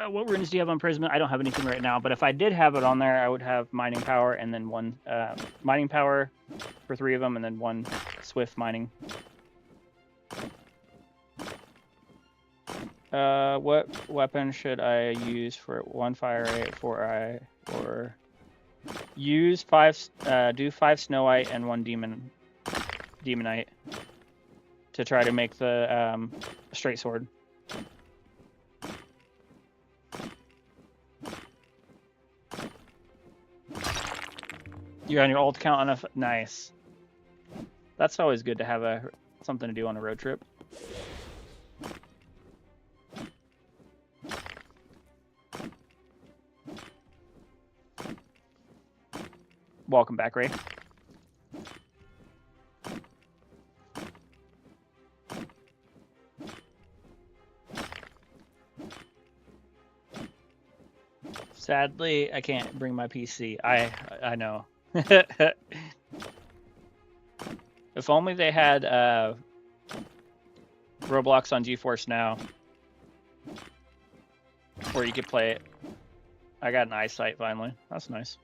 What runes do you have on Prism? I don't have anything right now, but if I did have it on there, I would have mining power and then one mining power for 3 of them, and then 1 swift mining. What weapon should I use for 1 fire rate, 4 eye, or use 5? Do 5 snow white and 1 demonite to try to make the straight sword. You're on your ult count on a nice. That's always good to have something to do on a road trip. Welcome back, Ray. Sadly, I can't bring my PC. I know. If only they had Roblox on GeForce Now, where you could play it. I got an eyesight finally. That's nice.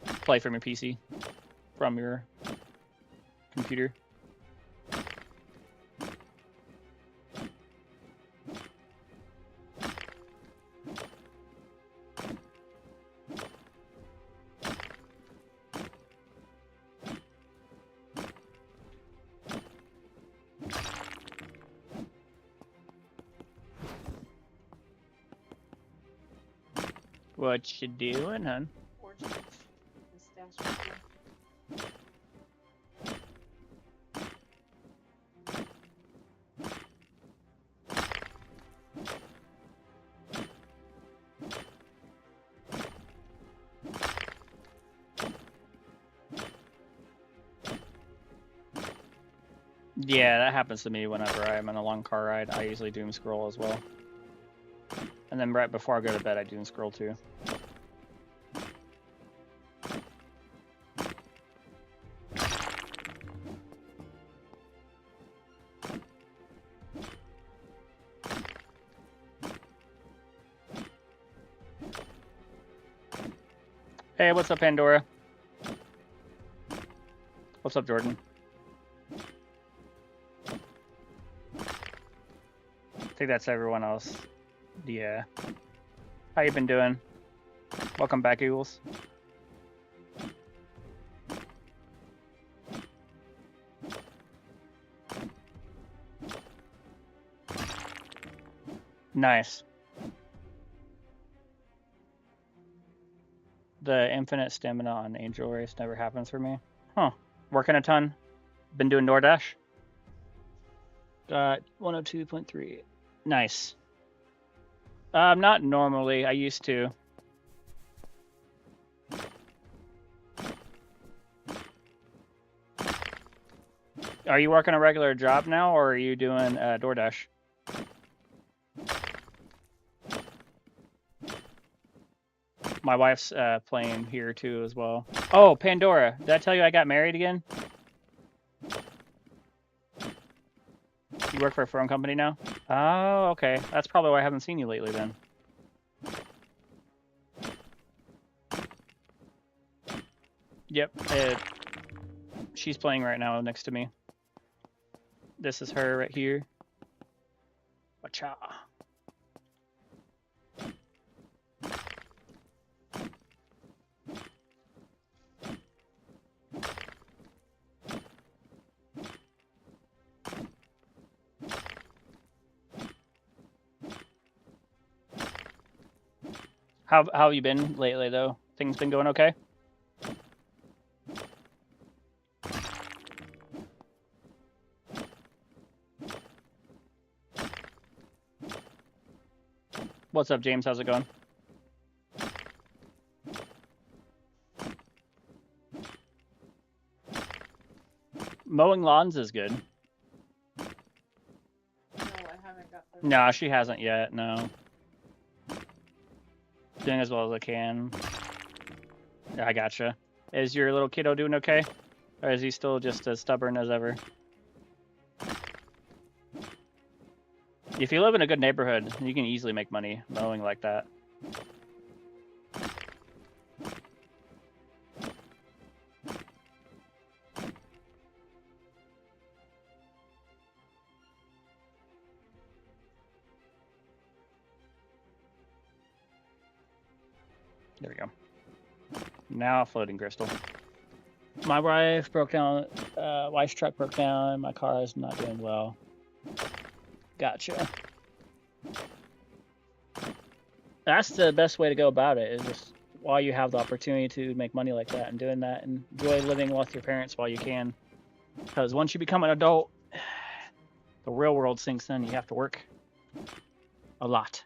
Play from your PC, from your computer. What you doing, hun? Yeah, that happens to me whenever I'm on a long car ride. I usually doom scroll as well. And then right before I go to bed, I doom scroll too. Hey, what's up, Pandora? What's up, Jordan? I think that's everyone else. Yeah. How you been doing? Welcome back, Eagles. Nice. The infinite stamina on Angel Race never happens for me. Huh. Working a ton. Been doing DoorDash. Got 102.3. Nice. Not normally. I used to. Are you working a regular job now, or are you doing DoorDash? My wife's playing here too as well. Oh, Pandora, did I tell you I got married again? You work for a phone company now? Oh, okay. That's probably why I haven't seen you lately then. Yep. She's playing right now next to me. This is her right here. Wacha. How have you been lately, though? Things been going okay? What's up, James? How's it going? Mowing lawns is good. No, I haven't got the... No, she hasn't yet, no. Doing as well as I can. Yeah, I gotcha. Is your little kiddo doing okay? Or is he still just as stubborn as ever? If you live in a good neighborhood, you can easily make money mowing like that. There we go. Now floating crystal. My wife broke down. Wife's truck broke down. My car is not doing well. Gotcha. That's the best way to go about it. Is just while you have the opportunity to make money like that and doing that, and enjoy living with your parents while you can. Because once you become an adult, the real world sinks in. You have to work a lot.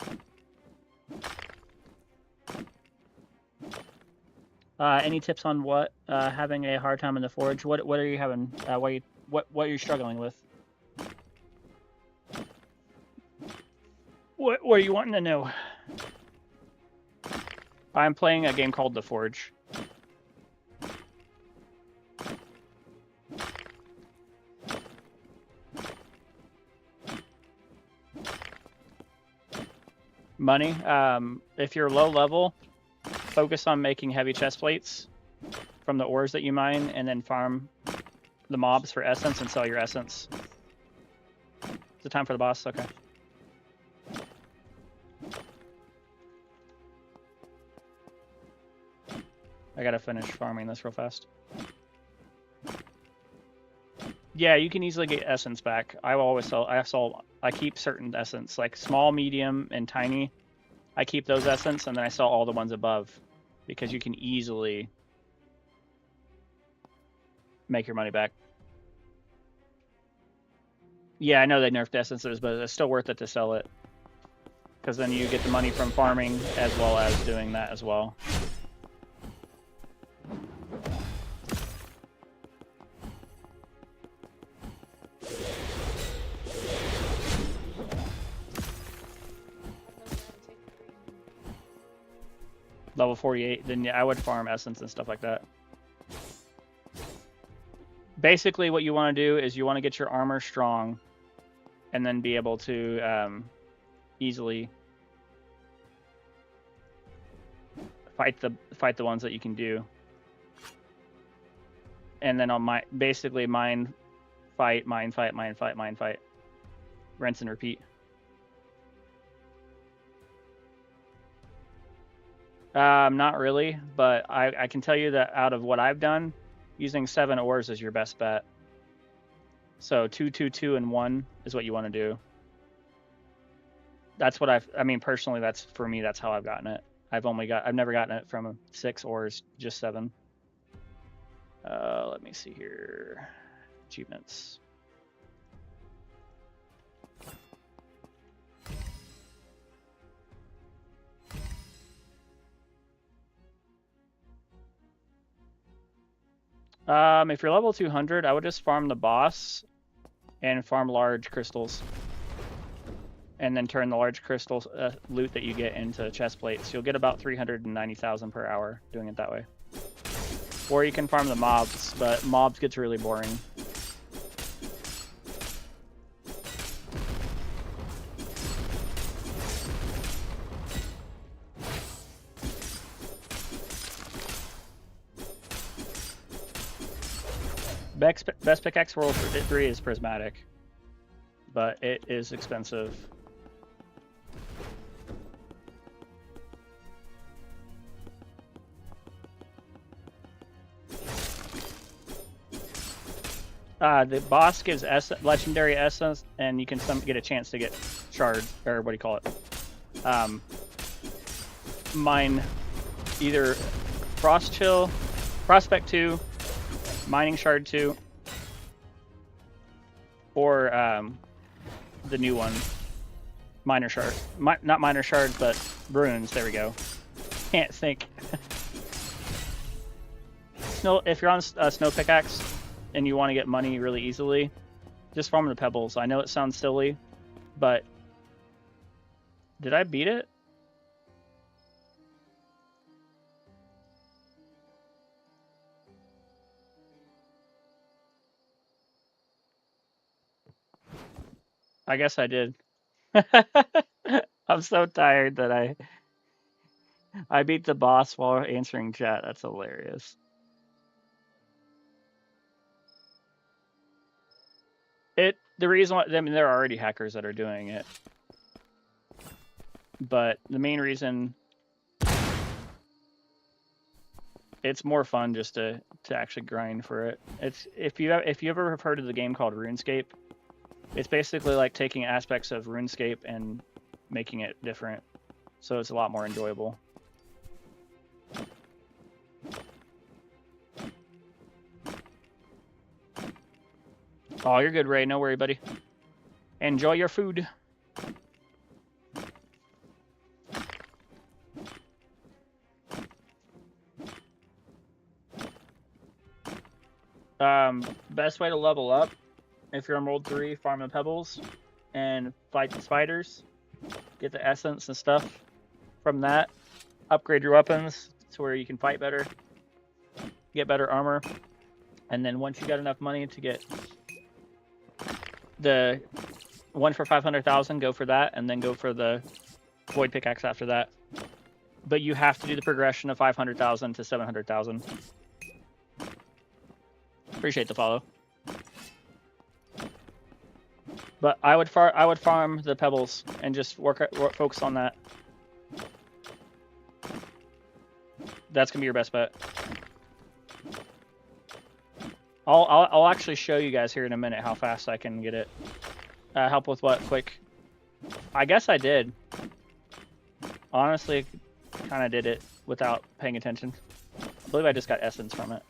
Any tips on what having a hard time in the forge? What are you having? What are you struggling with? What are you wanting to know? I'm playing a game called The Forge. Money. If you're low level, focus on making heavy chest plates from the ores that you mine, and then farm the mobs for essence and sell your essence. Is it time for the boss? Okay. I gotta finish farming this real fast. Yeah, you can easily get essence back. I will always sell. I keep certain essence, like small, medium, and tiny. I keep those essence, and then I sell all the ones above, because you can easily make your money back. Yeah, I know they nerfed essences, but it's still worth it to sell it, because then you get the money from farming as well as doing that as well. Level 48, then yeah, I would farm essence and stuff like that. Basically, what you want to do is you want to get your armor strong, and then be able to easily fight the ones that you can do. And then on basically mine, fight, mine, fight, mine, fight, mine, fight, rinse and repeat. Not really, but I can tell you that out of what I've done, using 7 ores is your best bet. So 2, 2, 2, and 1 is what you want to do. That's what I mean, personally, that's for me, that's how I've gotten it. I've never gotten it from 6 ores, just 7. Let me see here. Achievements. If you're level 200, I would just farm the boss and farm large crystals, and then turn the large crystal loot that you get into chest plates. You'll get about 390,000 per hour doing it that way. Or you can farm the mobs, but mobs gets really boring. Best pickaxe World 3 is prismatic, but it is expensive. The boss gives legendary essence, and you can get a chance to get shard, or what do you call it? Mine either Frost Chill, Prospect 2, Mining Shard 2, or the new one, Miner Shard. Not Miner Shard, but Runes. There we go. Can't think. If you're on Snow Pickaxe and you want to get money really easily, just farm the pebbles. I know it sounds silly, but did I beat it? I guess I did. I'm so tired that I beat the boss while answering chat. That's hilarious. The reason why, I mean, there are already hackers that are doing it, but the main reason it's more fun just to actually grind for it. It's if you ever have heard of the game called RuneScape, it's basically like taking aspects of RuneScape and making it different, so it's a lot more enjoyable. Oh, you're good, Ray. No worry, buddy. Enjoy your food. Best way to level up, if you're on World 3, farm the pebbles and fight the spiders. Get the essence and stuff from that. Upgrade your weapons to where you can fight better. Get better armor. And then once you got enough money to get the one for 500,000, go for that, and then go for the void pickaxe after that. But you have to do the progression of 500,000 to 700,000. Appreciate the follow. But I would farm the pebbles and just focus on that. That's gonna be your best bet. I'll actually show you guys here in a minute how fast I can get it. Help with what? Quick. I guess I did. Honestly, kind of did it without paying attention. I believe I just got essence from it.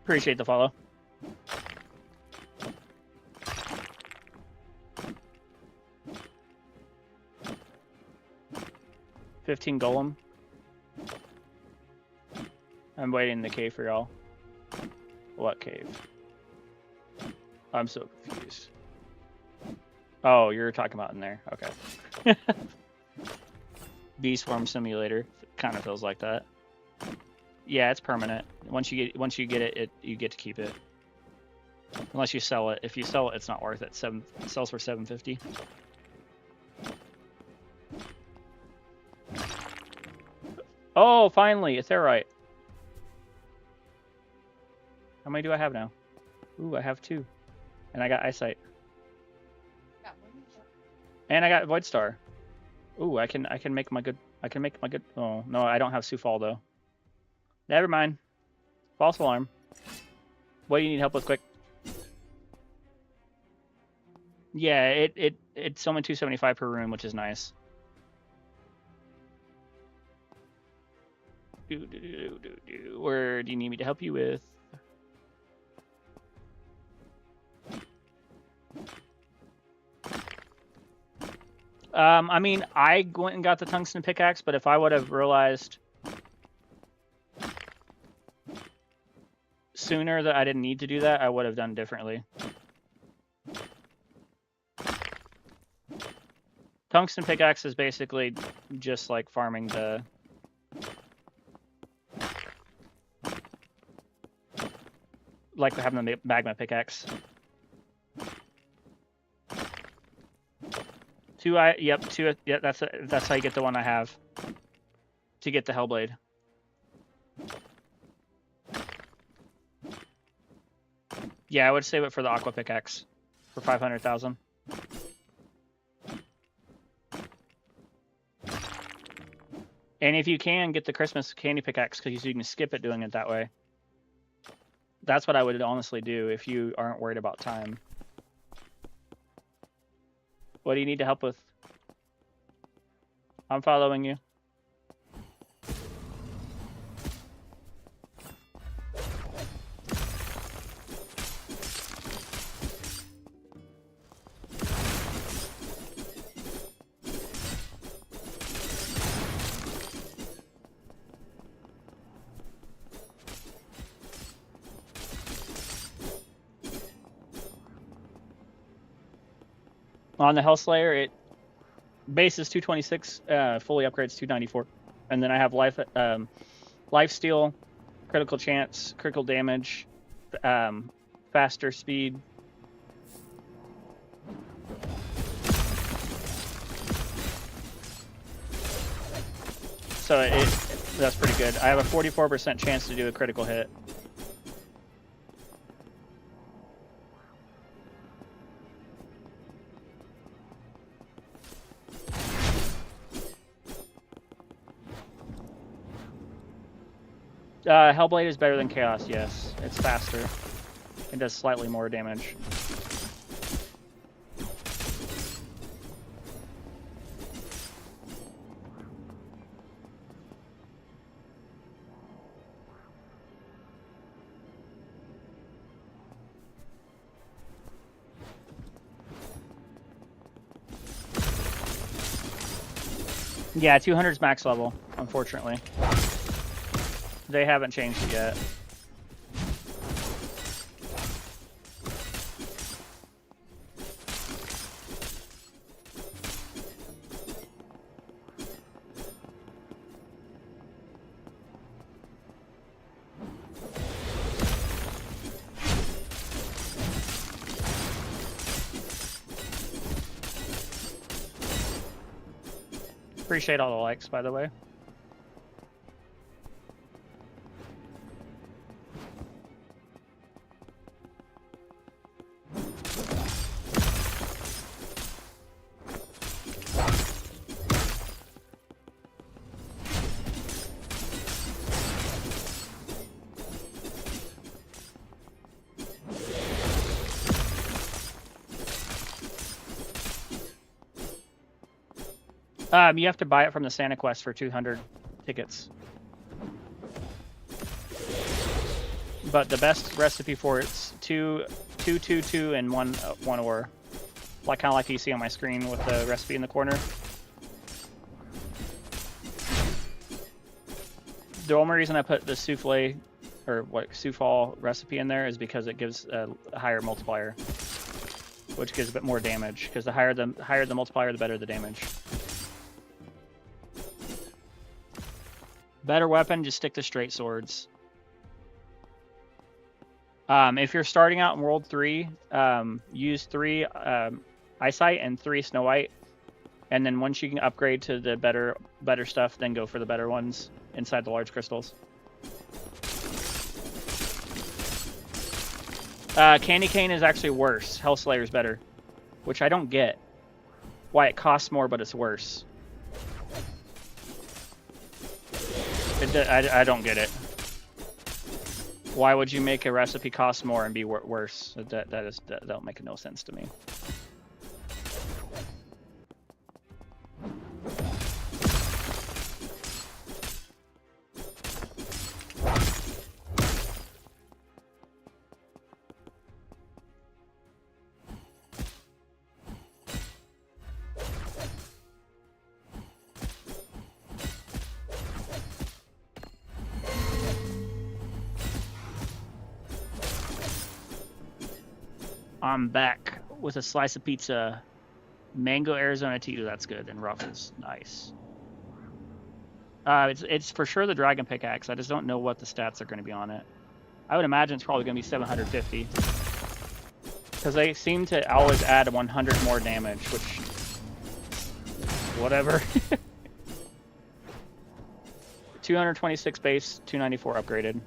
Appreciate the follow. $15 golem. I'm waiting in the cave for y'all. What cave? I'm so confused. Oh, you're talking about in there. Okay. Bee swarm simulator. Kind of feels like that. Yeah, it's permanent. Once you get it, you get to keep it. Unless you sell it. If you sell it, it's not worth it. It sells for $750. Oh, finally, it's there right. How many do I have now? Ooh, I have 2. And I got eyesight. And I got void star. Ooh, I can make my good. Oh no, I don't have Sufal though. Never mind. False alarm. What do you need help with, quick? Yeah, it's only 275 per room, which is nice. Where do you need me to help you with? I mean, I went and got the tungsten pickaxe, but if I would have realized sooner that I didn't need to do that, I would have done differently. Tungsten pickaxe is basically just like farming the... like having the magma pickaxe. Yep, that's how you get the one I have. To get the Hellblade. Yeah, I would save it for the aqua pickaxe. For 500,000. And if you can, get the Christmas candy pickaxe, because you can skip it doing it that way. That's what I would honestly do if you aren't worried about time. What do you need to help with? I'm following you. On the Hellslayer, it base is 226, fully upgrades 294, and then I have life steal critical chance, critical damage, faster speed. So that's pretty good. I have a 44% chance to do a critical hit. Hellblade is better than Chaos, yes. It's faster. It does slightly more damage. Yeah, 200 is max level, unfortunately. They haven't changed it yet. Appreciate all the likes, by the way. You have to buy it from the Santa Quest for 200 tickets. But the best recipe for it's 2, 2, 2, 2, and 1 ore. Like kind of like you see on my screen with the recipe in the corner. The only reason I put the souffle or souffle recipe in there is because it gives a higher multiplier, which gives a bit more damage. Because the higher the multiplier, the better the damage. Better weapon, just stick to straight swords. If you're starting out in World 3, use 3 Eyesight and 3 Snow White. And then once you can upgrade to the better stuff, then go for the better ones inside the large crystals. Candy Cane is actually worse. Hellslayer is better, which I don't get. Why it costs more, but it's worse. I don't get it. Why would you make a recipe cost more and be worse? That don't make no sense to me. I'm back with a slice of pizza. Mango Arizona tea. Ooh, that's good. And Ruffles. Nice. It's for sure the Dragon Pickaxe. I just don't know what the stats are going to be on it. I would imagine it's probably going to be 750. Because they seem to always add 100 more damage, which... whatever. 226 base, 294 upgraded.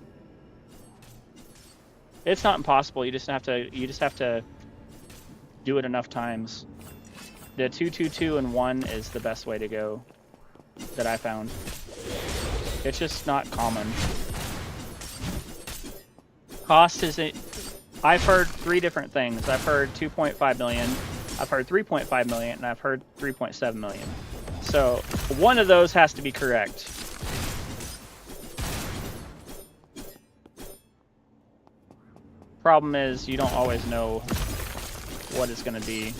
It's not impossible. You just have to do it enough times. The 2, 2, 2, and 1 is the best way to go that I found. It's just not common. Cost isn't... I've heard 3 different things. I've heard 2.5 million, I've heard 3.5 million, and I've heard 3.7 million. So one of those has to be correct. Problem is, you don't always know what it's going to be.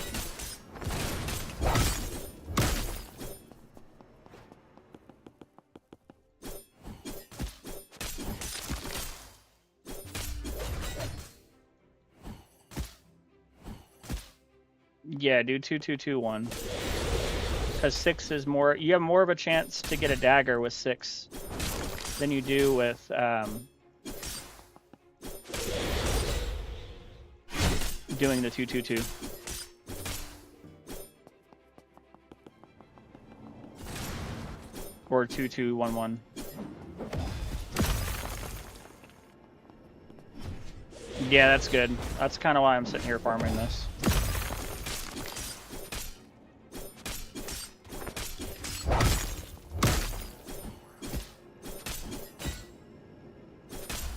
Yeah, do 2, 2, 2, 1. Because 6 is more... You have more of a chance to get a dagger with 6 than you do with doing the 222. Or 2211. Yeah, that's good. That's kind of why I'm sitting here farming this.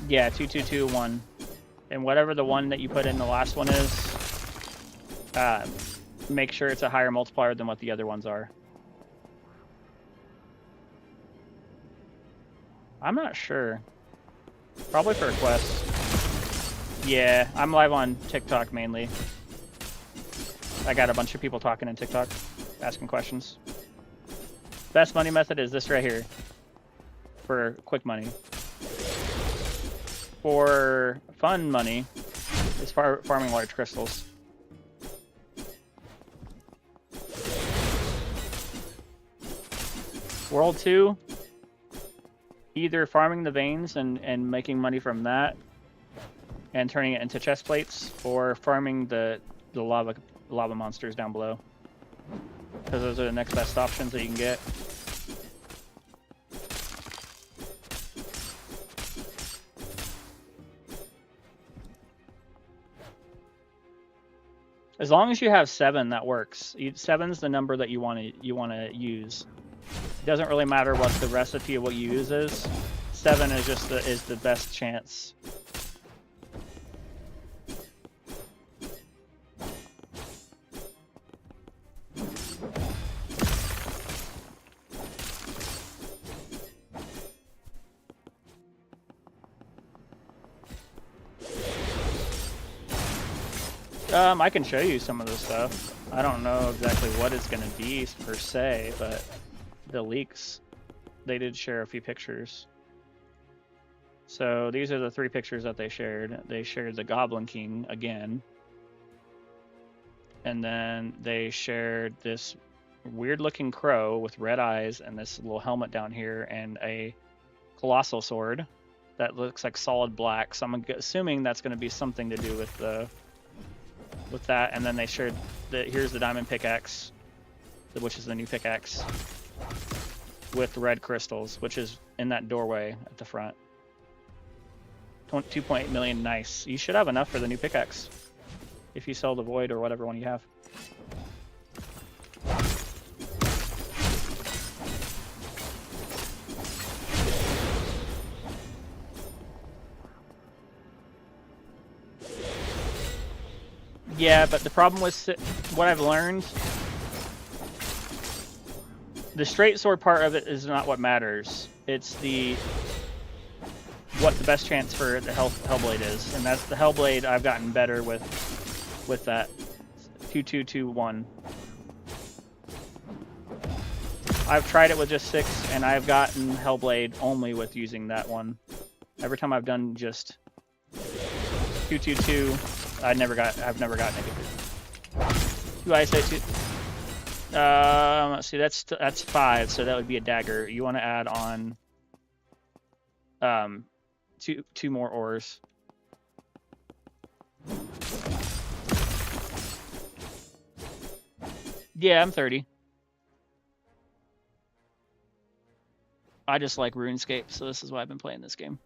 Yeah, 2221. And whatever the one that you put in the last one is, make sure it's a higher multiplier than what the other ones are. I'm not sure. Probably for a quest. Yeah, I'm live on TikTok mainly. I got a bunch of people talking in TikTok, asking questions. Best money method is this right here. For quick money. For fun money, is farming large crystals. World 2, either farming the veins and making money from that and turning it into chest plates, or farming the lava monsters down below. Because those are the next best options that you can get. As long as you have 7, that works. 7's the number that you want to use. It doesn't really matter what the recipe of what you use is. 7 is just the best chance. I can show you some of the stuff. I don't know exactly what it's going to be per se, but the leaks, they did share a few pictures. So these are the 3 pictures that they shared. They shared the Goblin King again. And then they shared this weird looking crow with red eyes and this little helmet down here and a colossal sword that looks like solid black. So I'm assuming that's going to be something to do with that. And then they shared here's the diamond pickaxe, which is the new pickaxe with red crystals, which is in that doorway at the front. 2.8 million, nice. You should have enough for the new pickaxe if you sell the void or whatever one you have. Yeah, but the problem with what I've learned, the straight sword part of it is not what matters. It's what the best chance for the Hellblade is, and that's the Hellblade. I've gotten better with that 2221. I've tried it with just 6, and I've gotten Hellblade only with using that one. Every time I've done just 222. I've never gotten it. Do I say 2? Let's see. That's 5. So that would be a dagger. You want to add on two more ores. Yeah, I'm 30. I just like RuneScape, so this is why I've been playing this game.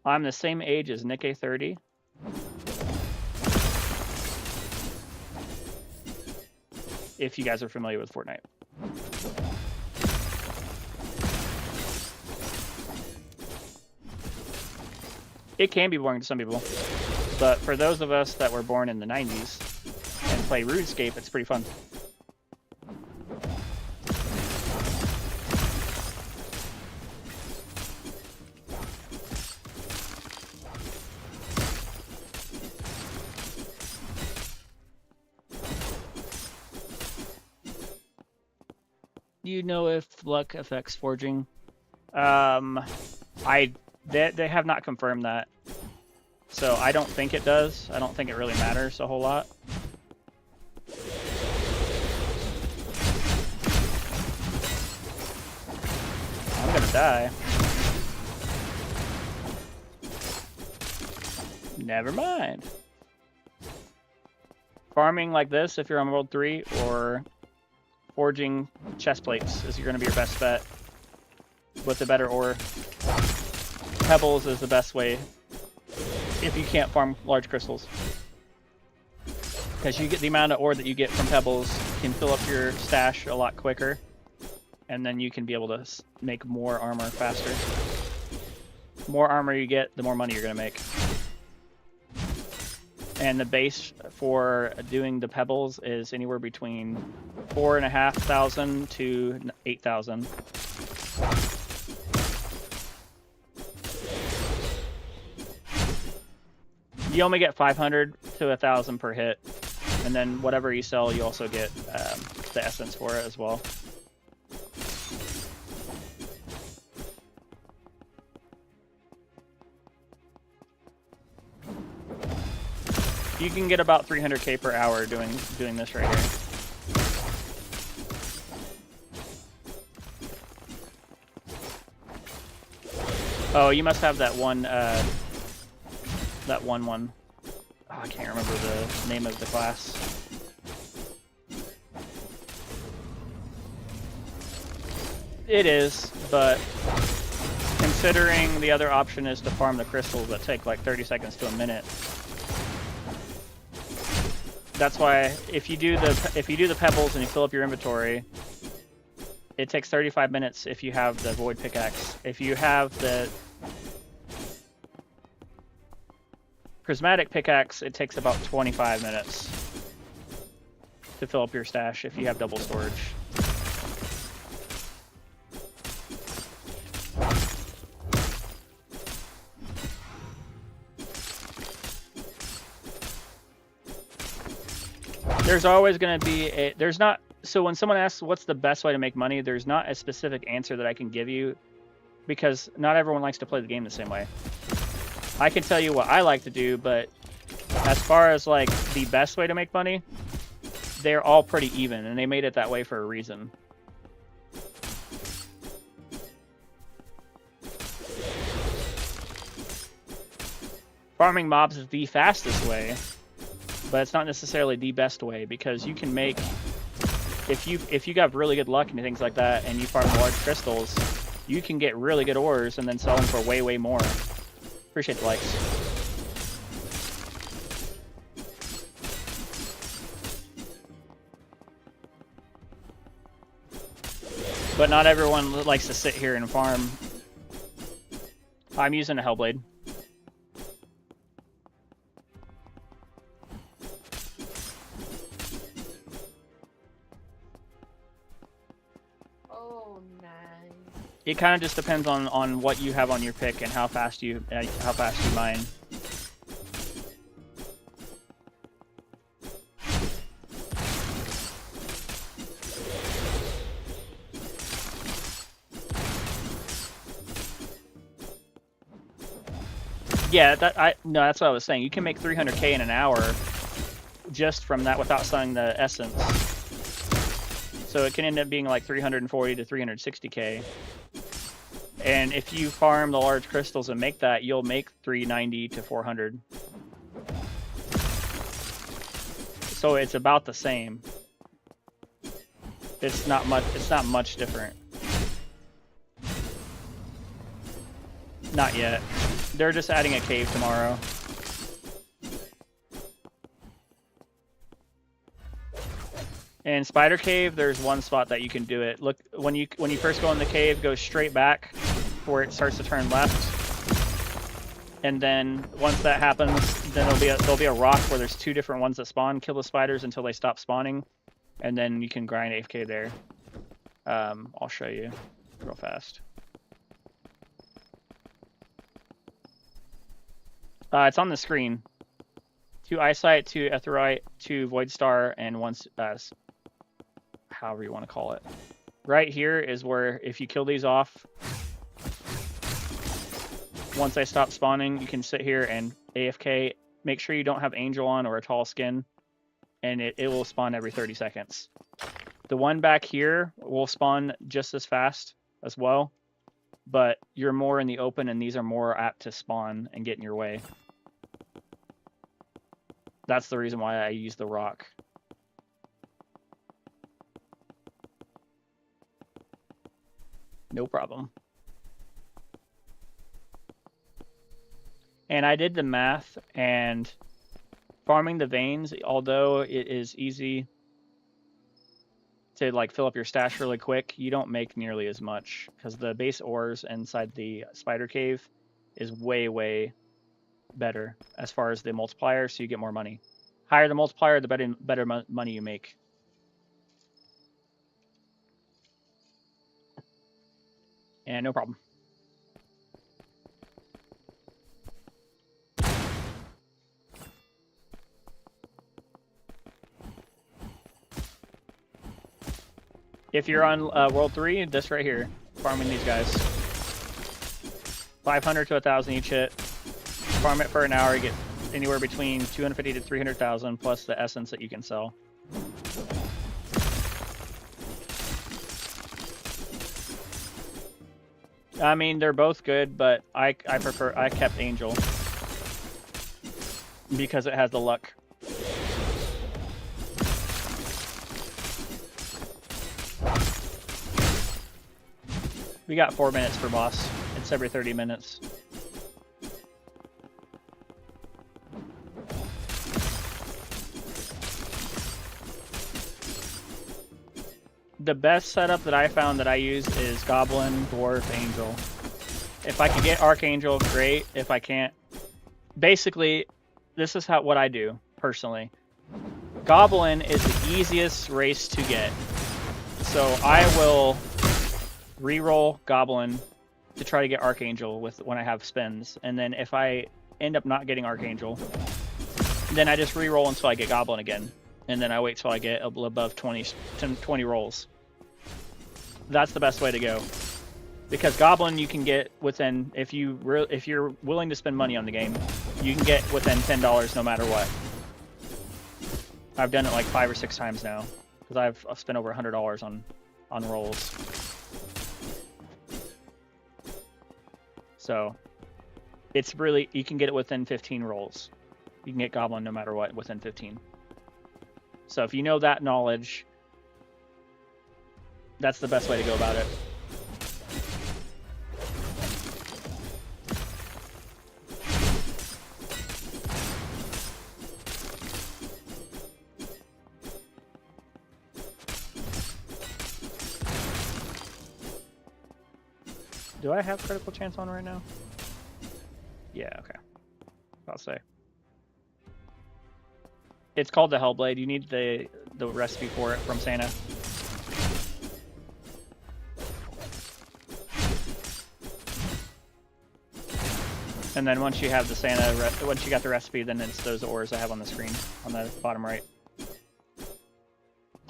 I'm the same age as Nick A30. If you guys are familiar with Fortnite. It can be boring to some people, but for those of us that were born in the 90s and play RuneScape, it's pretty fun. Do you know if luck affects forging? They have not confirmed that, so I don't think it does. I don't think it really matters a whole lot. I'm gonna die. Never mind. Farming like this, if you're on World 3, or forging chest plates is going to be your best bet with the better ore. Pebbles is the best way if you can't farm large crystals. Because you get the amount of ore that you get from pebbles can fill up your stash a lot quicker. And then you can be able to make more armor faster. The more armor you get, the more money you're going to make. And the base for doing the pebbles is anywhere between 4,500 to 8,000. You only get 500 to 1,000 per hit, and then whatever you sell, you also get the essence for it as well. You can get about 300k per hour doing this right here. Oh, you must have that one. That one. Oh, I can't remember the name of the class. It is, but considering the other option is to farm the crystals that take like 30 seconds to a minute. That's why if you do the pebbles and you fill up your inventory, it takes 35 minutes if you have the void pickaxe. If you have the prismatic pickaxe, it takes about 25 minutes to fill up your stash if you have double storage. There's always going to be so when someone asks what's the best way to make money, there's not a specific answer that I can give you because not everyone likes to play the game the same way. I can tell you what I like to do, but as far as like the best way to make money, they're all pretty even and they made it that way for a reason. Farming mobs is the fastest way, but it's not necessarily the best way because you can make, if you got really good luck and things like that and you farm large crystals, you can get really good ores and then sell them for way more. Appreciate the likes. But not everyone likes to sit here and farm. I'm using a Hellblade. It kind of just depends on what you have on your pick and how fast you mine. Yeah, that's what I was saying. You can make 300k in an hour just from that without selling the essence. So it can end up being like 340 to 360k. And if you farm the large crystals and make that, you'll make 390 to 400. So it's about the same. It's not much different. Not yet. They're just adding a cave tomorrow. In Spider Cave, there's one spot that you can do it. Look, when you first go in the cave, go straight back where it starts to turn left. And then once that happens, then there'll be a rock where there's two different ones that spawn. Kill the spiders until they stop spawning, and then you can grind AFK there. I'll show you real fast. It's on the screen. 2 eyesight, 2 etherite, 2 void star, and 1 however you want to call it. Right here is where if you kill these off, once they stop spawning, you can sit here and AFK. Make sure you don't have angel on or a tall skin, and it will spawn every 30 seconds. The one back here will spawn just as fast as well, but you're more in the open and these are more apt to spawn and get in your way. That's the reason why I use the rock. No problem. And I did the math, and farming the veins, although it is easy to like fill up your stash really quick, you don't make nearly as much because the base ores inside the spider cave is way better as far as the multiplier, so you get more money. Higher the multiplier, the better money you make. And no problem. If you're on World 3, this right here, farming these guys. 500 to 1,000 each hit. Farm it for an hour, you get anywhere between 250 to 300,000 plus the essence that you can sell. I mean, they're both good, but I kept Angel because it has the luck. We got 4 minutes for boss. It's every 30 minutes. The best setup that I found that I use is Goblin, Dwarf, Angel. If I can get Archangel, great. If I can't, basically, this is what I do personally. Goblin is the easiest race to get, so I will reroll Goblin to try to get Archangel when I have spins, and then if I end up not getting Archangel, then I just reroll until I get Goblin again, and then I wait till I get above 20 rolls. That's the best way to go, because Goblin you can get within, if you're willing to spend money on the game, you can get within $10 no matter what. I've done it like 5 or 6 times now because I've spent over $100 on rolls. So it's really, you can get it within 15 rolls. You can get Goblin no matter what within 15. So if you know that knowledge, that's the best way to go about it. Do I have critical chance on right now? Yeah, okay. I'll say. It's called the Hellblade. You need the recipe for it from Santa. And then once you have the Santa, once you got the recipe, then it's those ores I have on the screen on the bottom right.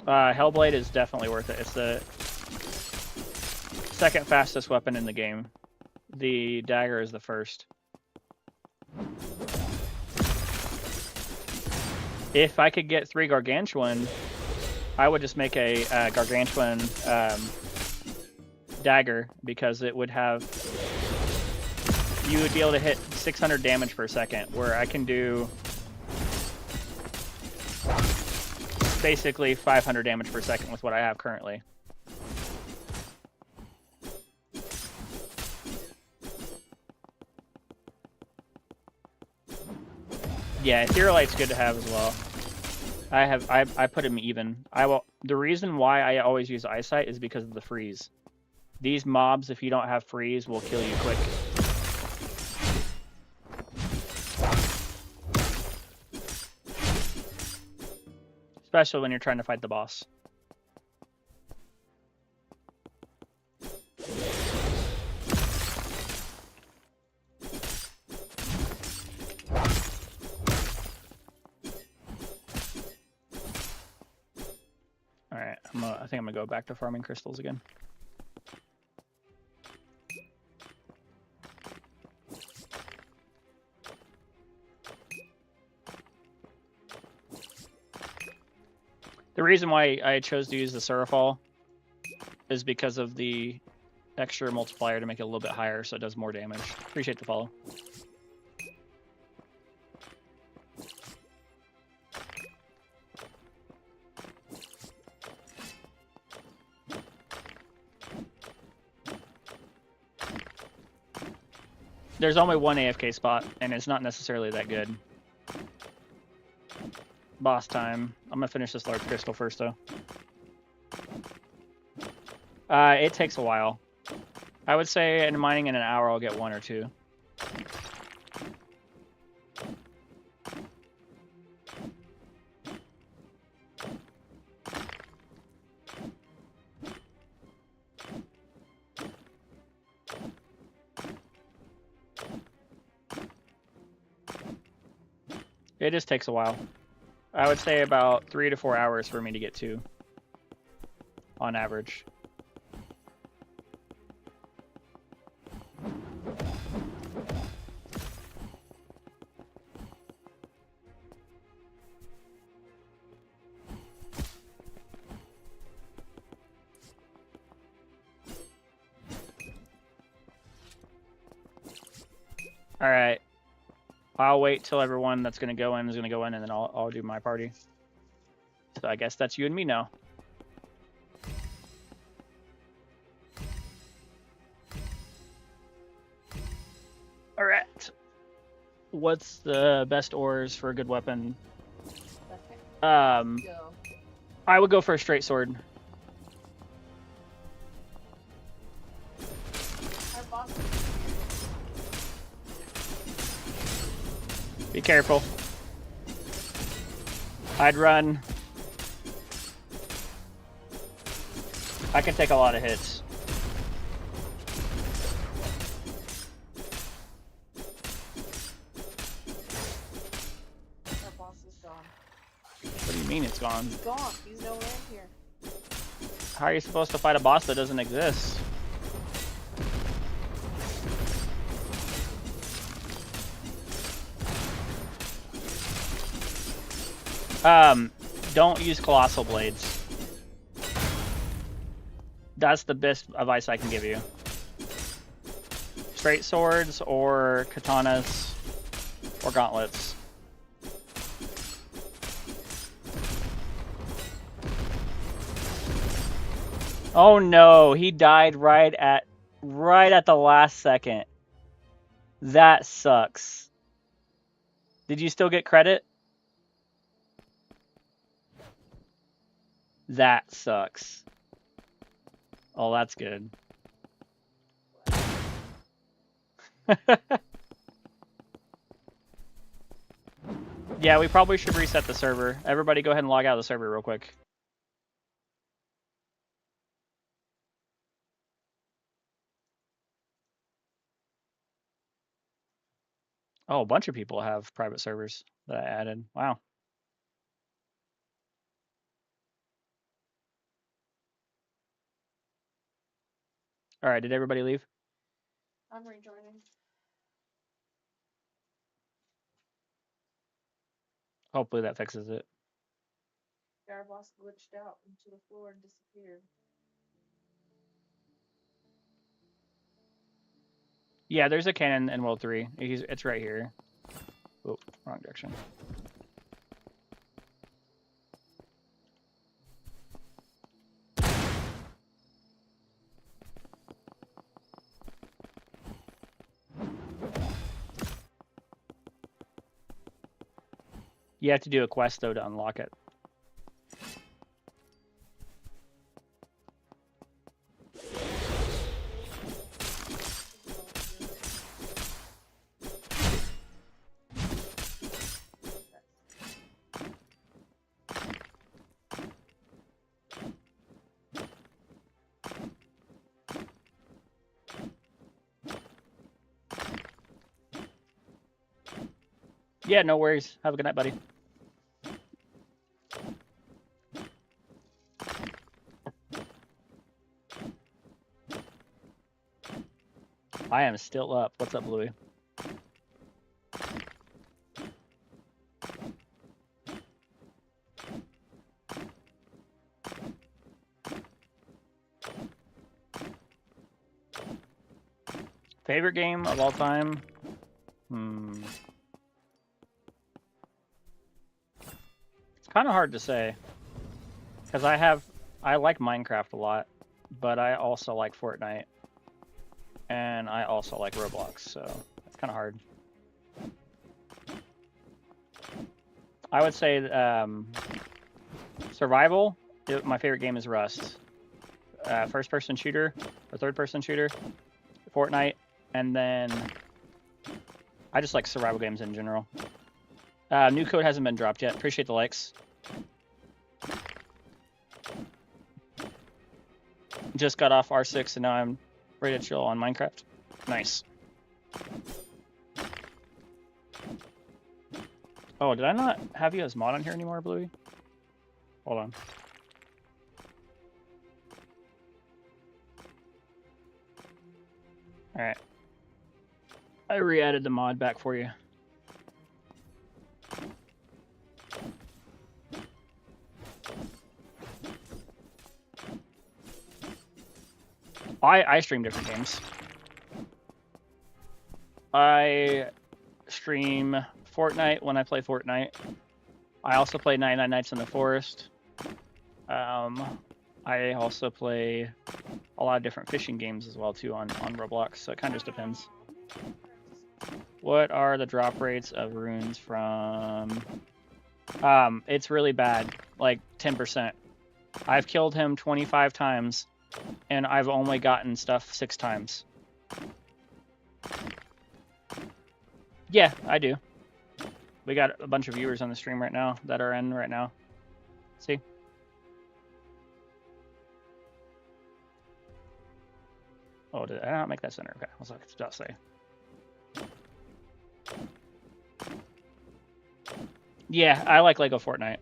Hellblade is definitely worth it. It's the second fastest weapon in the game. The dagger is the first. If I could get 3 gargantuan, I would just make a gargantuan dagger, because it would have, you would be able to hit 600 damage per second, where I can do basically 500 damage per second with what I have currently. Yeah, Etherealite's good to have as well. I put him even. The reason why I always use Eyesight is because of the freeze. These mobs, if you don't have freeze, will kill you quick. Especially when you're trying to fight the boss. Alright, I think I'm gonna go back to farming crystals again. The reason why I chose to use the Surafall is because of the extra multiplier to make it a little bit higher, so it does more damage. Appreciate the follow. There's only one AFK spot, and it's not necessarily that good. Boss time. I'm gonna finish this large crystal first, though. It takes a while. I would say in mining in an hour, I'll get 1 or 2. It just takes a while. I would say about 3 to 4 hours for me to get 2, on average. All right. I'll wait till everyone that's going to go in is going to go in, and then I'll do my party. So I guess that's you and me now. All right. What's the best ores for a good weapon? Go. I would go for a straight sword. Our boss. Be careful. I'd run. I can take a lot of hits. Our boss is gone. What do you mean it's gone? He's gone. He's nowhere in here. How are you supposed to fight a boss that doesn't exist? Don't use colossal blades. That's the best advice I can give you. Straight swords or katanas or gauntlets. Oh no, he died right at the last second. That sucks. Did you still get credit? That sucks. Oh, that's good. Yeah, we probably should reset the server. Everybody go ahead and log out of the server real quick. Oh, a bunch of people have private servers that I added. Wow. All right, did everybody leave? I'm rejoining. Hopefully that fixes it. Our boss glitched out into the floor and disappeared. Yeah, there's a cannon in World 3. It's right here. Oh, wrong direction. You have to do a quest, though, to unlock it. Yeah, no worries. Have a good night, buddy. I am still up. What's up, Bluey? Favorite game of all time? It's kind of hard to say. Because I like Minecraft a lot, but I also like Fortnite. And I also like Roblox, so kind of hard. I would say survival. My favorite game is Rust. First-person shooter or third-person shooter, Fortnite, and then I just like survival games in general. New code hasn't been dropped yet. Appreciate the likes. Just got off R6 and now I'm ready to chill on Minecraft. Nice. Oh, did I not have you as mod on here anymore, Bluey? Hold on. Alright. I re-added the mod back for you. I stream different games. I stream Fortnite when I play Fortnite. I also play 99 Nights in the Forest. I also play a lot of different fishing games as well too on Roblox, so it kind of just depends. What are the drop rates of runes from? It's really bad, like 10%. I've killed him 25 times, and I've only gotten stuff 6 times. Yeah, I do. We got a bunch of viewers on the stream right now that are in right now. See? Oh, did I not make that center? Okay, I was like, it's about to say. Yeah, I like Lego Fortnite.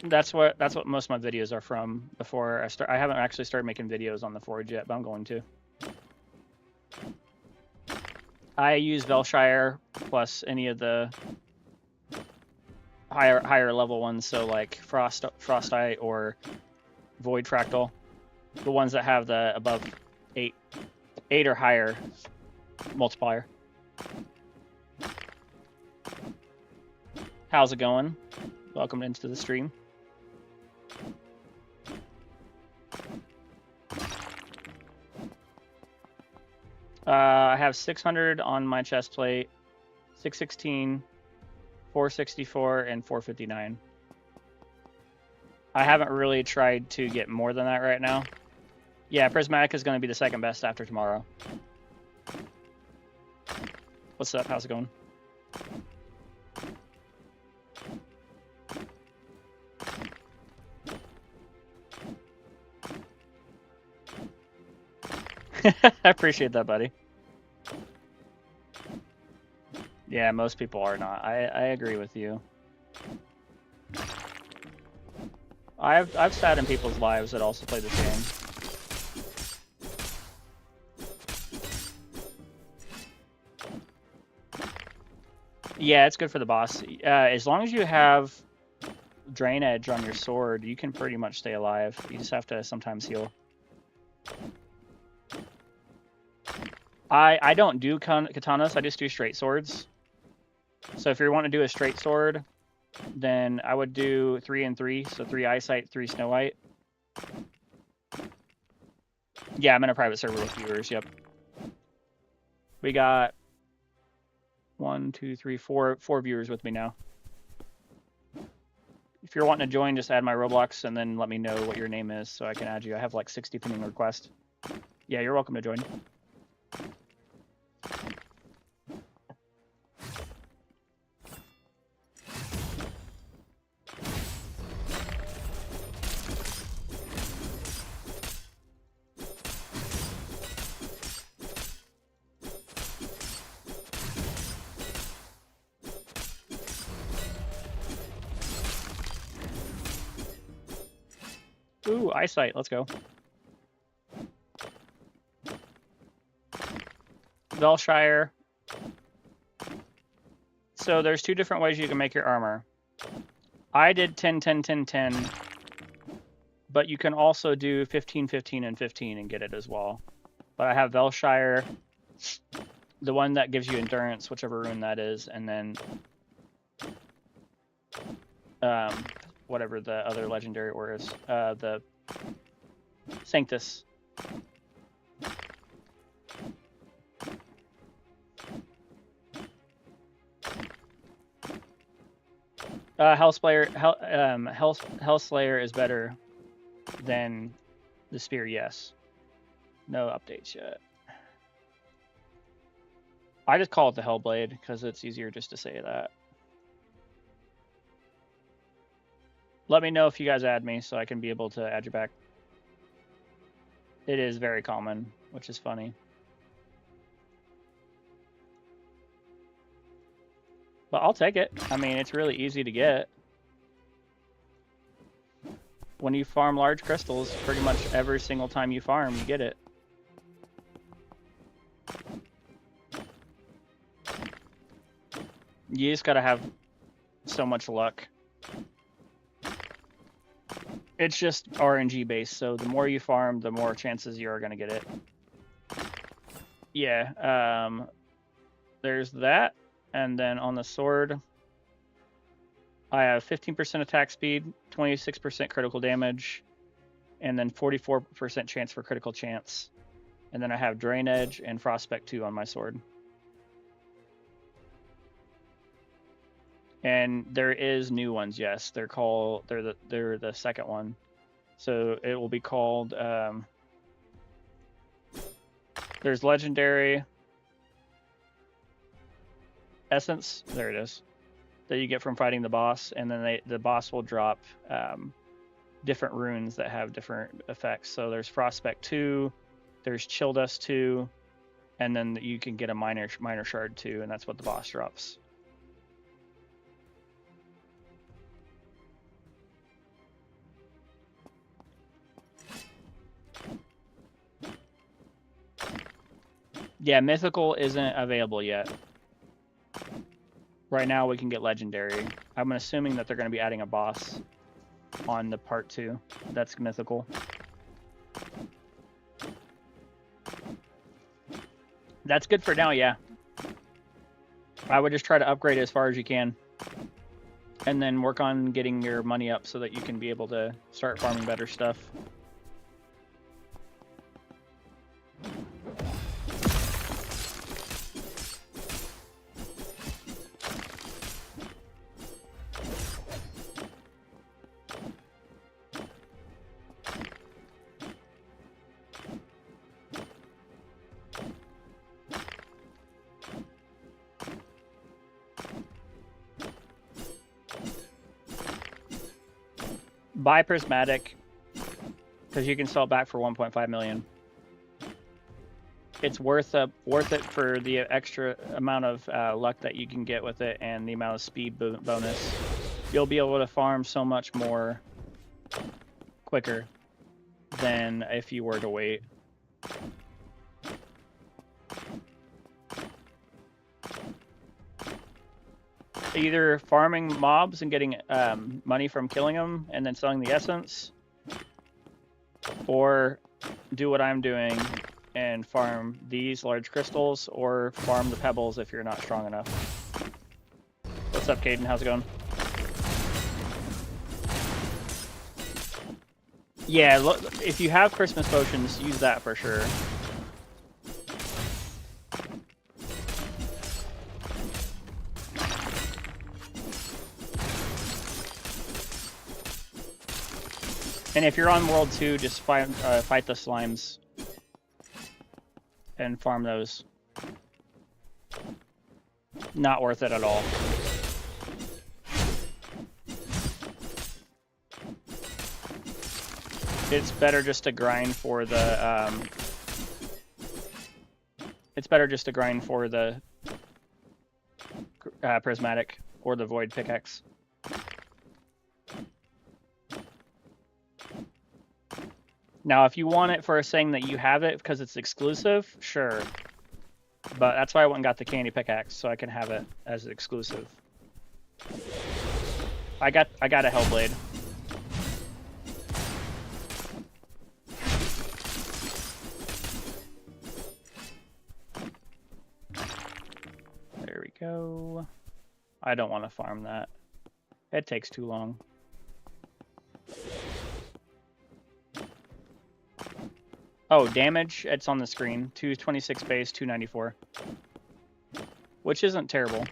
That's what most of my videos are from. Before I start, I haven't actually started making videos on the Forge yet, but I'm going to. I use Velshire plus any of the higher level ones, so like Frostite or Void Fractal, the ones that have the above 8 or higher multiplier. How's it going? Welcome into the stream. I have 600 on my chest plate, 616, 464, and 459. I haven't really tried to get more than that right now. Yeah, Prismatic is going to be the second best after tomorrow. What's up? How's it going? I appreciate that, buddy. Yeah, most people are not. I agree with you. I've sat in people's lives that also play this game. Yeah, it's good for the boss. As long as you have Drain Edge on your sword, you can pretty much stay alive. You just have to sometimes heal. I don't do katanas, I just do straight swords. So if you want to do a straight sword, then I would do 3 and 3, so 3 eyesight, 3 snow white. Yeah, I'm in a private server with viewers, yep. We got 1, 2, 3, 4 viewers with me now. If you're wanting to join, just add my Roblox and then let me know what your name is so I can add you. I have like 60 pending requests. Yeah, you're welcome to join. Ooh, eyesight, let's go. Velshire. So there's 2 different ways you can make your armor. I did 10, 10, 10, 10, but you can also do 15, 15, and 15 and get it as well. But I have Velshire, the one that gives you endurance, whichever rune that is, and then whatever the other legendary ore is, the Sanctus. Hellslayer is better than the spear. Yes. No updates yet. I just call it the Hellblade because it's easier just to say that. Let me know if you guys add me so I can be able to add you back. It is very common, which is funny. But I'll take it. I mean, it's really easy to get. When you farm large crystals, pretty much every single time you farm, you get it. You just gotta have so much luck. It's just RNG based, so the more you farm, the more chances you are gonna get it. Yeah, there's that. And then on the sword, I have 15% attack speed, 26% critical damage, and then 44% chance for critical chance. And then I have Drain Edge and Frostspect 2 on my sword. And there is new ones, yes. They're the second one. So it will be called there's Legendary Essence, there it is, that you get from fighting the boss, and then the boss will drop different runes that have different effects. So there's Frostspect 2, there's Chill Dust 2, and then you can get a minor shard 2, and that's what the boss drops. Yeah, mythical isn't available yet. Right now we can get legendary. I'm assuming that they're going to be adding a boss on the part 2. That's mythical. That's good for now, yeah. I would just try to upgrade it as far as you can. And then work on getting your money up so that you can be able to start farming better stuff. Buy prismatic because you can sell it back for 1.5 million. It's worth it for the extra amount of luck that you can get with it and the amount of speed bonus. You'll be able to farm so much more quicker than if you were to wait. Either farming mobs and getting money from killing them and then selling the essence, or do what I'm doing and farm these large crystals, or farm the pebbles if you're not strong enough. What's up, Caden? How's it going? Yeah, look, if you have Christmas potions, use that for sure. And if you're on World 2, just fight the slimes and farm those. Not worth it at all. It's better just to grind for the prismatic or the void pickaxe. Now, if you want it for saying that you have it because it's exclusive, sure. But that's why I went and got the candy pickaxe, so I can have it as exclusive. I got a Hellblade. There we go. I don't want to farm that. It takes too long. Oh, damage, it's on the screen. 226 base, 294. Which isn't terrible.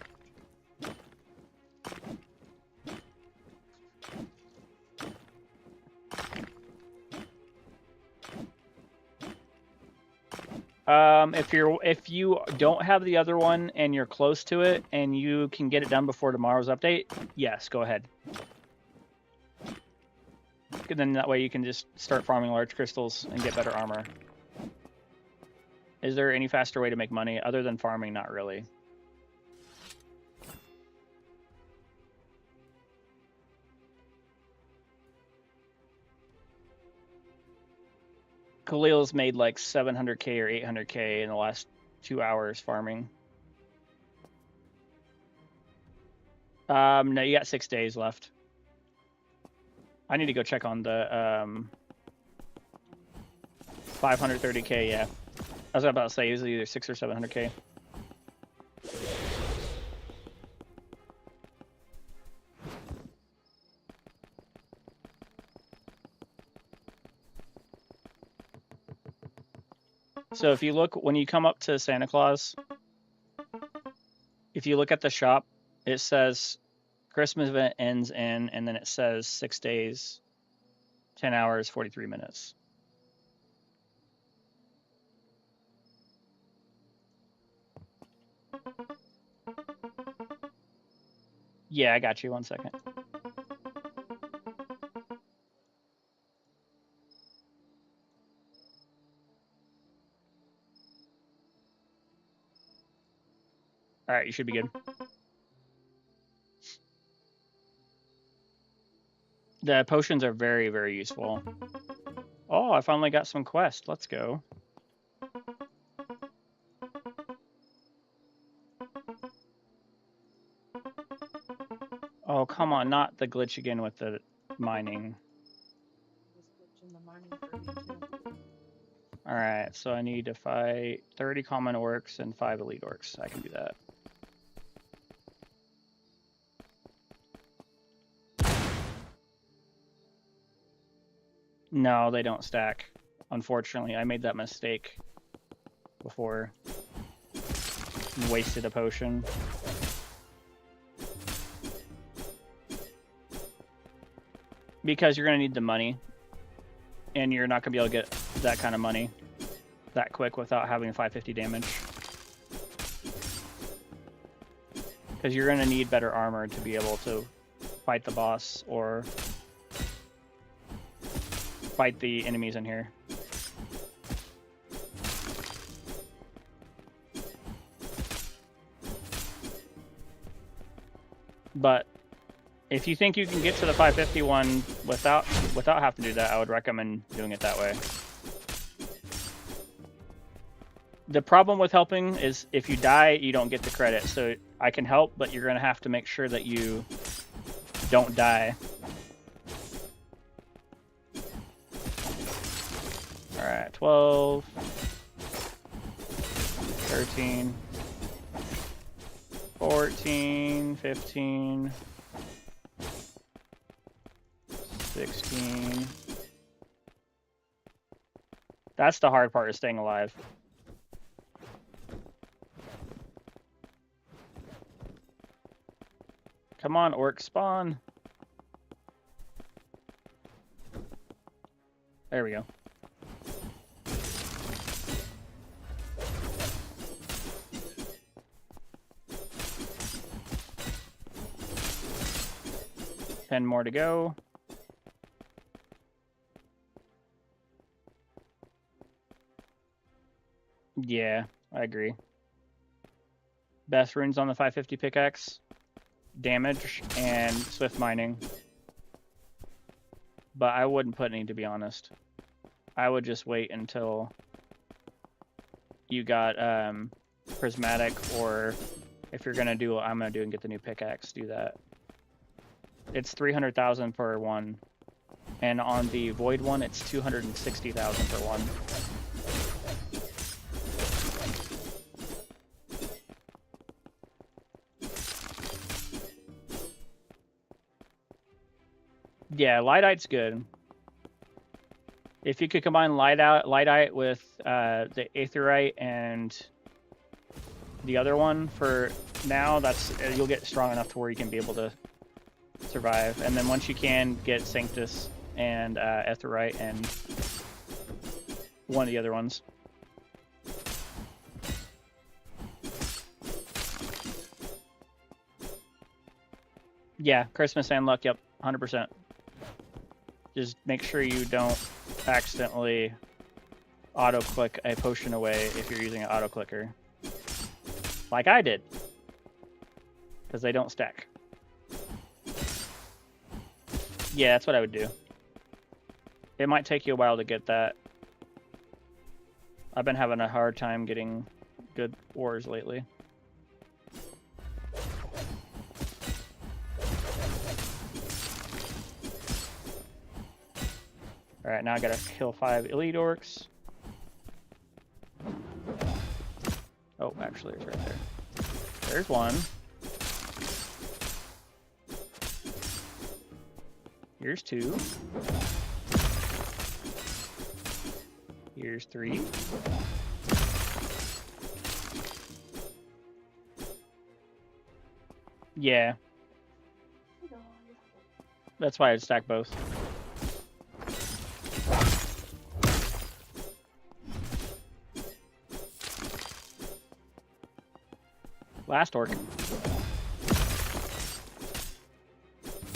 If you don't have the other one and you're close to it and you can get it done before tomorrow's update, yes, go ahead. And then that way you can just start farming large crystals and get better armor. Is there any faster way to make money other than farming? Not really. Khalil's made like 700k or 800k in the last 2 hours farming. No, you got 6 days left. I need to go check on the 530k. Yeah, I was about to say it was either 6 or 700k. So if you look, when you come up to Santa Claus, if you look at the shop, it says Christmas event ends in, and then it says 6 days, 10 hours, 43 minutes. Yeah, I got you. 1 second. All right, you should be good. The potions are very, very useful. Oh, I finally got some quests. Let's go. Oh, come on, not the glitch again with the mining. All right, so I need to fight 30 common orcs and 5 elite orcs. I can do that. No, they don't stack. Unfortunately, I made that mistake before. Wasted a potion. Because you're going to need the money. And you're not going to be able to get that kind of money that quick without having 550 damage. Because you're going to need better armor to be able to fight the boss or fight the enemies in here. But if you think you can get to the 551 without having to do that, I would recommend doing it that way. The problem with helping is if you die, you don't get the credit. So I can help, but you're going to have to make sure that you don't die. All right, 12, 13, 14, 15, 16. That's the hard part, is staying alive. Come on, orc spawn. There we go. Ten more to go. Yeah, I agree. Best runes on the 550 pickaxe. Damage and swift mining. But I wouldn't put any, to be honest. I would just wait until you got prismatic, or if you're gonna do what I'm gonna do and get the new pickaxe, do that. It's 300,000 per one, and on the void one it's 260,000 per one. Yeah, Lightite's good. If you could combine Lightite with the Aetherite and the other one for now, you'll get strong enough to where you can be able to survive. And then once you can, get Sanctus and Aetherite and one of the other ones. Yeah, Christmas and luck. Yep, 100%. Just make sure you don't accidentally auto-click a potion away if you're using an auto-clicker. Like I did. Because they don't stack. Yeah, that's what I would do. It might take you a while to get that. I've been having a hard time getting good ores lately. Alright, now I gotta kill 5 elite orcs. Oh, actually, it's right there. There's one. Here's 2. Here's 3. Yeah. That's why I'd stack both. Last orc.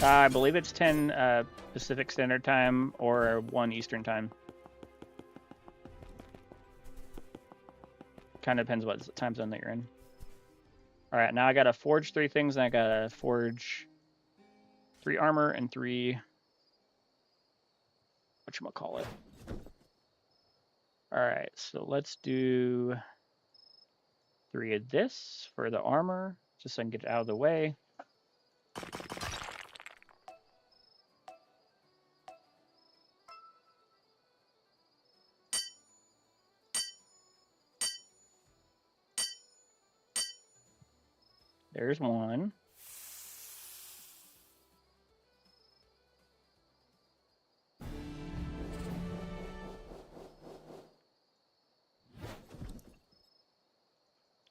I believe it's 10 Pacific Standard Time or 1 Eastern Time. Kind of depends what time zone that you're in. Alright, now I gotta forge 3 things, and I gotta forge 3 armor and 3... whatchamacallit. Alright, so let's do 3 of this for the armor, just so I can get it out of the way. There's 1.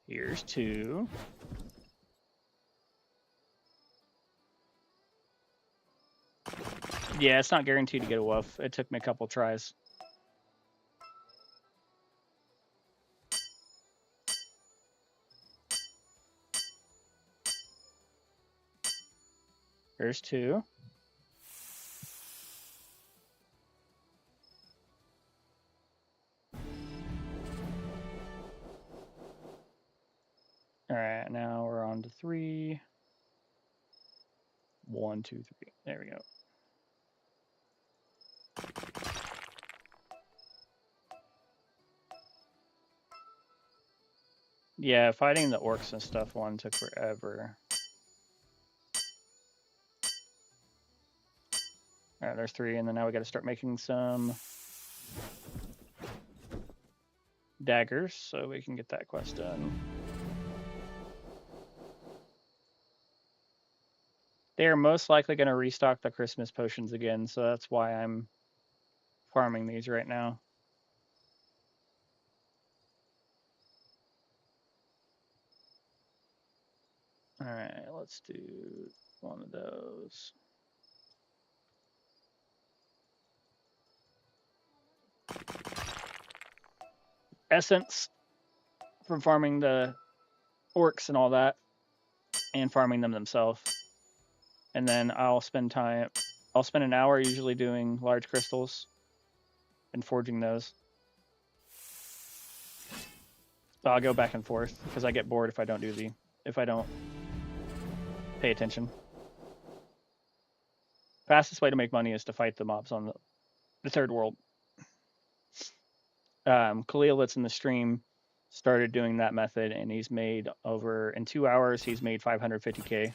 Here's 2. Yeah, it's not guaranteed to get a wolf. It took me a couple tries. There's 2. Alright, now we're on to 3. 1, 2, 3. There we go. Yeah, fighting the orcs and stuff one took forever. Alright, there's 3, and then now we gotta start making some daggers so we can get that quest done. They are most likely going to restock the Christmas potions again, so that's why I'm farming these right now. Alright, let's do one of those. Essence from farming the orcs and all that, and farming them themselves. And then I'll spend an hour usually doing large crystals and forging those. But I'll go back and forth because I get bored if I don't pay attention. Fastest way to make money is to fight the mobs on the third world. Khalil that's in the stream started doing that method, and he's made in 2 hours he's made 550k.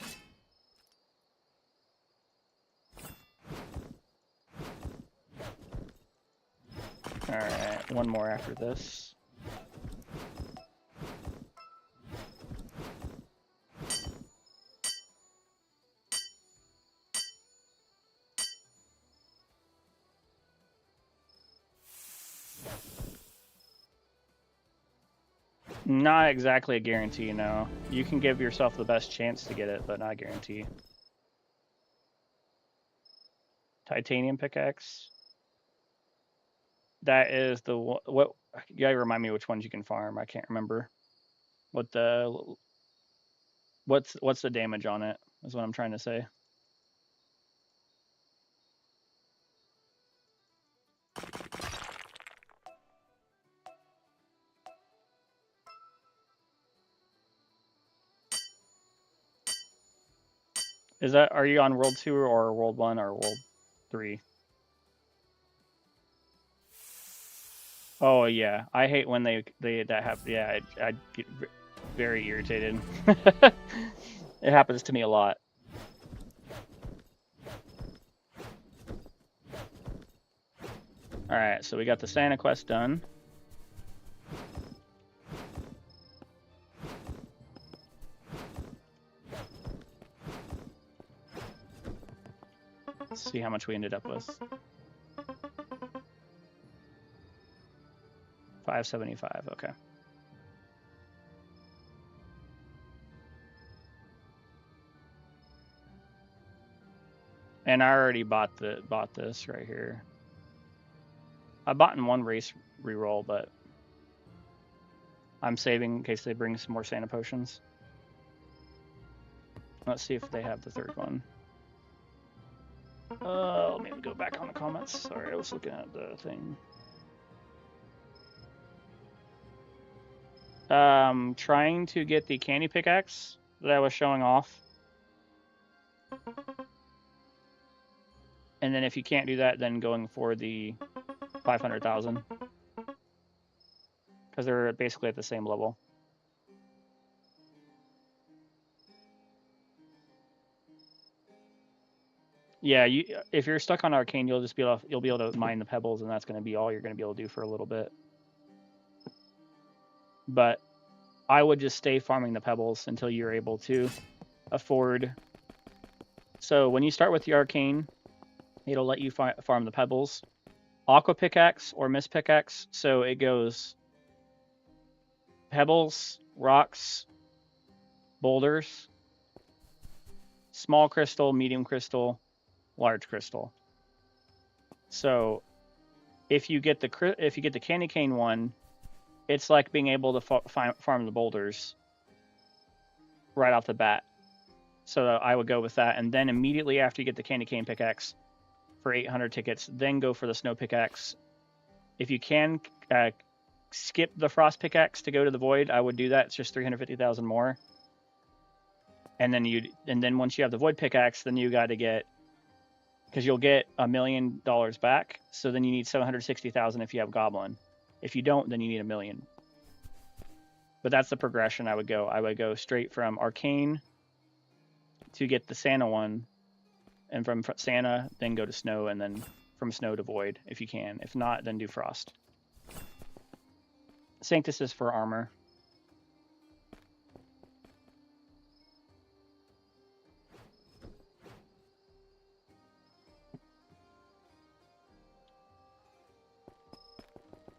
Alright, one more after this. Not exactly a guarantee, no. You can give yourself the best chance to get it, but not a guarantee. Titanium pickaxe. That is the what? You gotta remind me which ones you can farm. I can't remember. What's the damage on it? Is what I'm trying to say. Is that, are you on World 2 or World 1 or World 3? Oh yeah, I hate when they that happen. Yeah, I get very irritated. It happens to me a lot. All right, so we got the Santa quest done. Let's see how much we ended up with. 575. Okay. And I already bought this right here. I bought in one race reroll, but I'm saving in case they bring some more Santa potions. Let's see if they have the third one. Let me go back on the comments. Sorry, I was looking at the thing. Trying to get the candy pickaxe that I was showing off. And then if you can't do that, then going for the 500,000. Because they're basically at the same level. Yeah, if you're stuck on arcane, you'll be able to mine the pebbles, and that's going to be all you're going to be able to do for a little bit. But I would just stay farming the pebbles until you're able to afford. So when you start with the arcane, it'll let you farm the pebbles, aqua pickaxe or mist pickaxe. So it goes pebbles, rocks, boulders, small crystal, medium crystal, large crystal. So if you get the candy cane one, it's like being able to farm the boulders right off the bat. So I would go with that, and then immediately after you get the candy cane pickaxe for 800 tickets, then go for the snow pickaxe. If you can skip the frost pickaxe to go to the void, I would do that. It's just 350,000 more. And then once you have the void pickaxe, then you got to get, because you'll get $1 million back. So then you need 760,000 if you have goblin. If you don't, then you need $1 million. But that's the progression I would go. I would go straight from arcane to get the Santa one, and from Santa then go to snow, and then from snow to void if you can. If not, then do frost. Sanctus is for armor.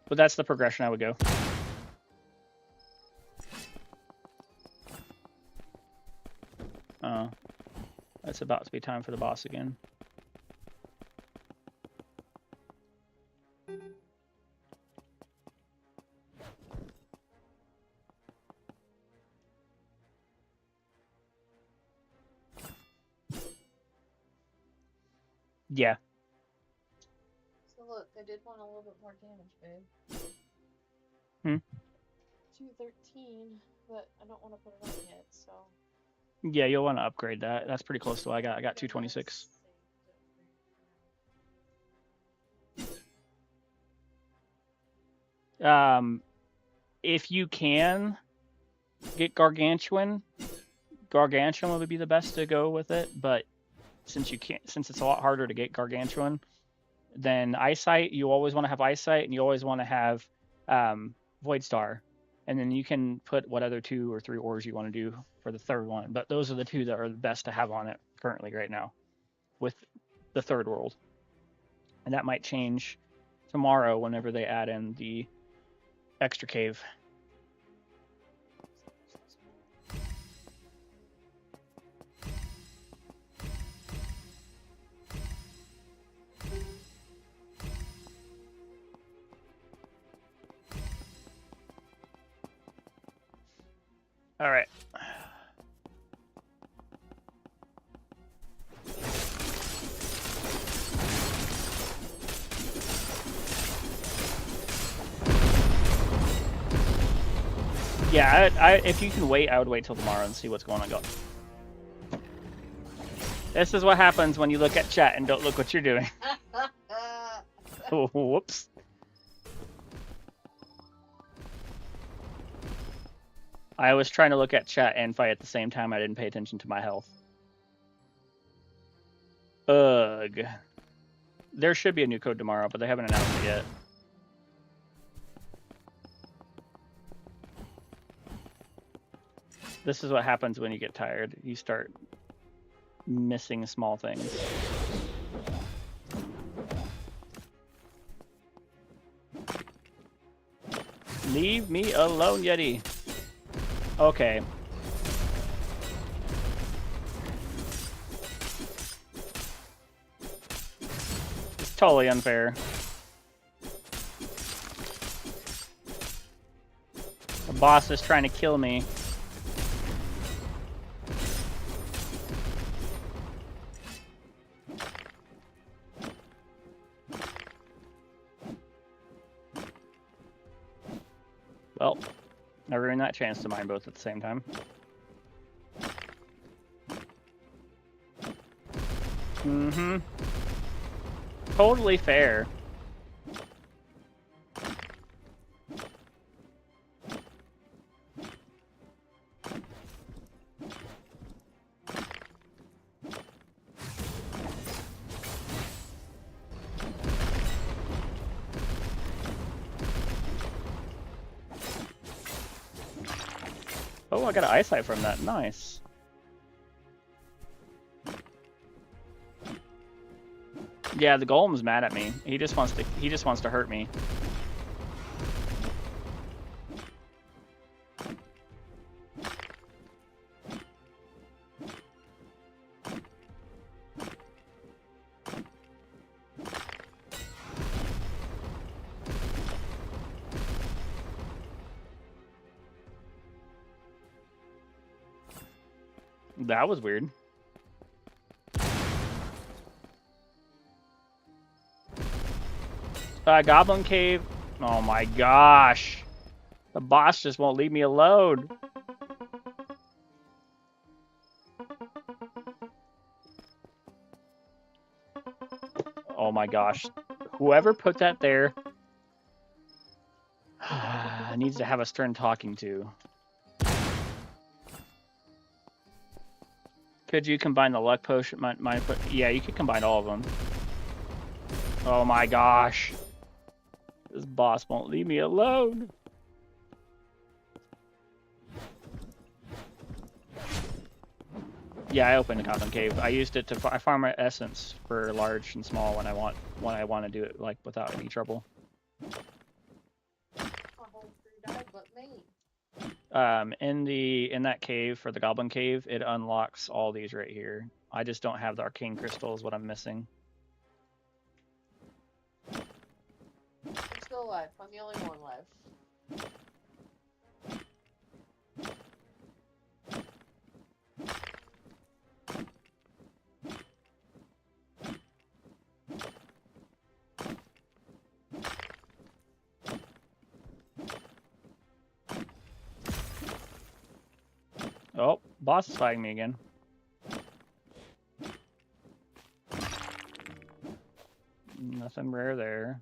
But that's the progression I would go. Oh, that's about to be time for the boss again. Yeah. So look, I did want a little bit more damage, babe. 213, but I don't want to put it on yet, so. Yeah, you'll want to upgrade that. That's pretty close to what I got. I got 226. If you can get Gargantuan would be the best to go with it. But since you can't, since it's a lot harder to get Gargantuan, then Eyesight. You always want to have Eyesight, and you always want to have Void Star, and then you can put what other 2 or 3 ores you want to do for the third one. But those are the 2 that are the best to have on it currently right now, with the third world. And that might change tomorrow whenever they add in the extra cave. All right. Yeah, if you can wait, I would wait till tomorrow and see what's going on. This is what happens when you look at chat and don't look what you're doing. Whoops. I was trying to look at chat and fight at the same time. I didn't pay attention to my health. Ugh. There should be a new code tomorrow, but they haven't announced it yet. This is what happens when you get tired. You start missing small things. Leave me alone, Yeti. Okay. It's totally unfair. The boss is trying to kill me. Well, I ruined that chance to mine both at the same time. Mm-hmm. Totally fair. Oh, I got an eyesight from that. Nice. Yeah, the golem's mad at me. He just wants to hurt me. That was weird. Goblin Cave. Oh my gosh. The boss just won't leave me alone. Oh my gosh. Whoever put that there needs to have a stern talking to. Could you combine the luck potion? Yeah, you could combine all of them. Oh my gosh. This boss won't leave me alone. Yeah, I opened the Goblin Cave. I used it to farm my essence for large and small when I want to do it like without any trouble. In that cave for the Goblin Cave, it unlocks all these right here. I just don't have the arcane crystal is what I'm missing. I'm still alive. I'm the only one left. Oh, boss is fighting me again. Nothing rare there.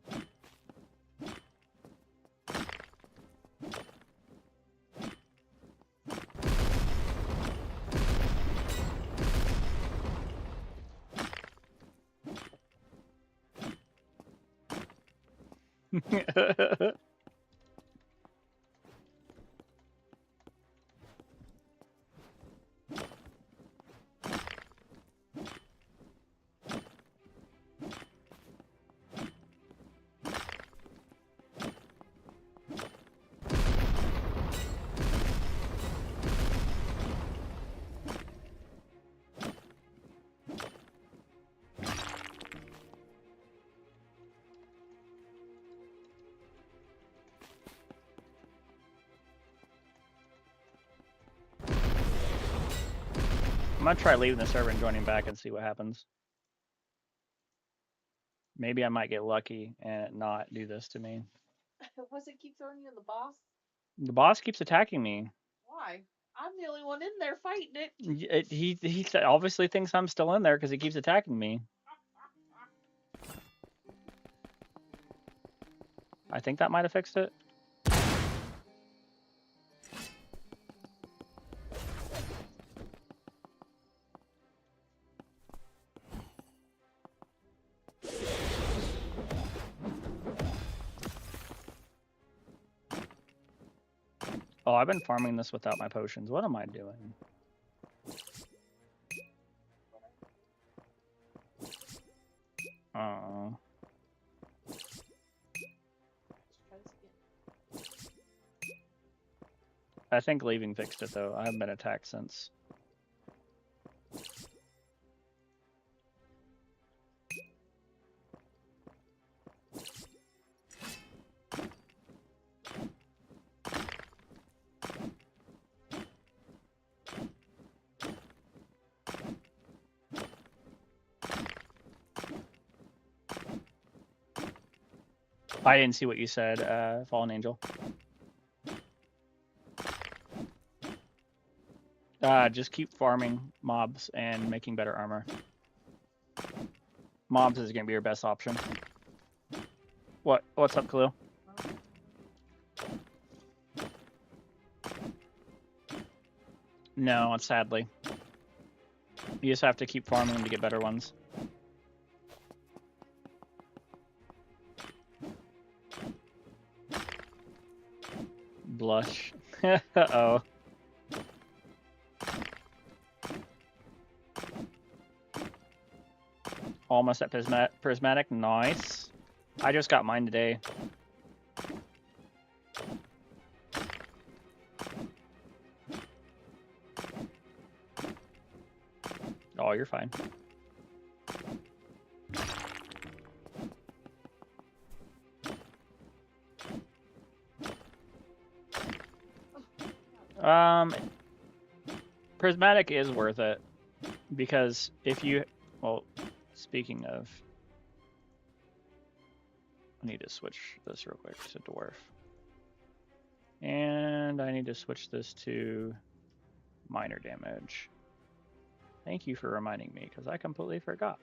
I'm gonna try leaving the server and joining back and see what happens. Maybe I might get lucky and not do this to me. What's it keep throwing you in the boss? The boss keeps attacking me. Why? I'm the only one in there fighting it. He obviously thinks I'm still in there because he keeps attacking me. I think that might have fixed it. Oh, I've been farming this without my potions. What am I doing? Oh. I think leaving fixed it though. I haven't been attacked since. I didn't see what you said, Fallen Angel. Just keep farming mobs and making better armor. Mobs is gonna be your best option. What's up, Khalil? No, sadly. You just have to keep farming to get better ones. Blush. Uh-oh. Almost at prismatic. Nice. I just got mine today. Oh, you're fine. Prismatic is worth it because if you, well, speaking of, I need to switch this real quick to dwarf, and I need to switch this to minor damage. Thank you for reminding me because I completely forgot.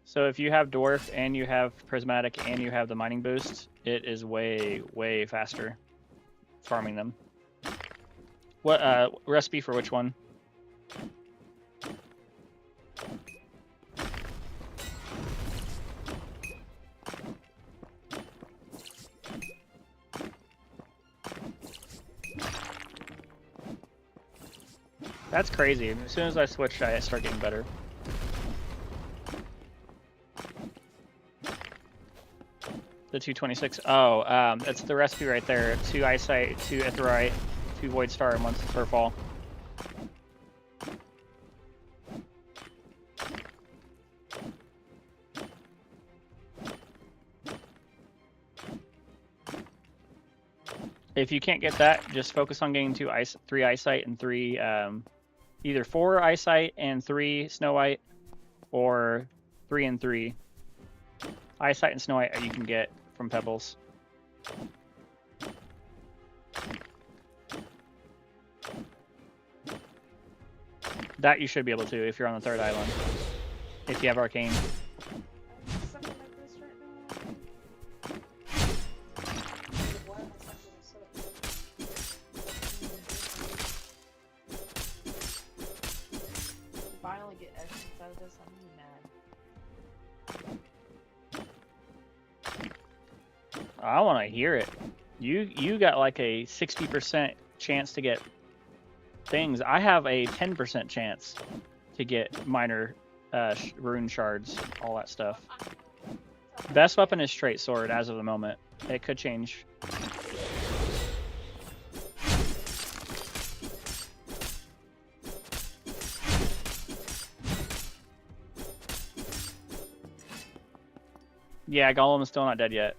So if you have dwarf and you have prismatic and you have the mining boost, it is way faster farming them. What recipe for which one? That's crazy. As soon as I switch, I start getting better. The 226. Oh, that's the recipe right there. 2 eyesight, 2 aetheryte, 2 void star, and 1 furfall. If you can't get that, just focus on getting 3 eyesight and 3, either 4 eyesight and 3 snow white, or 3 and 3. Eyesight and snow white you can get from pebbles. That you should be able to if you're on the 3rd island. If you have arcane. I want to hear it. You got like a 60% chance to get things. I have a 10% chance to get minor rune shards, all that stuff. Best weapon is straight sword as of the moment. It could change. Yeah, Gollum is still not dead yet.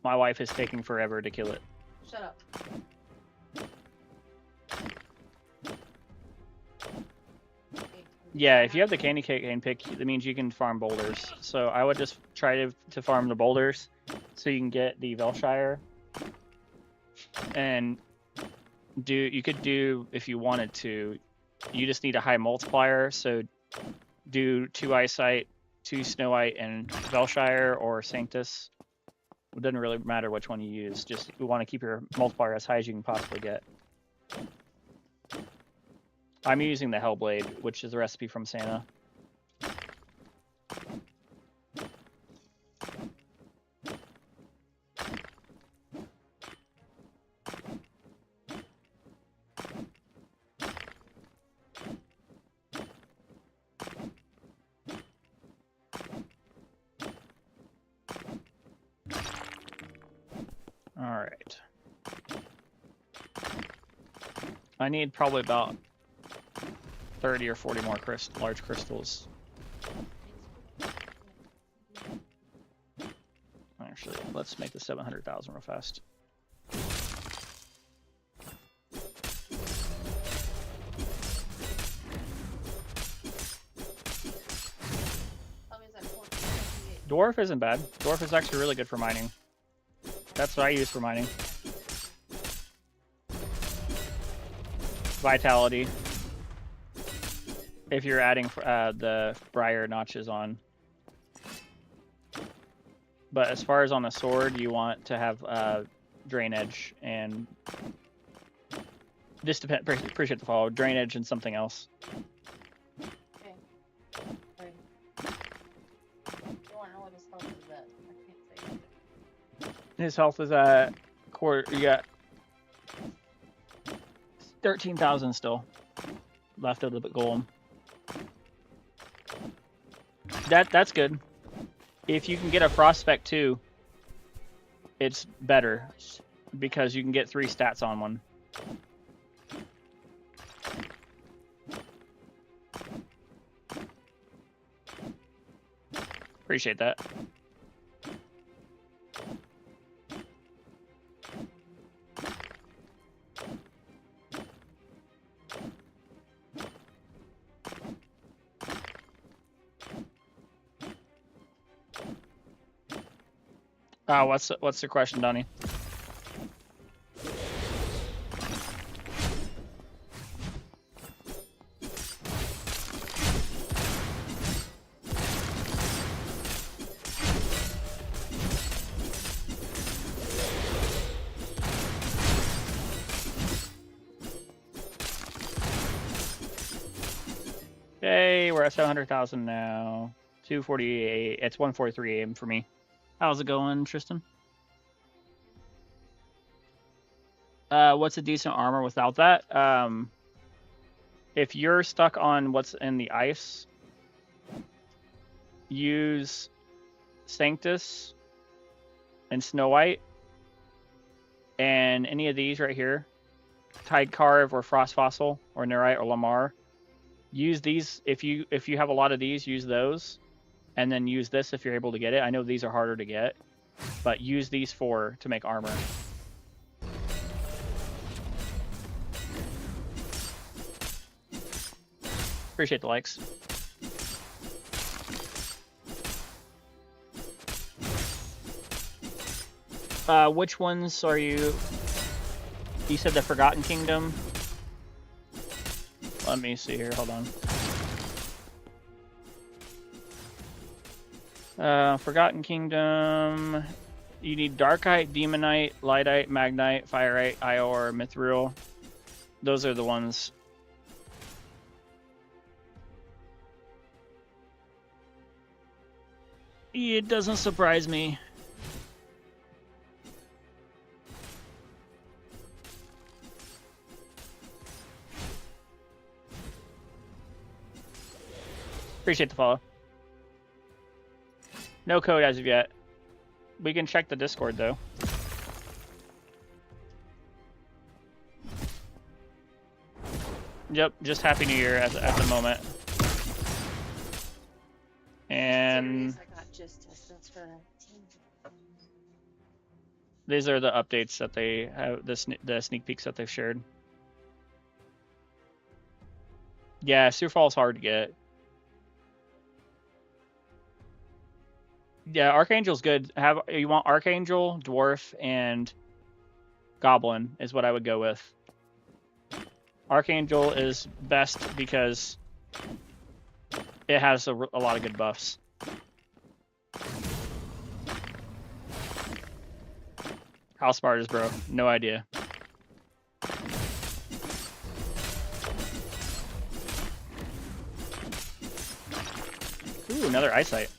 My wife is taking forever to kill it. Shut up. Yeah, if you have the candy cane pick, that means you can farm boulders. So I would just try to farm the boulders so you can get the Velshire and you could do, if you wanted to, you just need a high multiplier, so do 2 eyesight, 2 snow white, and Velshire or Sanctus. It doesn't really matter which one you use, just you want to keep your multiplier as high as you can possibly get. I'm using the Hellblade, which is the recipe from Santa. All right. I need probably about 30 or 40 more large crystals. Actually, let's make the 700,000 real fast. Dwarf isn't bad. Dwarf is actually really good for mining. That's what I use for mining. Vitality. If you're adding the briar notches on. But as far as on the sword, you want to have drain edge and just appreciate the follow. Drain edge and something else. Okay. Right. You want to know what his health is at? I can't say. His health is at quarter. You got 13,000 still left of the golem. That's good. If you can get a prospect too, it's better because you can get 3 stats on one. Appreciate that. What's the question, Donnie? Okay, we're at 700,000 now. 248. It's 143 AM for me. How's it going, Tristan? What's a decent armor without that? If you're stuck on what's in the ice, use Sanctus and Snow White, and any of these right here, Tide Carve or Frost Fossil or Nerite or Lamar. Use these if you have a lot of these. Use those, and then use this if you're able to get it. I know these are harder to get, but use these 4 to make armor. Appreciate the likes. Which ones are you? You said the Forgotten Kingdom. Let me see here. Hold on. Forgotten Kingdom. You need Darkite, Demonite, Lightite, Magnite, Fireite, Ior, Mithril. Those are the ones. It doesn't surprise me. Appreciate the follow. No code as of yet. We can check the Discord though. Yep, just Happy New Year at the moment. And I got just distance for these are the updates that they have, the sneak peeks that they've shared. Yeah, Sioux Falls hard to get. Yeah, Archangel's good. You want Archangel, Dwarf, and Goblin is what I would go with. Archangel is best because it has a lot of good buffs. How smart is bro? No idea. Ooh, another eyesight.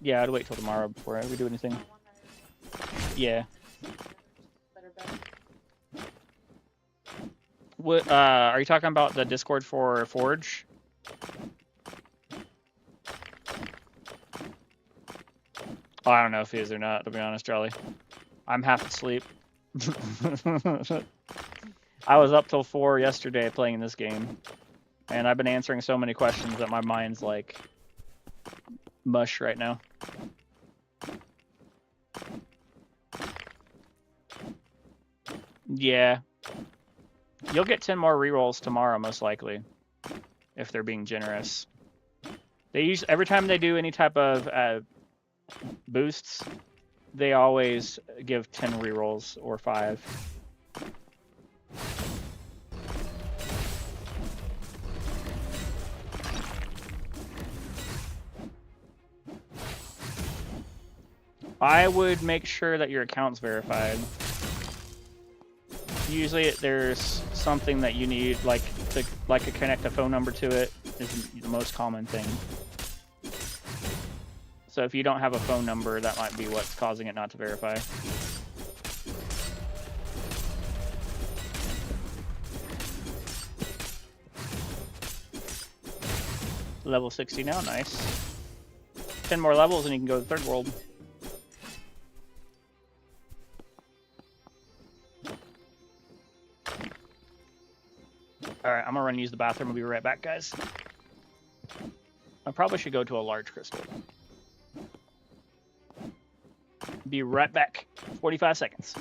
Yeah, I'd wait till tomorrow before we do anything. Yeah. What are you talking about? The Discord for Forge? Oh, I don't know if he is or not, to be honest, Jolly. I'm half asleep. I was up till 4 yesterday playing this game, and I've been answering so many questions that my mind's like mush right now. Yeah. You'll get 10 more rerolls tomorrow, most likely, if they're being generous. They use every time they do any type of boosts, they always give 10 rerolls or 5. I would make sure that your account's verified. Usually there's something that you need, like to connect a phone number to it is the most common thing. So if you don't have a phone number, that might be what's causing it not to verify. Level 60 now, nice. 10 more levels and you can go to the third world. Alright, I'm gonna run use the bathroom. I'll be right back, guys. I probably should go to a large crystal. Be right back. 45 seconds.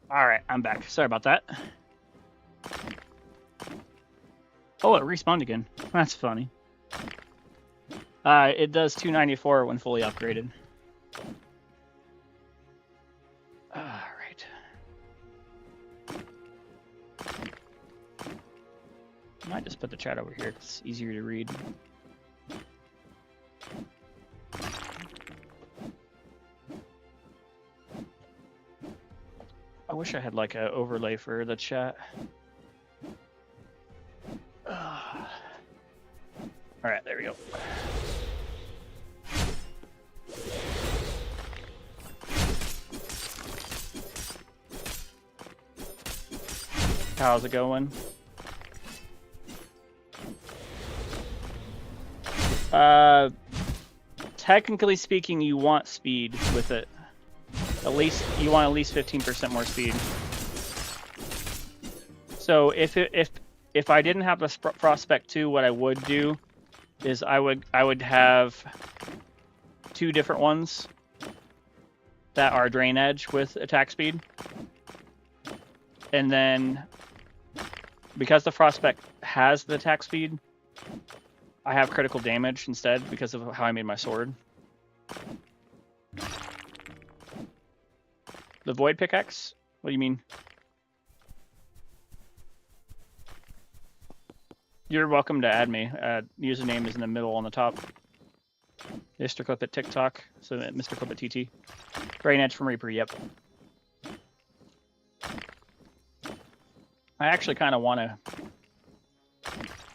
Alright, I'm back. Sorry about that. Oh, it respawned again. That's funny. It does 294 when fully upgraded. Alright. Might just put the chat over here, 'cause it's easier to read. I wish I had like an overlay for the chat. Alright, there we go. How's it going? Technically speaking, you want speed with it. You want at least 15% more speed. So if I didn't have a Prospect 2, what I would do is I would have 2 different ones that are Drain Edge with attack speed. And then because the Prospect has the attack speed, I have critical damage instead because of how I made my sword. The void pickaxe? What do you mean? You're welcome to add me. Username is in the middle on the top. Mr. Clip at TikTok. So Mr. Clip at TT. Brain Edge from Reaper, yep. I actually kind of want to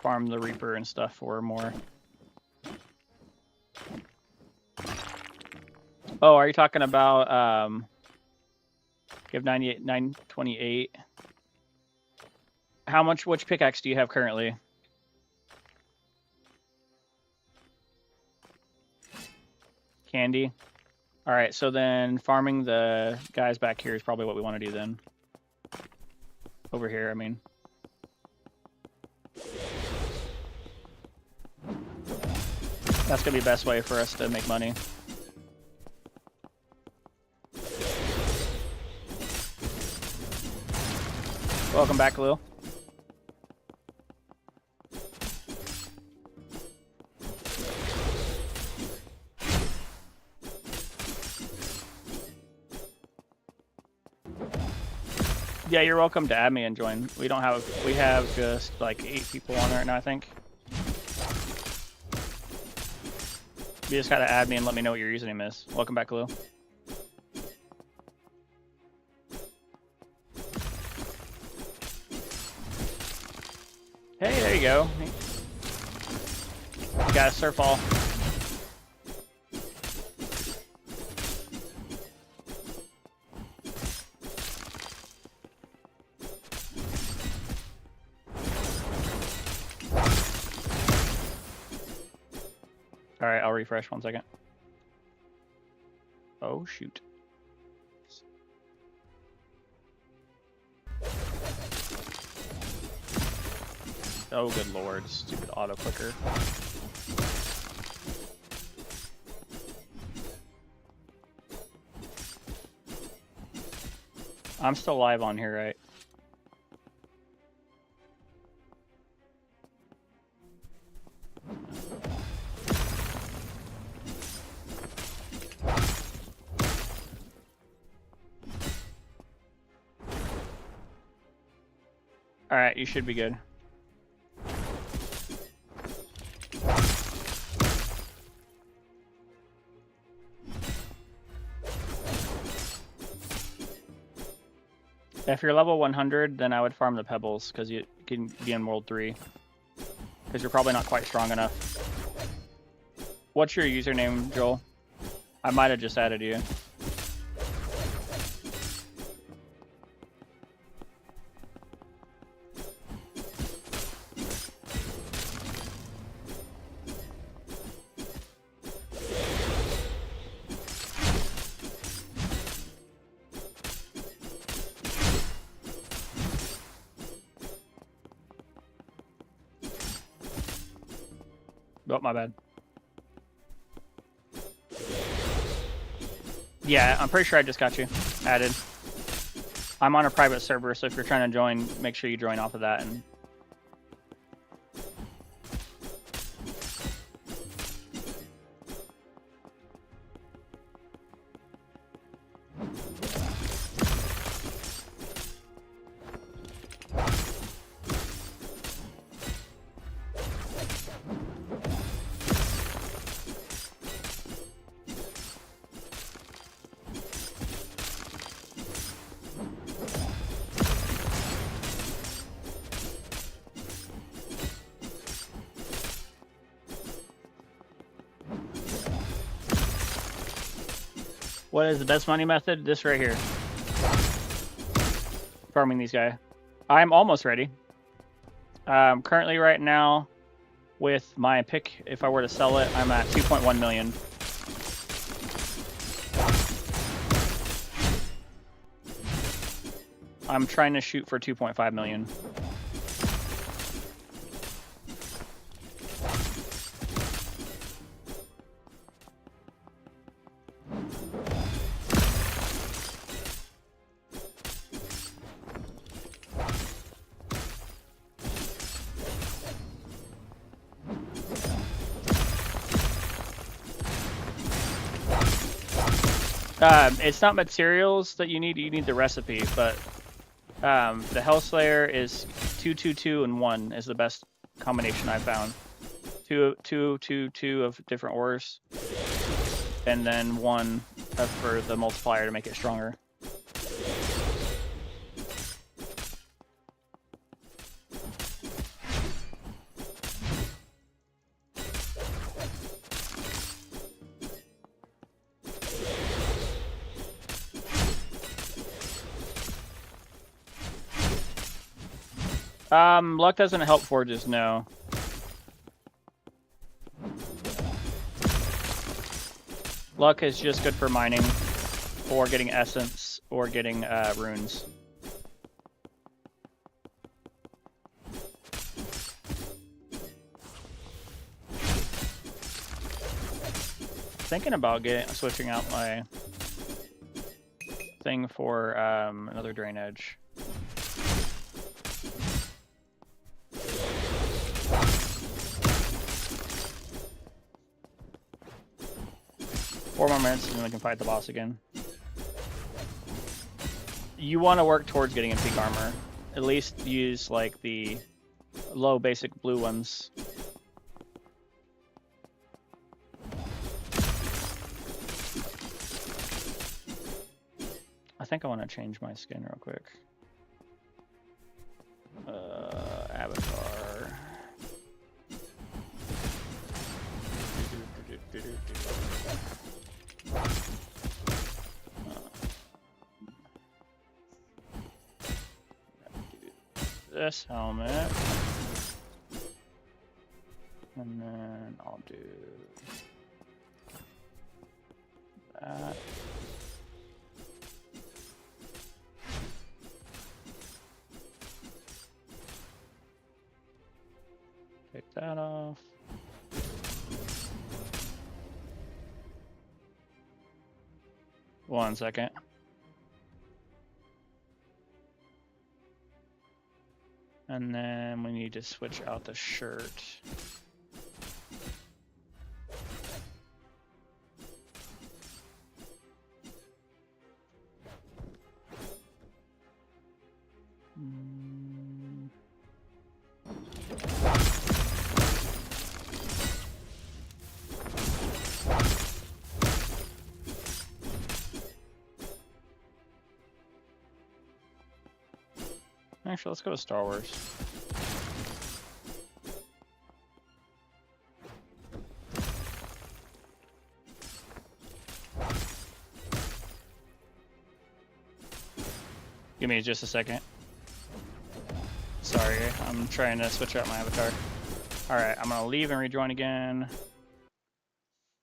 farm the Reaper and stuff for more. Oh, are you talking about you have 98, 928? How much, which pickaxe do you have currently? Candy. All right, so then farming the guys back here is probably what we want to do then. Over here, I mean. That's gonna be the best way for us to make money. Welcome back, Lil. Yeah, you're welcome to add me and join. We have just like 8 people on right now, I think. You just gotta add me and let me know what your username is. Welcome back, Lil. Hey, there you go. You gotta surf all. Alright, I'll refresh 1 second. Oh, shoot. Oh, good lord. Stupid auto clicker. I'm still live on here, right? Alright, you should be good. If you're level 100, then I would farm the pebbles, because you can be in World 3. Because you're probably not quite strong enough. What's your username, Joel? I might have just added you. Oh, my bad. Yeah, I'm pretty sure I just got you added. I'm on a private server, so if you're trying to join, make sure you join off of that. And what is the best money method? This right here. Farming these guys. I'm almost ready. Currently right now, with my pick, if I were to sell it, I'm at 2.1 million. I'm trying to shoot for 2.5 million. It's not materials that you need the recipe, but the Hellslayer is 2, 2, 2, and 1 is the best combination I've found. Two of different ores, and then 1 for the multiplier to make it stronger. Luck doesn't help forges, no. Luck is just good for mining, or getting essence, or getting runes. Thinking about switching out my thing for another drain edge. 4 more minutes and then we can fight the boss again. You want to work towards getting in peak armor. At least use like the low basic blue ones. I think I want to change my skin real quick. Avatar. This helmet, and then I'll do that. Take that off. One second. And then we need to switch out the shirt. Actually, let's go to Star Wars. Give me just a second. Sorry, I'm trying to switch out my avatar. Alright, I'm gonna leave and rejoin again.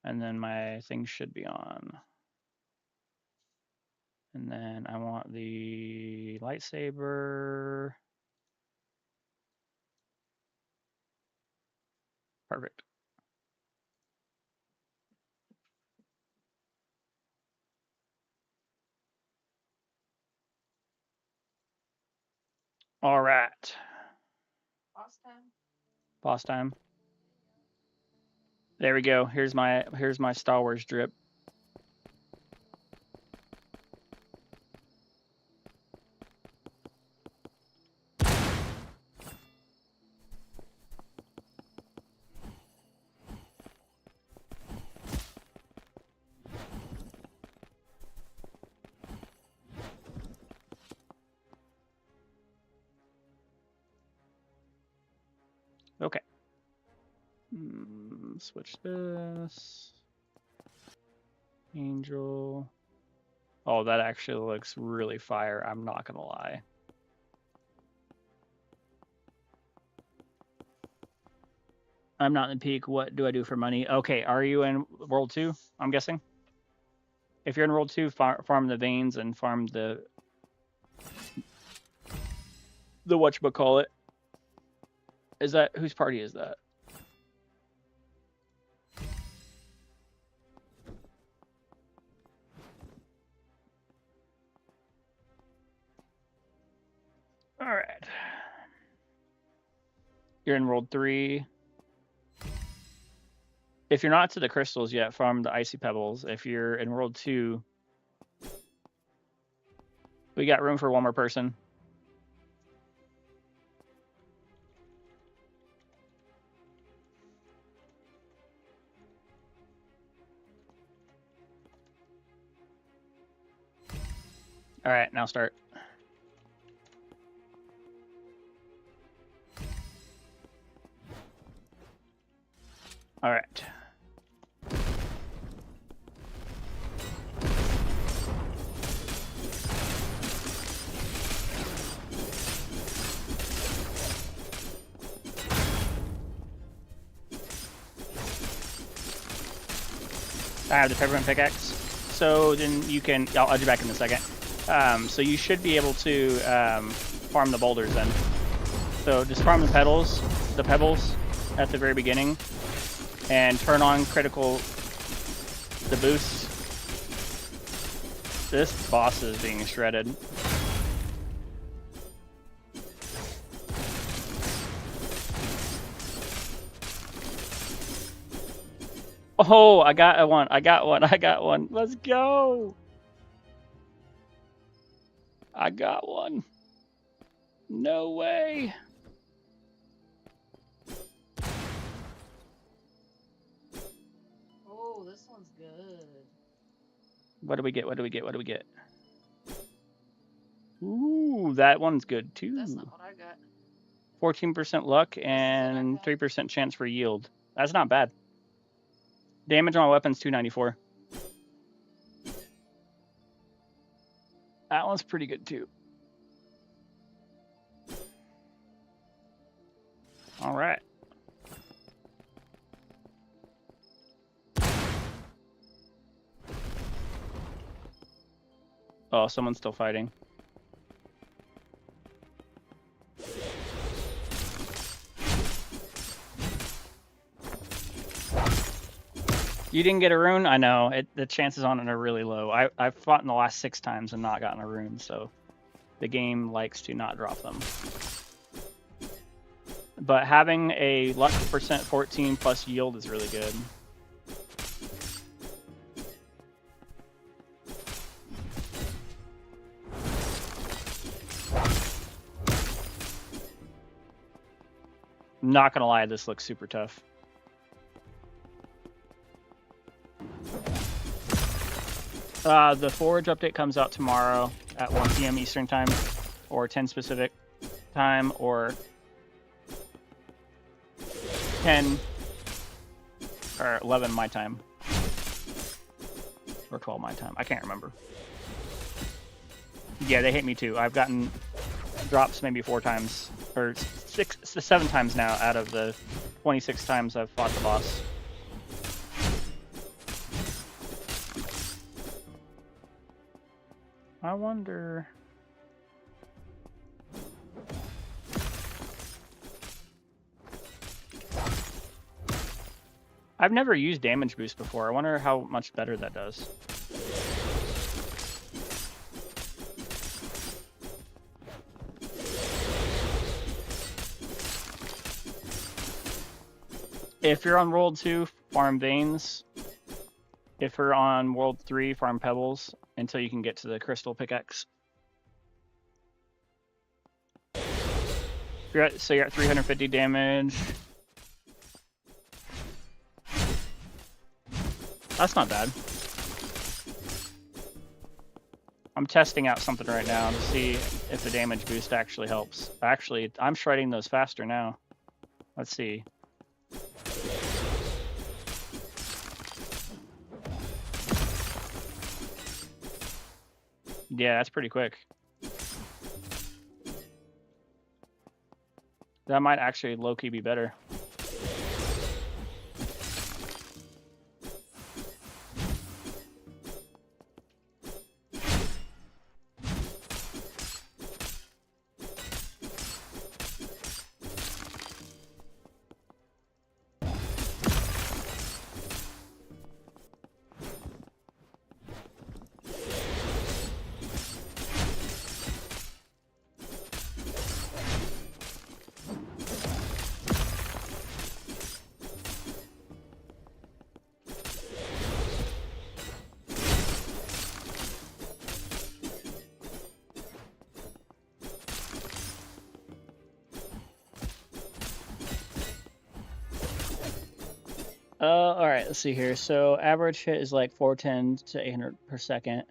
And then my thing should be on. And then I want the lightsaber. Perfect. All right. Boss time. Boss time. There we go. Here's my Star Wars drip. Okay. Switch this. Angel. Oh, that actually looks really fire. I'm not gonna lie. I'm not in the peak. What do I do for money? Okay, are you in World 2? I'm guessing. If you're in World 2, farm the veins and farm the whatchamacallit. Is that whose party is that? All right. You're in World 3. If you're not to the crystals yet, farm the icy pebbles. If you're in World 2, We got room for one more person. All right, now start. All right. I have the peppermint pickaxe. So then you can, I'll add you back in a second. So you should be able to farm the boulders then. So just farm the pebbles at the very beginning, and turn on critical, the boost. This boss is being shredded. Oh, I got one. I got one. Let's go. I got one. No way. Oh, this one's good. What do we get? Ooh, that one's good too. That's not what I got. 14% luck and 3% chance for yield. That's not bad. Damage on weapons 294. That one's pretty good too. All right. Oh, someone's still fighting. You didn't get a rune? I know. The chances on it are really low. I've fought in the last 6 times and not gotten a rune, so the game likes to not drop them. But having a luck percent 14 plus yield is really good. Not gonna lie, this looks super tough. The Forge update comes out tomorrow at 1 p.m. Eastern time, or 10 Pacific time, or 10 or 11 my time, or 12 my time. I can't remember. Yeah, they hate me too. I've gotten drops maybe 4 times, or 7 times now out of the 26 times I've fought the boss. I wonder... I've never used damage boost before. I wonder how much better that does. If you're on World 2, farm veins. If you're on World 3, farm pebbles until you can get to the crystal pickaxe. So you're at 350 damage. That's not bad. I'm testing out something right now to see if the damage boost actually helps. Actually, I'm shredding those faster now. Let's see. Yeah, that's pretty quick. That might actually low-key be better. All right, let's see here. So average hit is like 410 to 800 per second.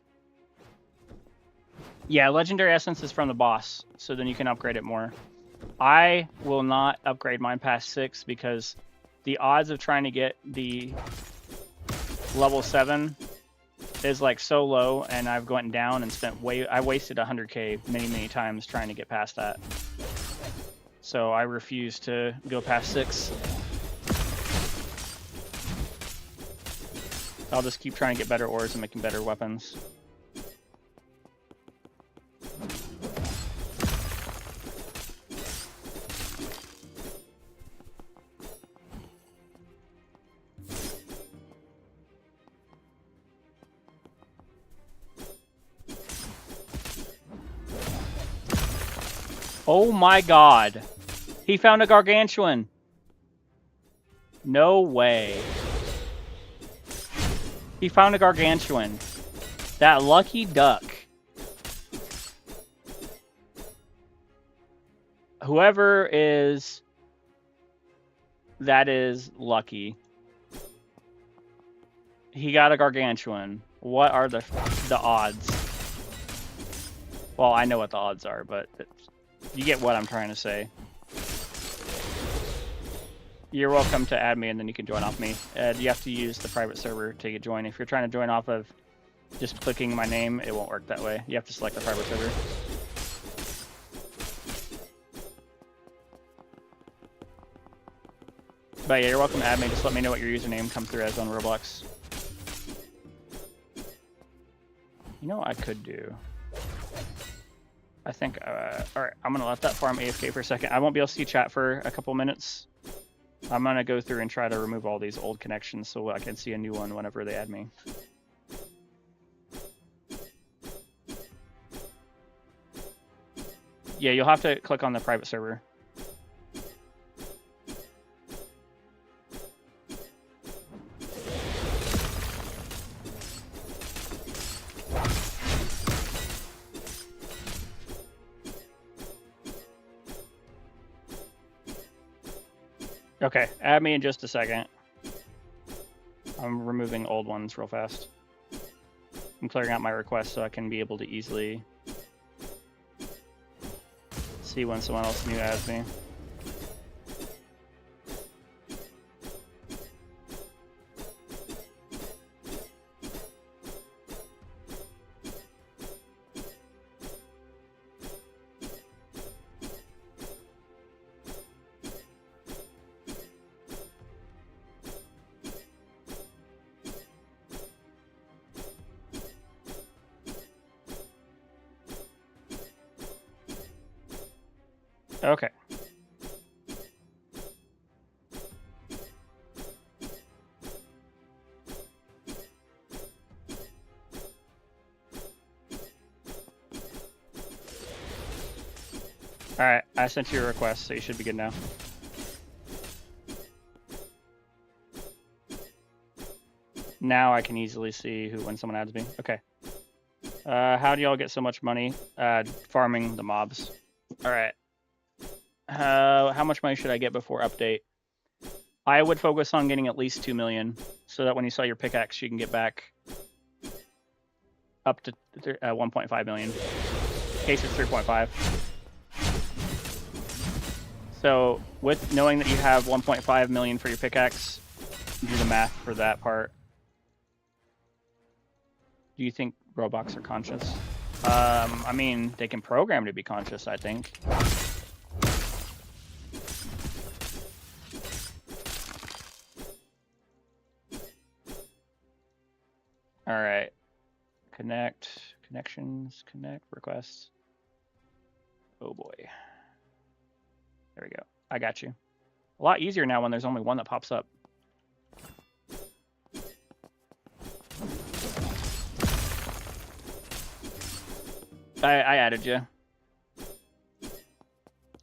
Yeah, legendary essence is from the boss, so then you can upgrade it more. I will not upgrade mine past 6 because the odds of trying to get the level 7 is like so low, and I've gone down and spent I wasted 100k many times trying to get past that. So I refuse to go past 6. I'll just keep trying to get better ores and making better weapons. Oh my god. He found a gargantuan. No way. He found a gargantuan. That lucky duck. Whoever is... That is lucky. He got a gargantuan. What are the odds? Well, I know what the odds are, but you get what I'm trying to say. You're welcome to add me, and then you can join off me. You have to use the private server to join. If you're trying to join off of just clicking my name, it won't work that way. You have to select the private server. But yeah, you're welcome to add me. Just let me know what your username comes through as on Roblox. You know what I could do? I think, alright, I'm going to let that farm AFK for a second. I won't be able to see chat for a couple minutes. I'm going to go through and try to remove all these old connections so I can see a new one whenever they add me. Yeah, you'll have to click on the private server. Okay, add me in just a second. I'm removing old ones real fast. I'm clearing out my request so I can be able to easily see when someone else new adds me. Okay. Alright, I sent you a request, so you should be good now. Now I can easily see when someone adds me. Okay. How do y'all get so much money? Farming the mobs. Alright. How much money should I get before update? I would focus on getting at least 2 million, so that when you sell your pickaxe, you can get back up to 1.5 million. In case it's 3.5. So, with knowing that you have 1.5 million for your pickaxe, do the math for that part. Do you think Roblox are conscious? I mean, they can program to be conscious, I think. Alright. Connections, connect, requests. Oh boy. There we go. I got you. A lot easier now when there's only one that pops up. I added you.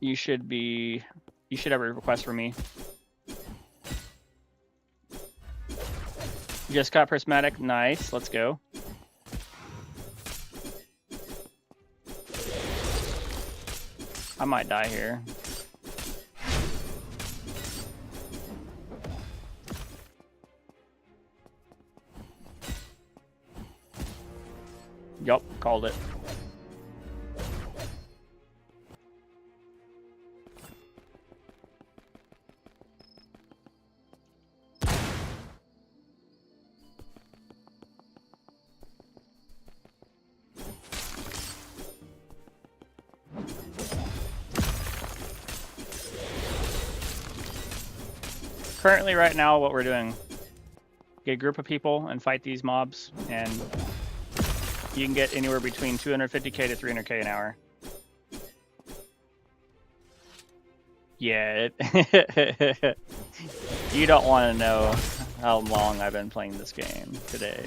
You should have a request for me. Just got prismatic. Nice. Let's go. I might die here. Yup, called it. Currently, right now, what we're doing, get a group of people and fight these mobs, and you can get anywhere between 250k to 300k an hour. Yeah, you don't want to know how long I've been playing this game today.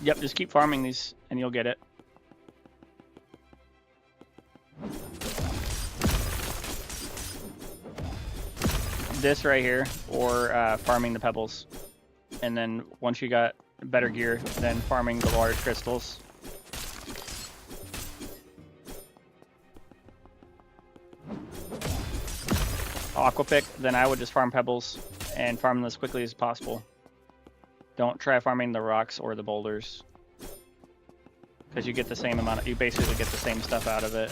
Yep, just keep farming these and you'll get it. This right here, or farming the pebbles. And then once you got better gear, then farming the large crystals. Aqua pick, then I would just farm pebbles and farm them as quickly as possible. Don't try farming the rocks or the boulders, because you get the same amount of, you basically get the same stuff out of it.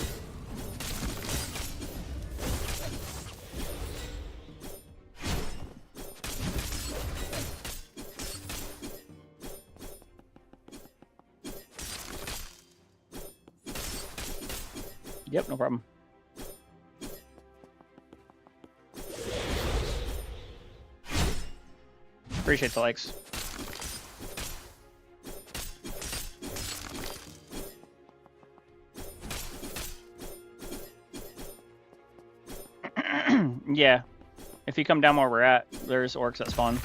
Yep, no problem. Appreciate the likes. Yeah, if you come down where we're at, there's orcs that spawn.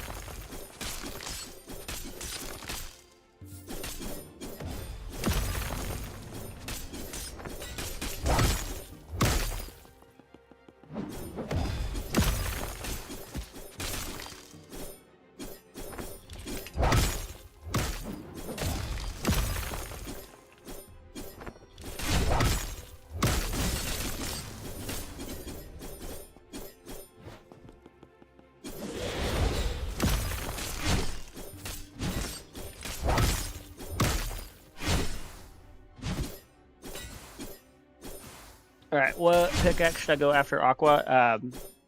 Alright, what pickaxe should I go after Aqua?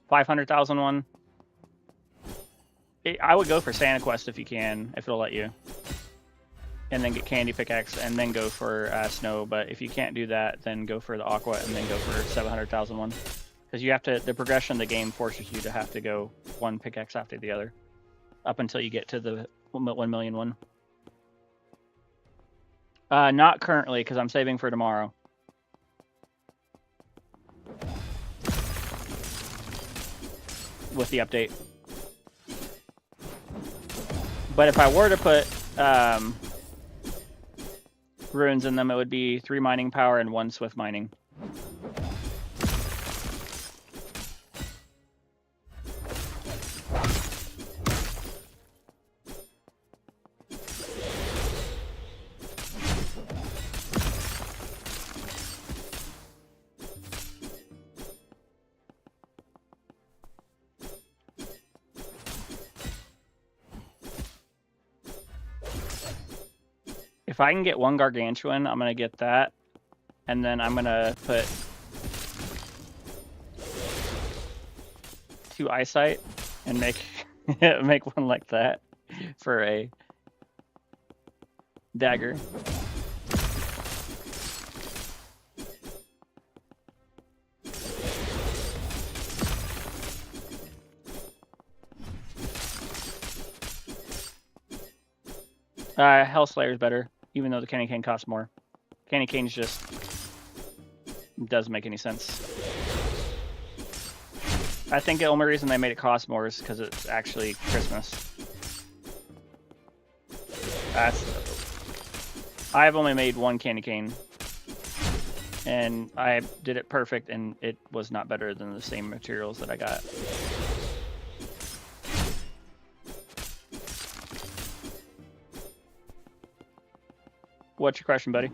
500,000 one. I would go for Santa Quest if you can, if it'll let you. And then get Candy Pickaxe, and then go for Snow. But if you can't do that, then go for the Aqua, and then go for 700,000 one. Because you have to, the progression of the game forces you to have to go one pickaxe after the other. Up until you get to the 1 million one. Not currently, because I'm saving for tomorrow. With the update. But if I were to put runes in them, it would be 3 mining power and 1 swift mining. If I can get 1 gargantuan, I'm gonna get that, and then I'm gonna put 2 eyesight and make make 1 like that for a dagger. Hellslayer is better, even though the candy cane costs more. Candy cane's just doesn't make any sense. I think the only reason they made it cost more is because it's actually Christmas. I've only made 1 candy cane and I did it perfect, and it was not better than the same materials that I got. What's your question, buddy?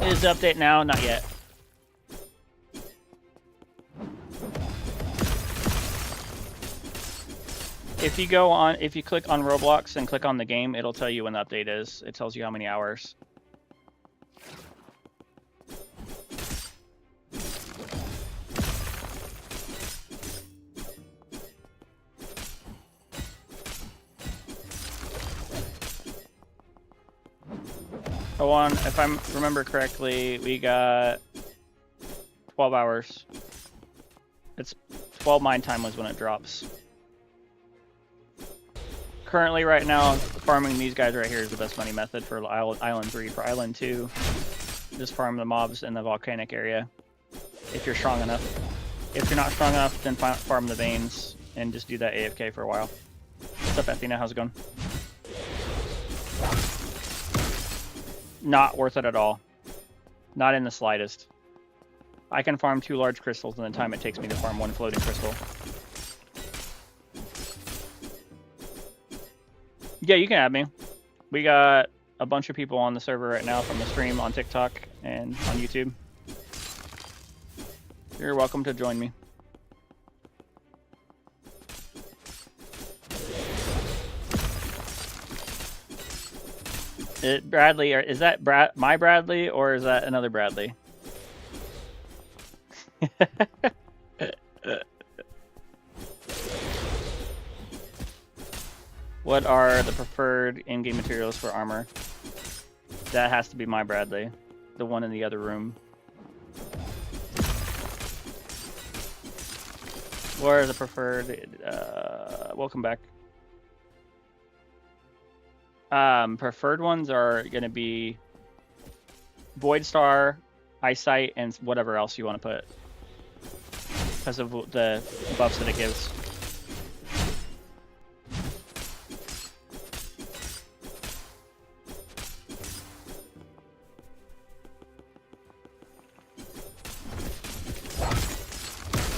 Is the update now? Not yet. If you click on Roblox and click on the game, it'll tell you when the update is. It tells you how many hours. Oh, if I remember correctly, we got 12 hours. It's 12 mine time was when it drops. Currently, right now, farming these guys right here is the best money method for Island 3. For Island 2, just farm the mobs in the volcanic area if you're strong enough. If you're not strong enough, then farm the veins and just do that AFK for a while. What's up, Athena? How's it going? Not worth it at all. Not in the slightest. I can farm 2 large crystals in the time it takes me to farm 1 floating crystal. Yeah, you can add me. We got a bunch of people on the server right now from the stream on TikTok and on YouTube. You're welcome to join me. Bradley, is that my Bradley or is that another Bradley? What are the preferred in-game materials for armor? That has to be my Bradley, the one in the other room. What are the preferred? Welcome back. Preferred ones are going to be Void Star, Eyesight, and whatever else you want to put because of the buffs that it gives.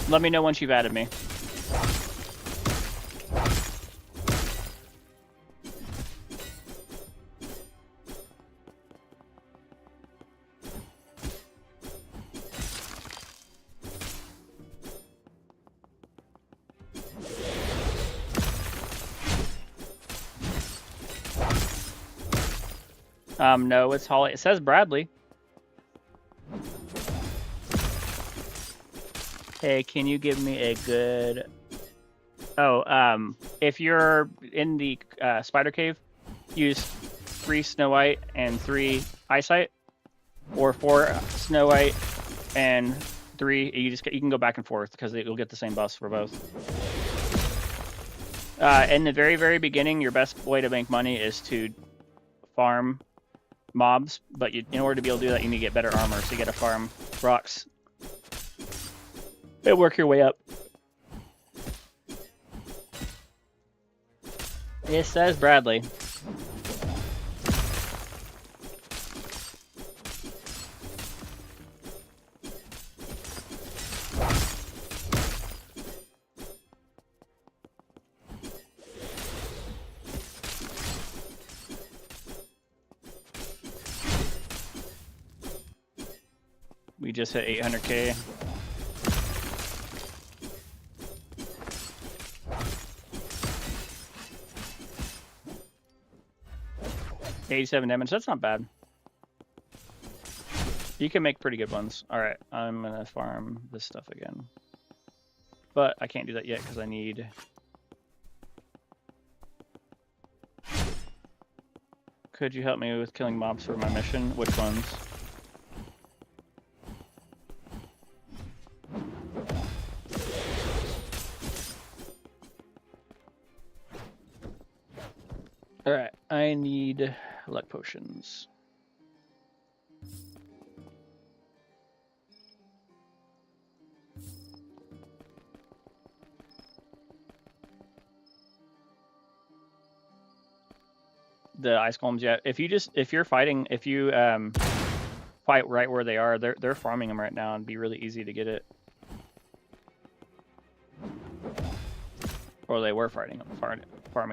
Let me know once you've added me. No, it's Holly. It says Bradley. Hey, can you give me a good... Oh, if you're in the spider cave, use 3 Snow White and 3 Eyesight, or 4 Snow White and 3. You can go back and forth because you'll get the same buffs for both. In the very beginning, your best way to make money is to farm mobs, but in order to be able to do that, you need to get better armor. So you got to farm rocks and work your way up. It says Bradley. We just hit 800K. $87 damage. That's not bad. You can make pretty good ones. All right, I'm gonna farm this stuff again, but I can't do that yet because I need. Could you help me with killing mobs for my mission? Which ones? All right, I need luck potions. the ice golems yet. If you fight right where they are, they're farming them right now. It'd be really easy to get it. Or they were farming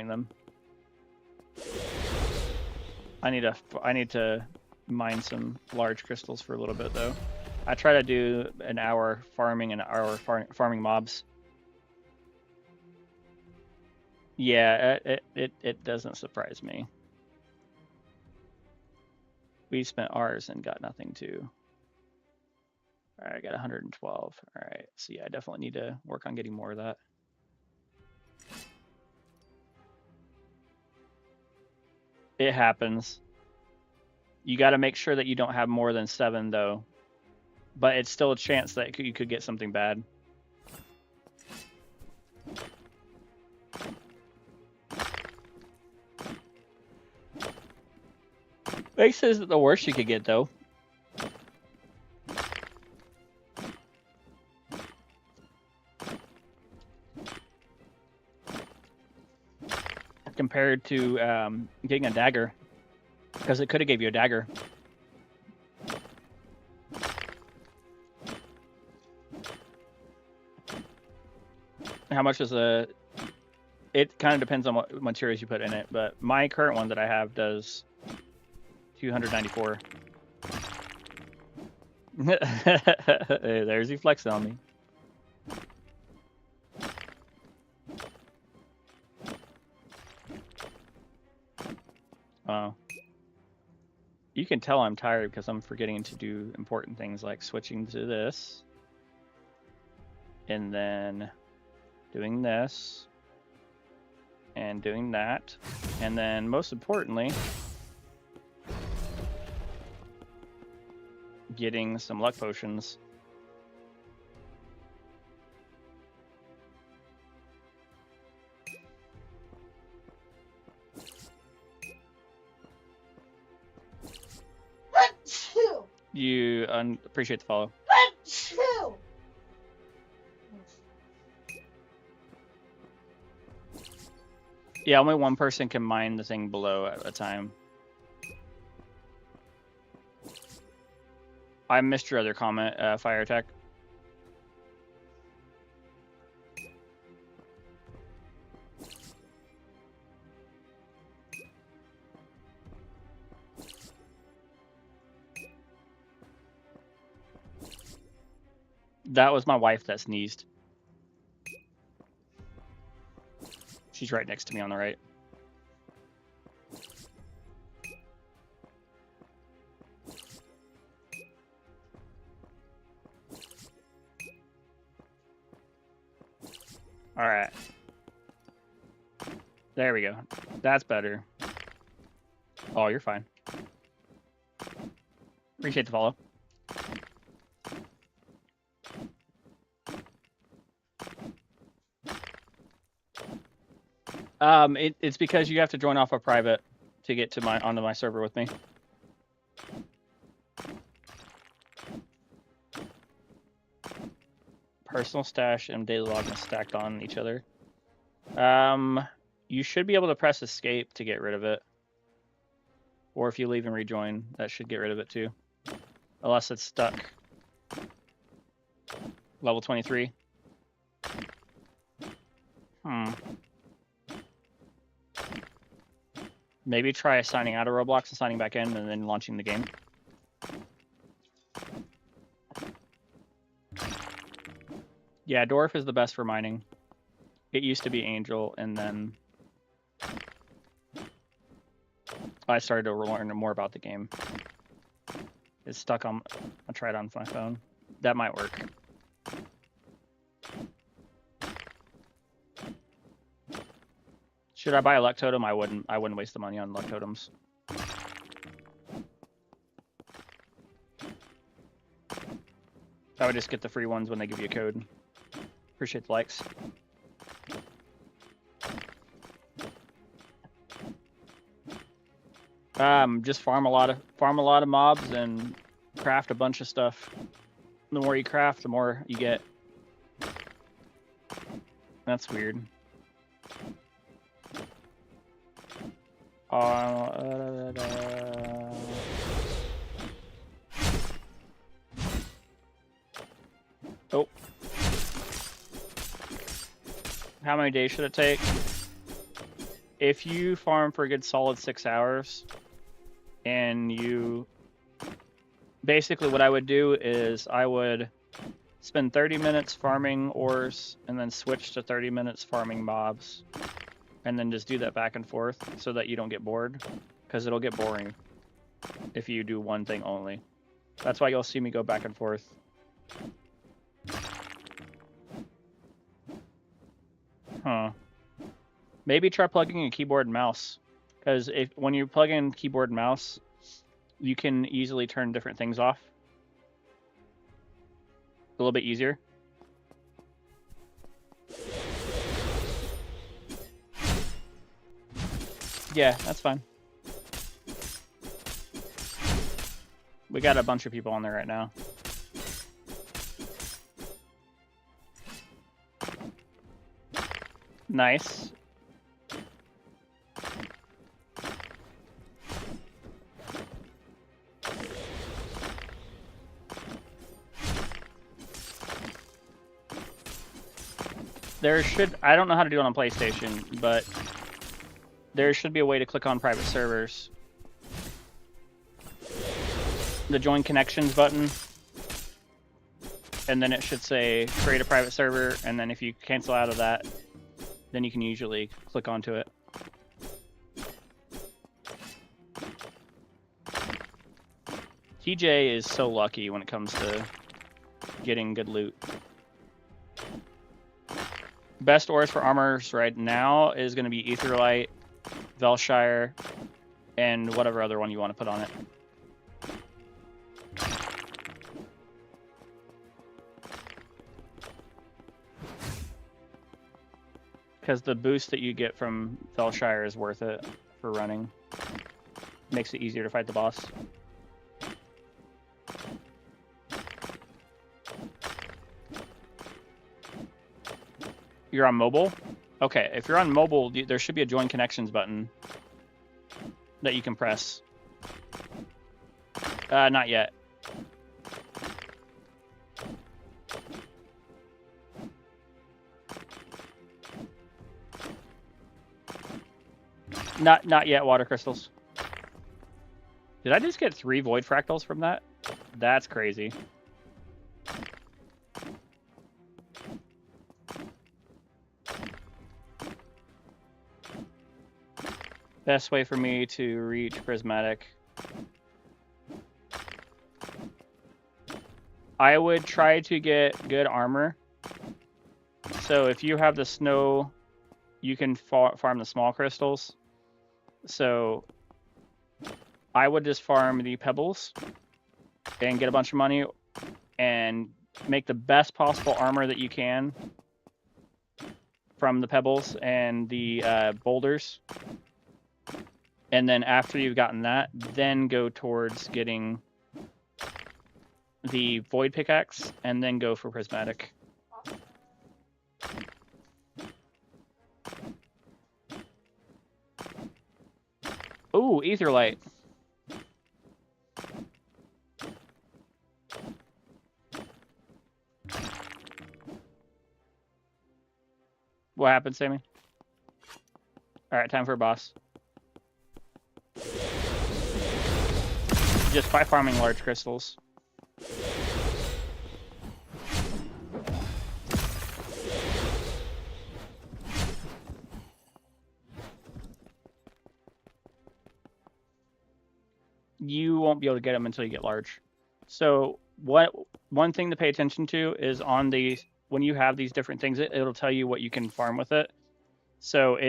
them. I need to mine some large crystals for a little bit though. I try to do an hour farming, an hour farming mobs. Yeah, it doesn't surprise me. We spent ours and got nothing too. All right, I got 112. All right, so yeah, I definitely need to work on getting more of that. It happens. You got to make sure that you don't have more than 7 though. But it's still a chance that you could get something bad. Base isn't the worst you could get though. Compared to getting a dagger, because it could have gave you a dagger. How much is it kind of depends on what materials you put in it, but my current one that I have does 294. Hey, there's he flexing on me. Oh. You can tell I'm tired because I'm forgetting to do important things like switching to this. And then doing this. And doing that. And then most importantly, getting some luck potions. You appreciate the follow. Yeah, only one person can mine the thing below at a time. I missed your other comment, fire attack. That was my wife that sneezed. She's right next to me on the right. All right. There we go. That's better. Oh, you're fine. Appreciate the follow. It's because you have to join off a private to get to onto my server with me. Personal stash and daily login stacked on each other. You should be able to press escape to get rid of it. Or if you leave and rejoin, that should get rid of it too. Unless it's stuck. Level 23. Maybe try signing out of Roblox and signing back in and then launching the game. Yeah, Dwarf is the best for mining. It used to be Angel, and then I started to learn more about the game. It's stuck on... I'll try it on my phone. That might work. Should I buy a luck totem? I wouldn't waste the money on luck totems. I would just get the free ones when they give you a code. Appreciate the likes. Just farm a lot of mobs and craft a bunch of stuff. The more you craft, the more you get. That's weird. Oh, Oh. How many days should it take? If you farm for a good solid 6 hours, and you... Basically what I would do is I would spend 30 minutes farming ores, and then switch to 30 minutes farming mobs. And then just do that back and forth so that you don't get bored. Because it'll get boring if you do one thing only. That's why you'll see me go back and forth. Huh. Maybe try plugging in keyboard and mouse. Because when you plug in keyboard and mouse, you can easily turn different things off. A little bit easier. Yeah, that's fine. We got a bunch of people on there right now. Nice. There should... I don't know how to do it on PlayStation, but there should be a way to click on private servers. The join connections button. And then it should say create a private server, and then if you cancel out of that, then you can usually click onto it. TJ is so lucky when it comes to getting good loot. Best ores for armors right now is going to be Aetherlight, Velshire, and whatever other one you want to put on it. Because the boost that you get from Velshire is worth it for running. Makes it easier to fight the boss. You're on mobile? Okay, if you're on mobile, there should be a join connections button that you can press. Not yet. Not yet, water crystals. Did I just get 3 void fractals from that? That's crazy. Best way for me to reach prismatic. I would try to get good armor. So if you have the snow, you can farm the small crystals. So I would just farm the pebbles and get a bunch of money and make the best possible armor that you can from the pebbles and the boulders. And then after you've gotten that, then go towards getting the void pickaxe and then go for prismatic. Ooh, Aetherlight. What happened, Sammy? Alright, time for a boss. Just by farming large crystals. You won't be able to get them until you get large. So one thing to pay attention to is on the when you have these different things, it'll tell you what you can farm with it. So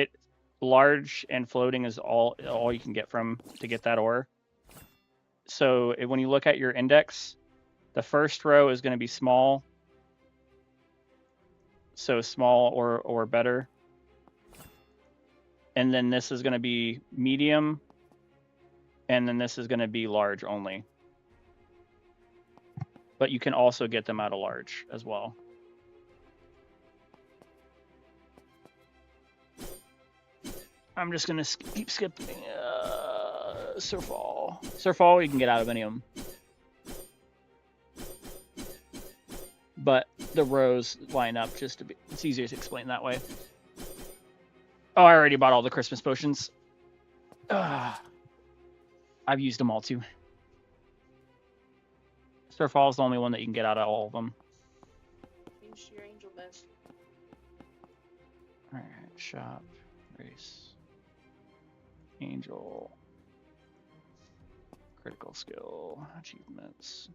large and floating is all you can get to get that ore. So when you look at your index, the first row is going to be small. So small or better. And then this is going to be medium. And then this is going to be large only. But you can also get them out of large as well. I'm just going to keep skipping. Surfall. Surfall, you can get out of any of them. But the rows line up just to be... It's easier to explain that way. Oh, I already bought all the Christmas potions. I've used them all too. Surfall is the only one that you can get out of all of them. Use your angel best. Alright, shop, race, angel, critical skill, achievements.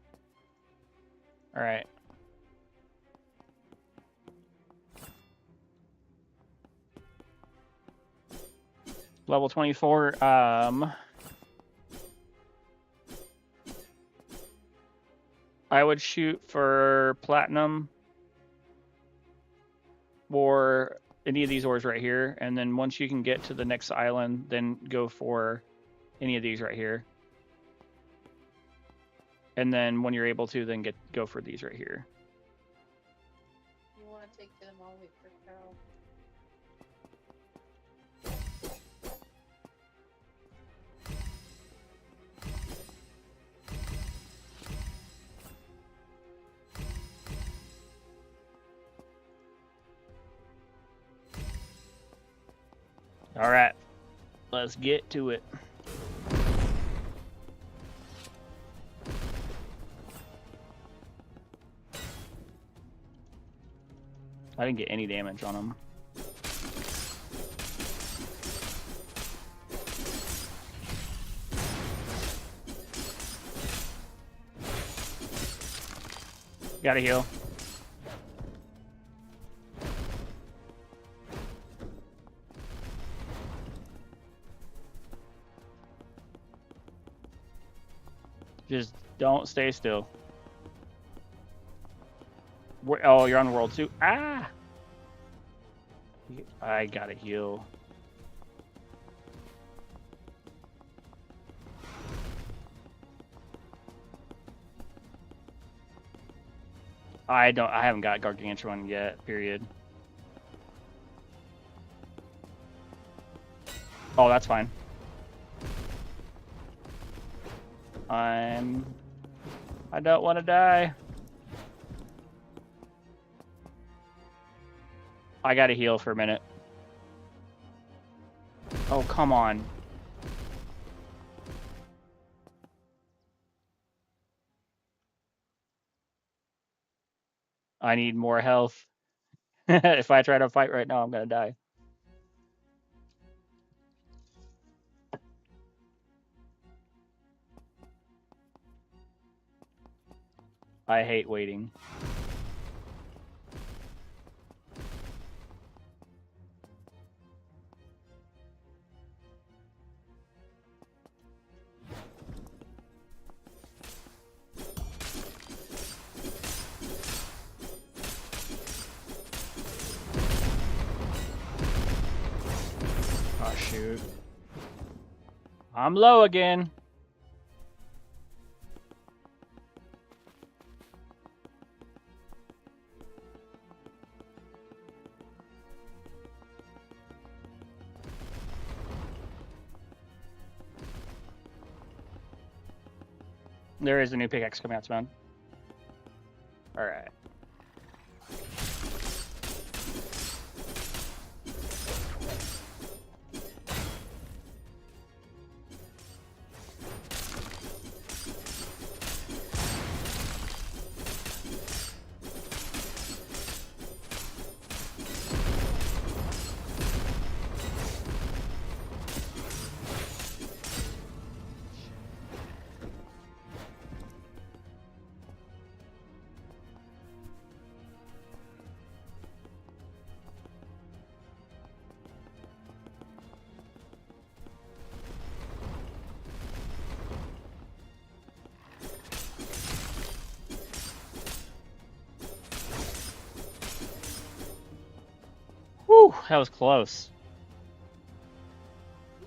Alright. Level 24, I would shoot for platinum or any of these ores right here, and then once you can get to the next island, then go for any of these right here. And then when you're able to, then go for these right here. You want to take them all the way for Carol. All right, let's get to it. I didn't get any damage on him. Gotta heal. Just don't stay still. Oh, you're on world 2. Ah! I gotta heal. I haven't got gargantuan yet, period. Oh, that's fine. I don't want to die. I gotta heal for a minute. Oh, come on. I need more health. If I try to fight right now, I'm gonna die. I hate waiting. Oh, shoot. I'm low again. There is a new pickaxe coming out, man. Alright. Whew, that was close.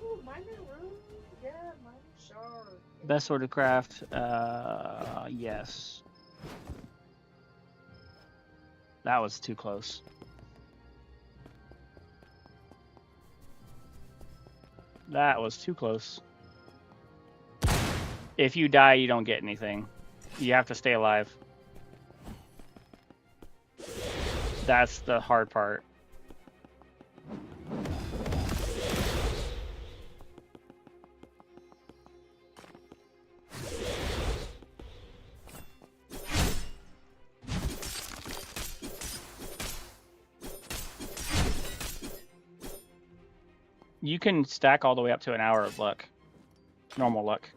Ooh, mine are rude. Yeah, mine are sharp. Best sword to craft, yes. That was too close. That was too close. If you die, you don't get anything. You have to stay alive. That's the hard part. You can stack all the way up to an hour of luck. Normal luck.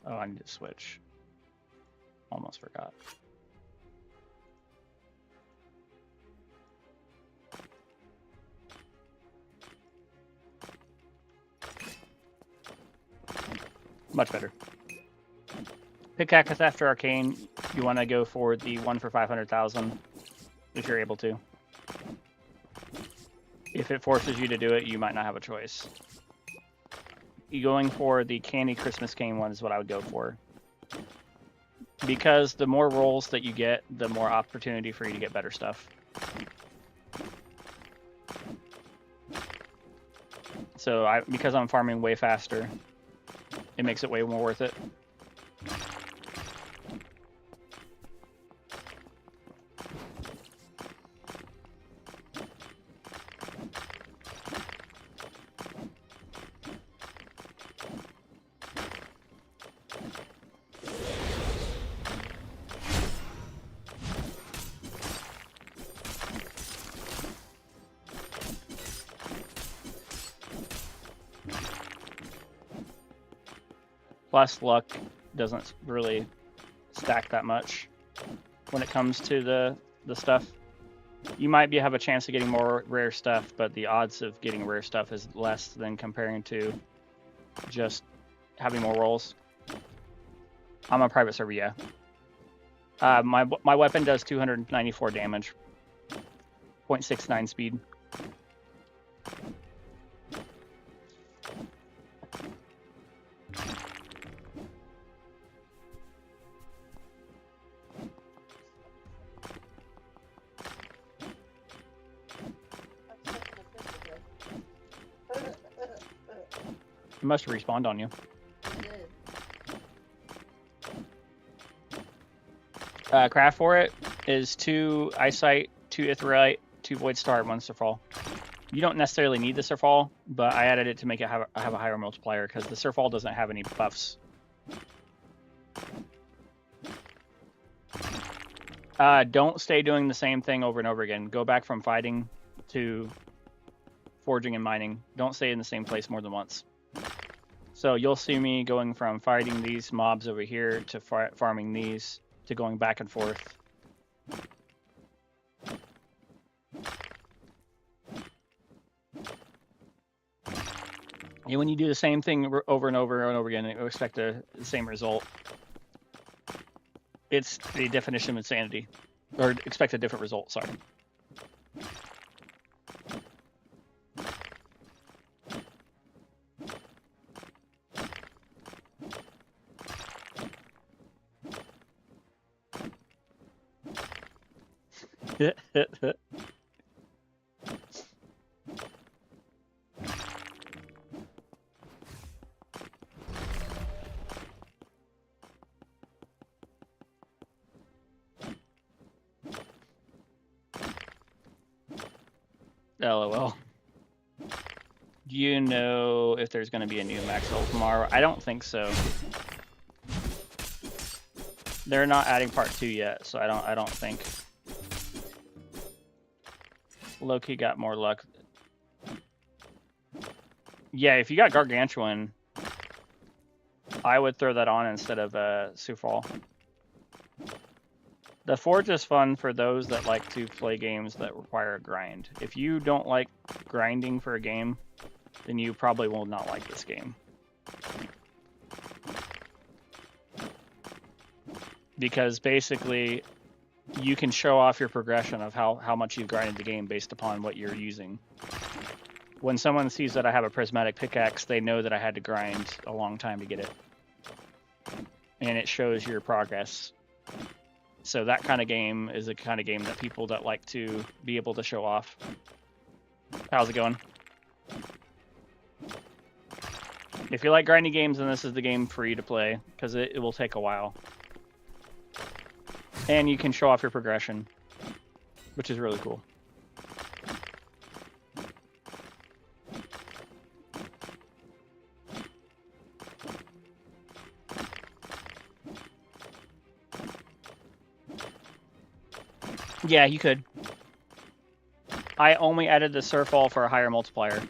Oh, I need to switch. Almost forgot. Much better. Pickaxe after Arcane, you want to go for the one for 500,000 if you're able to. If it forces you to do it, you might not have a choice. Going for the Candy Christmas Cane one is what I would go for. Because the more rolls that you get, the more opportunity for you to get better stuff. So because I'm farming way faster, it makes it way more worth it. Plus, luck doesn't really stack that much when it comes to the stuff. You might have a chance of getting more rare stuff, but the odds of getting rare stuff is less than comparing to just having more rolls. I'm on private server, yeah. My weapon does 294 damage, 0.69 speed. It must have respawned on you. Craft for it is 2 Eyesight, 2 Itherite, 2 Void Star, 1 Surfall. You don't necessarily need the Surfall, but I added it to make it have a higher multiplier because the Surfall doesn't have any buffs. Don't stay doing the same thing over and over again. Go back from fighting to forging and mining. Don't stay in the same place more than once. So you'll see me going from fighting these mobs over here to farming these to going back and forth. And when you do the same thing over and over and over again, you expect the same result. It's the definition of insanity. Or expect a different result, sorry. LOL. Do you know if there's going to be a new max level tomorrow? I don't think so. They're not adding part 2 yet, so I don't think. Loki got more luck. Yeah, if you got Gargantuan, I would throw that on instead of Sufal. The Forge is fun for those that like to play games that require a grind. If you don't like grinding for a game, then you probably will not like this game. Because basically, you can show off your progression of how much you've grinded the game based upon what you're using. When someone sees that I have a prismatic pickaxe, they know that I had to grind a long time to get it. And it shows your progress. So that kind of game is a kind of game that people that like to be able to show off. How's it going? If you like grinding games, then this is the game for you to play, because it will take a while. And you can show off your progression, which is really cool. Yeah, you could. I only added the surf wall for a higher multiplier.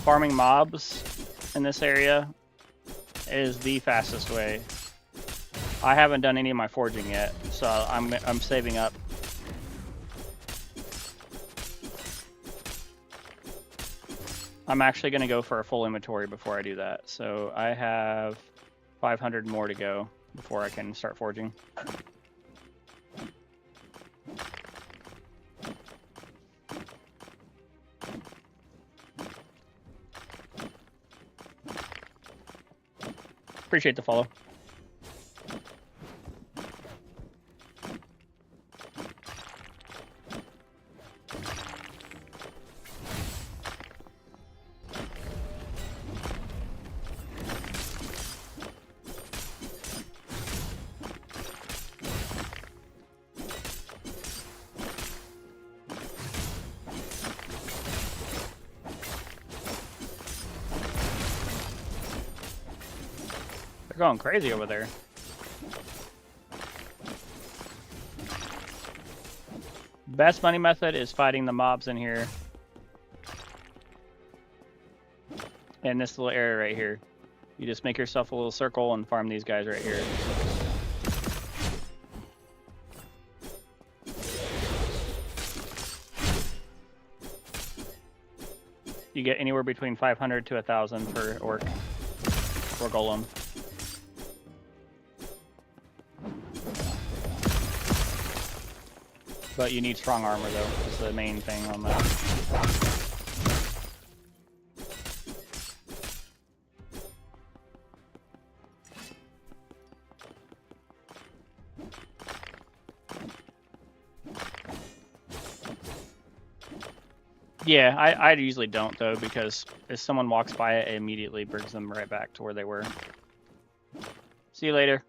Farming mobs in this area is the fastest way. I haven't done any of my forging yet, so I'm saving up. I'm actually going to go for a full inventory before I do that. So I have 500 more to go before I can start forging. Appreciate the follow. They're going crazy over there. Best money method is fighting the mobs in here. In this little area right here. You just make yourself a little circle and farm these guys right here. You get anywhere between 500 to 1,000 per orc or golem. But you need strong armor though, is the main thing on that. Yeah, I usually don't though, because if someone walks by it immediately brings them right back to where they were. See you later.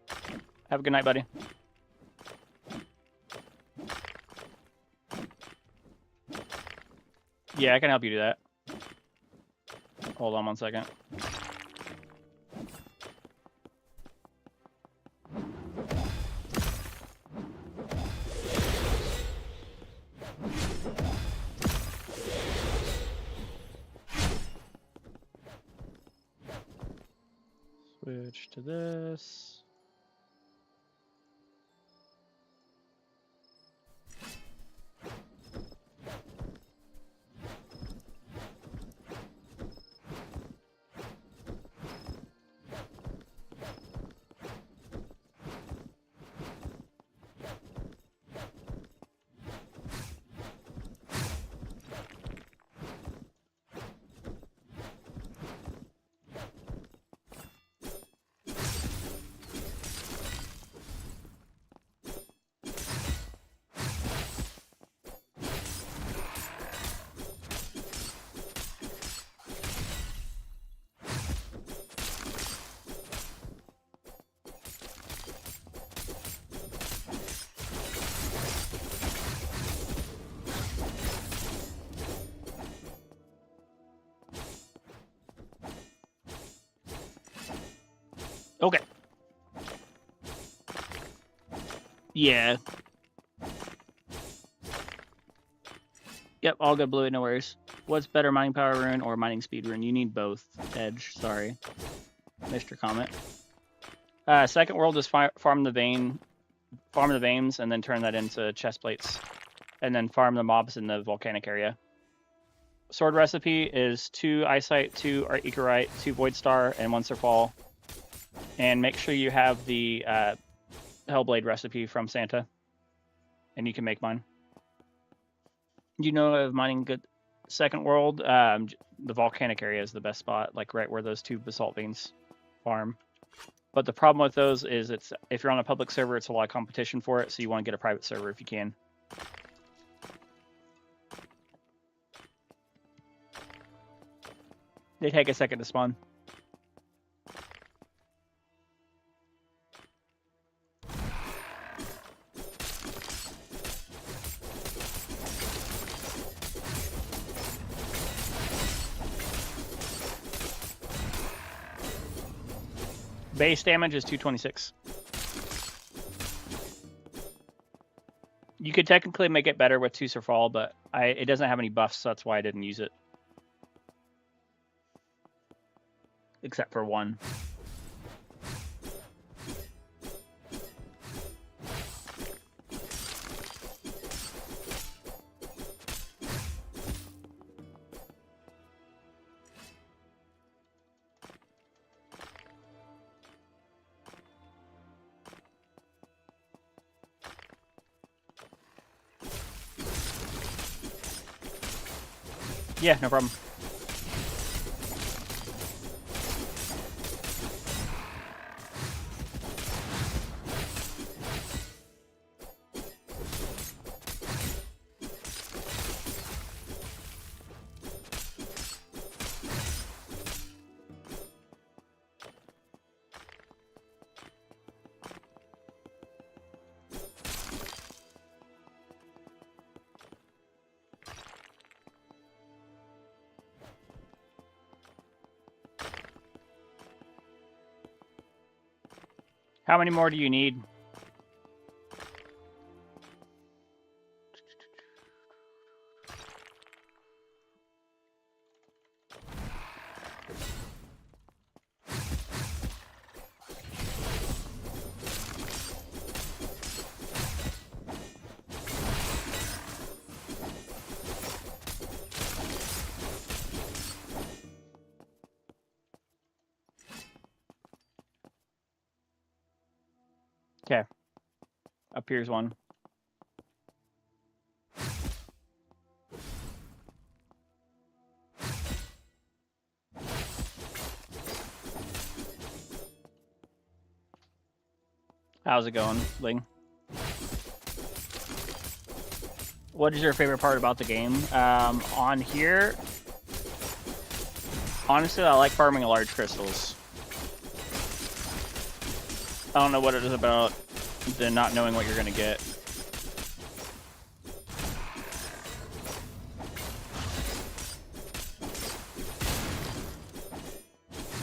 Have a good night, buddy. Yeah, I can help you do that. Hold on one second. Switch to this. Okay. Yeah. Yep, all good, Blue, no worries. What's better, mining power rune or mining speed rune? You need both. Edge, sorry. Missed your comment. Second world is farm the vein farm the veins, and then turn that into chest plates, and then farm the mobs in the volcanic area. Sword recipe is 2 eyesight, 2 Icarite, 2 void star, and 1 surfall. And make sure you have the Hellblade recipe from Santa, and you can make mine. You know of mining good second world? The volcanic area is the best spot, like right where those 2 basalt veins farm. But the problem with those is if you're on a public server, it's a lot of competition for it, so you want to get a private server if you can. They take a second to spawn. Base damage is 226. You could technically make it better with 2 surfall, but it doesn't have any buffs, so that's why I didn't use it. Except for 1. Yeah, no problem. How many more do you need? Okay. Up here's 1. How's it going, Ling? What is your favorite part about the game? On here, honestly, I like farming large crystals. I don't know what it is about the not knowing what you're gonna get.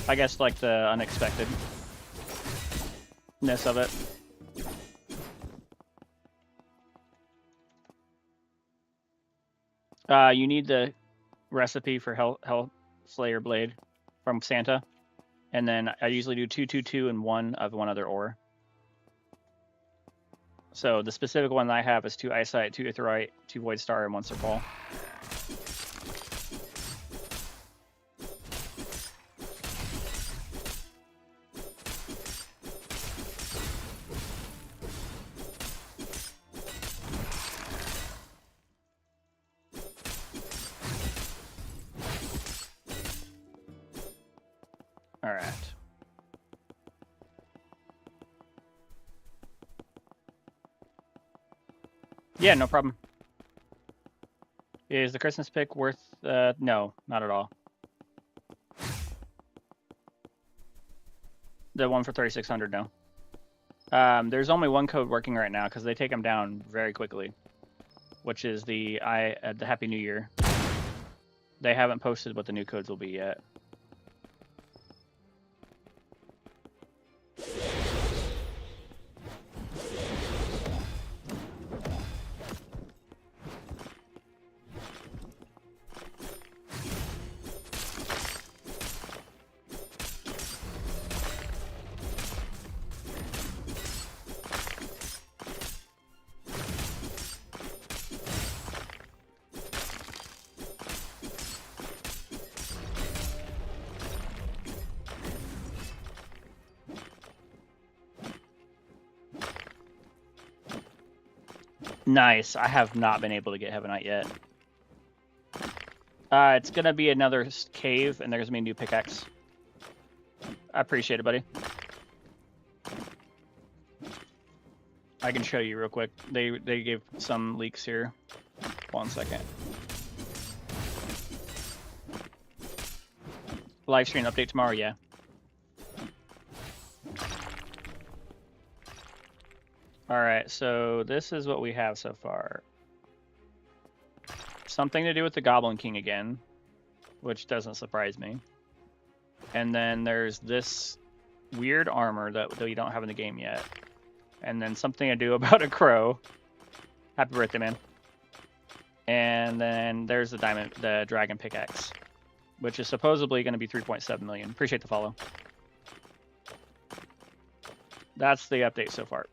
I guess like the unexpectedness of it. You need the recipe for Hell Slayer Blade from Santa. And then I usually do 2, 2, 2, and 1 of one other ore. So the specific one that I have is 2 eyesight, 2 Aetheryte, 2 void star, and 1 surfall. All right. Yeah, no problem. Is the Christmas pick worth... no, not at all. The one for 3,600, no. There's only one code working right now because they take them down very quickly, which is the Happy New Year. They haven't posted what the new codes will be yet. Nice. I have not been able to get Heavenite yet. It's gonna be another cave, and there's gonna be a new pickaxe. I appreciate it, buddy. I can show you real quick. They gave some leaks here. 1 second. Live stream update tomorrow, yeah. Alright, so this is what we have so far. Something to do with the Goblin King again, which doesn't surprise me. And then there's this weird armor that we don't have in the game yet. And then something to do about a crow. Happy birthday, man. And then there's the dragon pickaxe, which is supposedly going to be 3.7 million. Appreciate the follow. That's the update so far.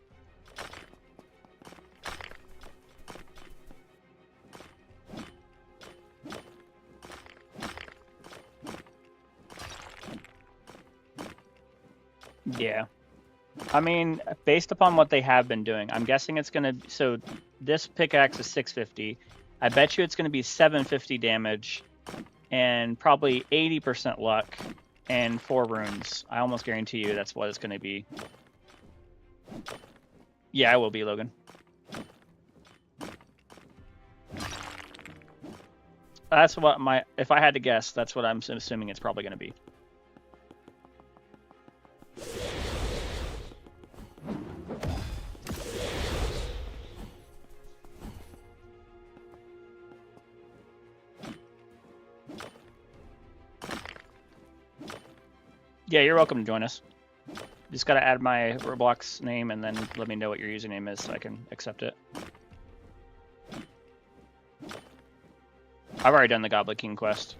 Yeah. I mean, based upon what they have been doing, I'm guessing it's going to... So this pickaxe is 650. I bet you it's going to be 750 damage and probably 80% luck and 4 runes. I almost guarantee you that's what it's going to be. Yeah, I will be, Logan. That's what my... If I had to guess, that's what I'm assuming it's probably going to be. Yeah, you're welcome to join us. Just gotta add my Roblox name and then let me know what your username is so I can accept it. I've already done the Goblin King quest.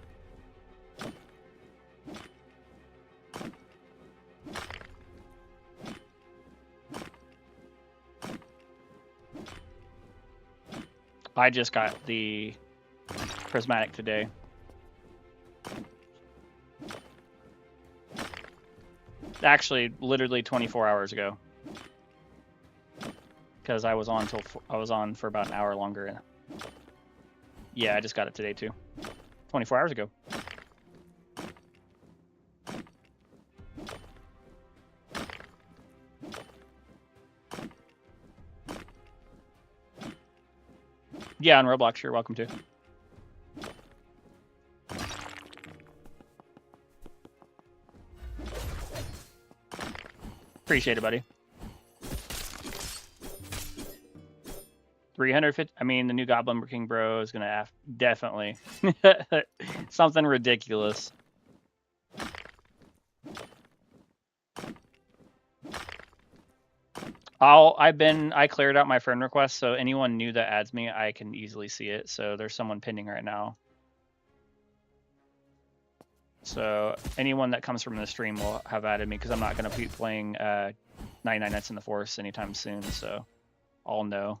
I just got the prismatic today. Actually, literally 24 hours ago, because I was on for about an hour longer. Yeah, I just got it today too. 24 hours ago. Yeah, on Roblox, you're welcome to. Appreciate it, buddy. 350. I mean, the new Goblin King bro is gonna have definitely something ridiculous. I cleared out my friend request, so anyone new that adds me, I can easily see it. So there's someone pending right now. So anyone that comes from the stream will have added me because I'm not going to be playing 99 Nights in the Forest anytime soon, so I'll know.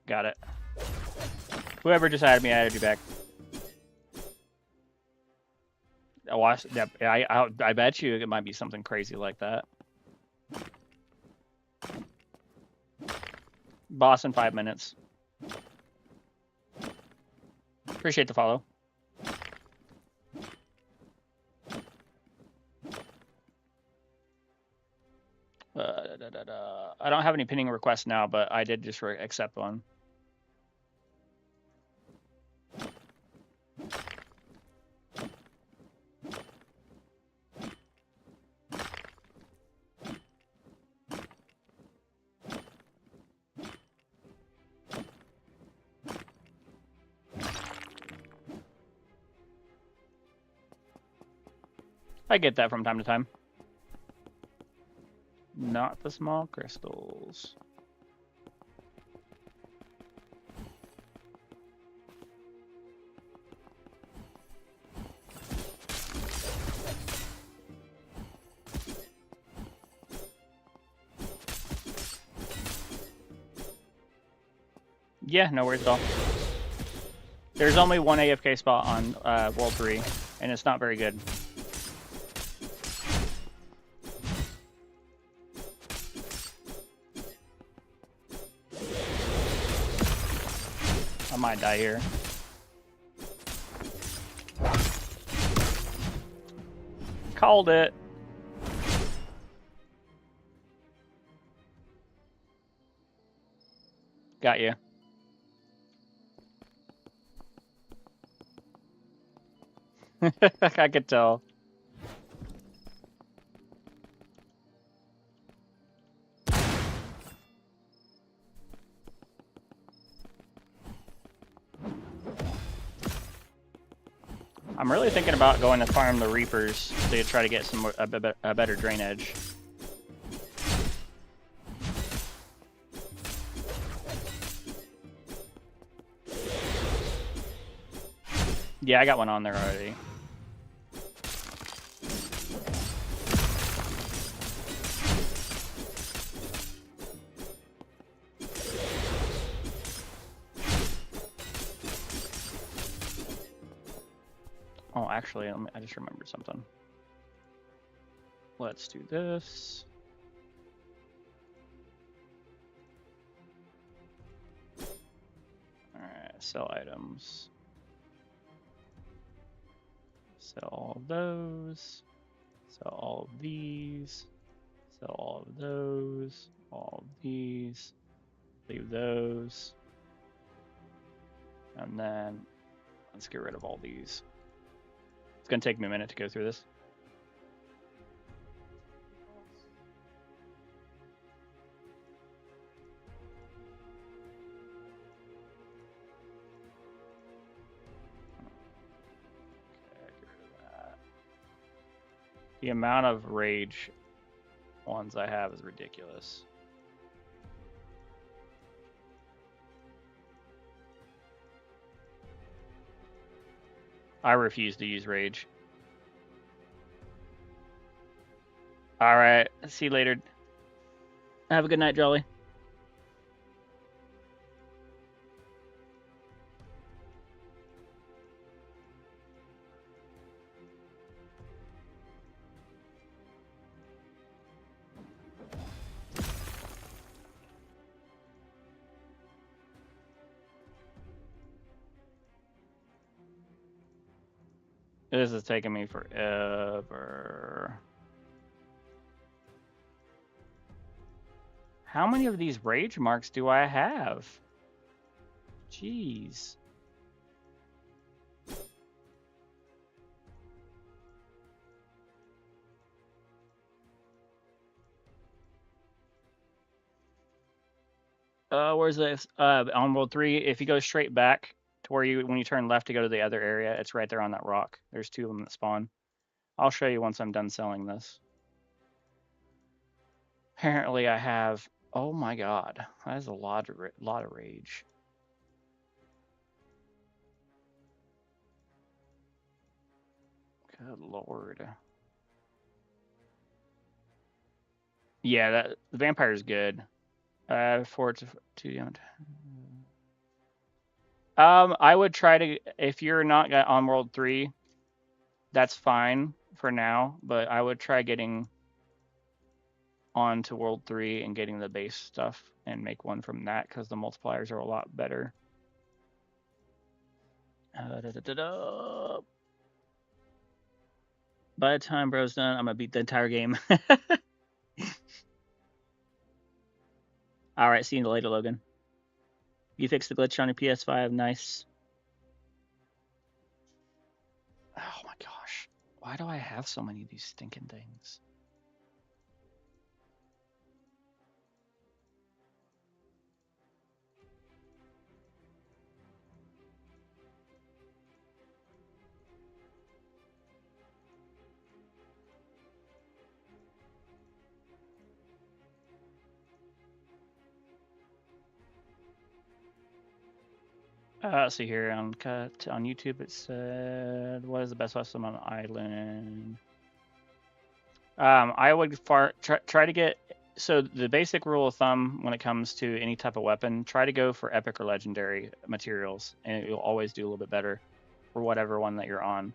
Got it. Whoever just added me, I added you back. I bet you it might be something crazy like that. Boss in 5 minutes. Appreciate the follow. I don't have any pending requests now, but I did just accept one. I get that from time to time. Not the small crystals. Yeah, no worries at all. There's only one AFK spot on World 3, and it's not very good. might die here. Called it. Got you. I could tell. I'm really thinking about going to farm the Reapers to try to get a better drainage. Yeah, I got one on there already. Oh, actually, I just remembered something. Let's do this. Alright, sell items. Sell all of those. Sell all of these. Sell all of those. All of these. Leave those. And then let's get rid of all these. It's going to take me a minute to go through this. Okay, get rid of that. The amount of rage ones I have is ridiculous. I refuse to use rage. Alright, see you later. Have a good night, Jolly. This is taking me forever. How many of these rage marks do I have? Jeez. Where's this? On World 3, if you go straight back to where when you turn left to go to the other area, it's right there on that rock. There's 2 of them that spawn. I'll show you once I'm done selling this. Apparently I have, oh my god, that is a lot of rage. Good lord. Yeah, the vampire's good. 4 to 2. I would try to, if you're not on World 3, that's fine for now, but I would try getting on to World 3 and getting the base stuff and make one from that, because the multipliers are a lot better. By the time bro's done, I'm gonna beat the entire game. Alright, see you later, Logan. You fixed the glitch on your PS5, nice. Oh my gosh. Why do I have so many of these stinking things? See here on YouTube it said, what is the best weapon on the island? I would try to get, so the basic rule of thumb when it comes to any type of weapon, try to go for epic or legendary materials, and you'll always do a little bit better for whatever one that you're on.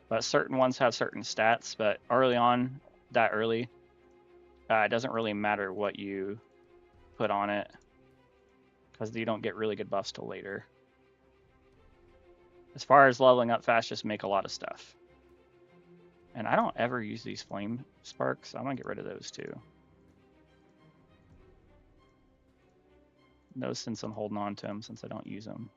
But certain ones have certain stats, but early on, it doesn't really matter what you put on it, because you don't get really good buffs till later. As far as leveling up fast, just make a lot of stuff. And I don't ever use these flame sparks. I'm gonna get rid of those too. No sense in holding on to them since I don't use them.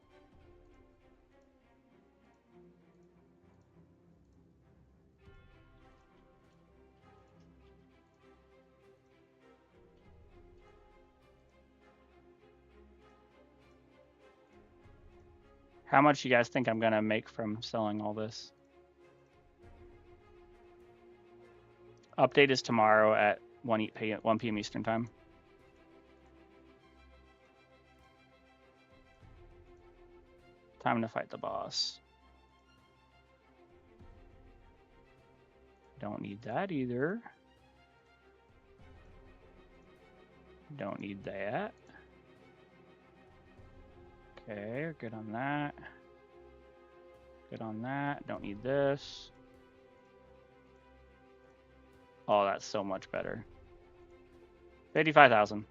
How much you guys think I'm gonna make from selling all this? Update is tomorrow at 1 p.m. Eastern time. Time to fight the boss. Don't need that either. Don't need that. Okay, good on that. Good on that. Don't need this. Oh, that's so much better. 55,000.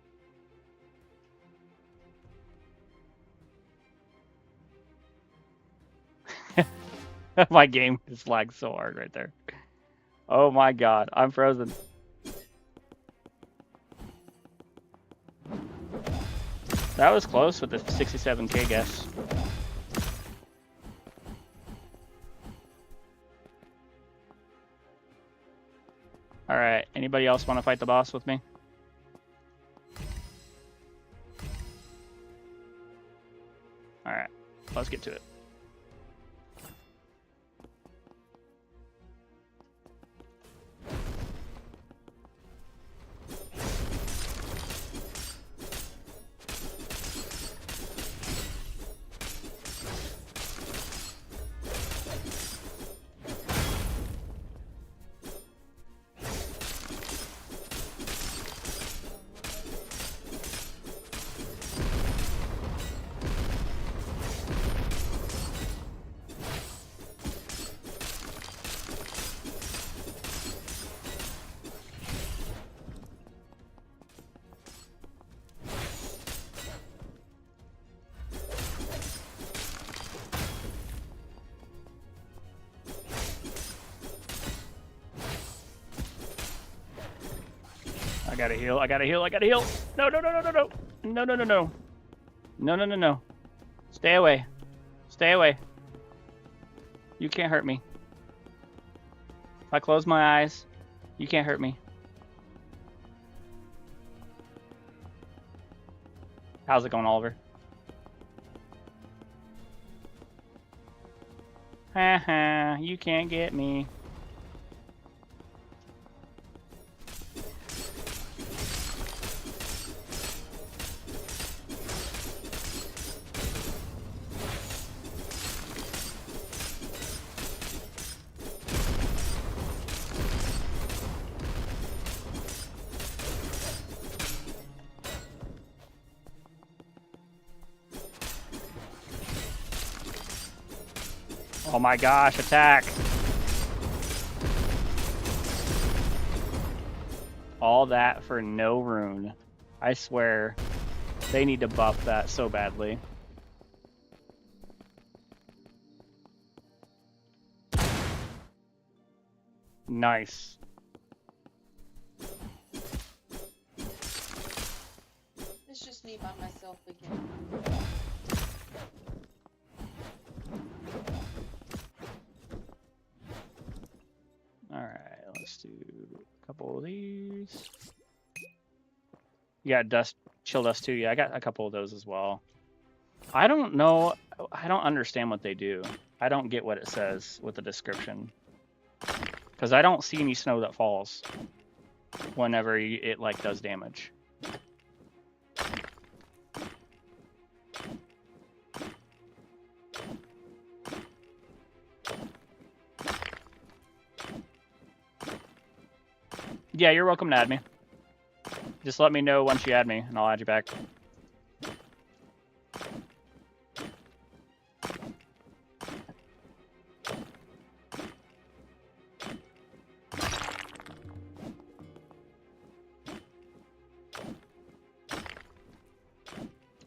My game just lagged so hard right there. Oh my god, I'm frozen. That was close with the 67k guess. Alright, anybody else want to fight the boss with me? Alright, let's get to it. I gotta heal, I gotta heal, I gotta heal. No, no, no, no, no, no. No, no, no, no. No, no, no, no. Stay away. Stay away. You can't hurt me. If I close my eyes, you can't hurt me. How's it going, Oliver? Haha, you can't get me. Oh my gosh, attack! All that for no rune. I swear, they need to buff that so badly. Nice. It's just me by myself again. Alright, let's do a couple of these. You got dust, chill dust too. Yeah, I got a couple of those as well. I don't know. I don't understand what they do. I don't get what it says with the description. Because I don't see any snow that falls whenever it like does damage. Yeah, you're welcome to add me. Just let me know once you add me, and I'll add you back.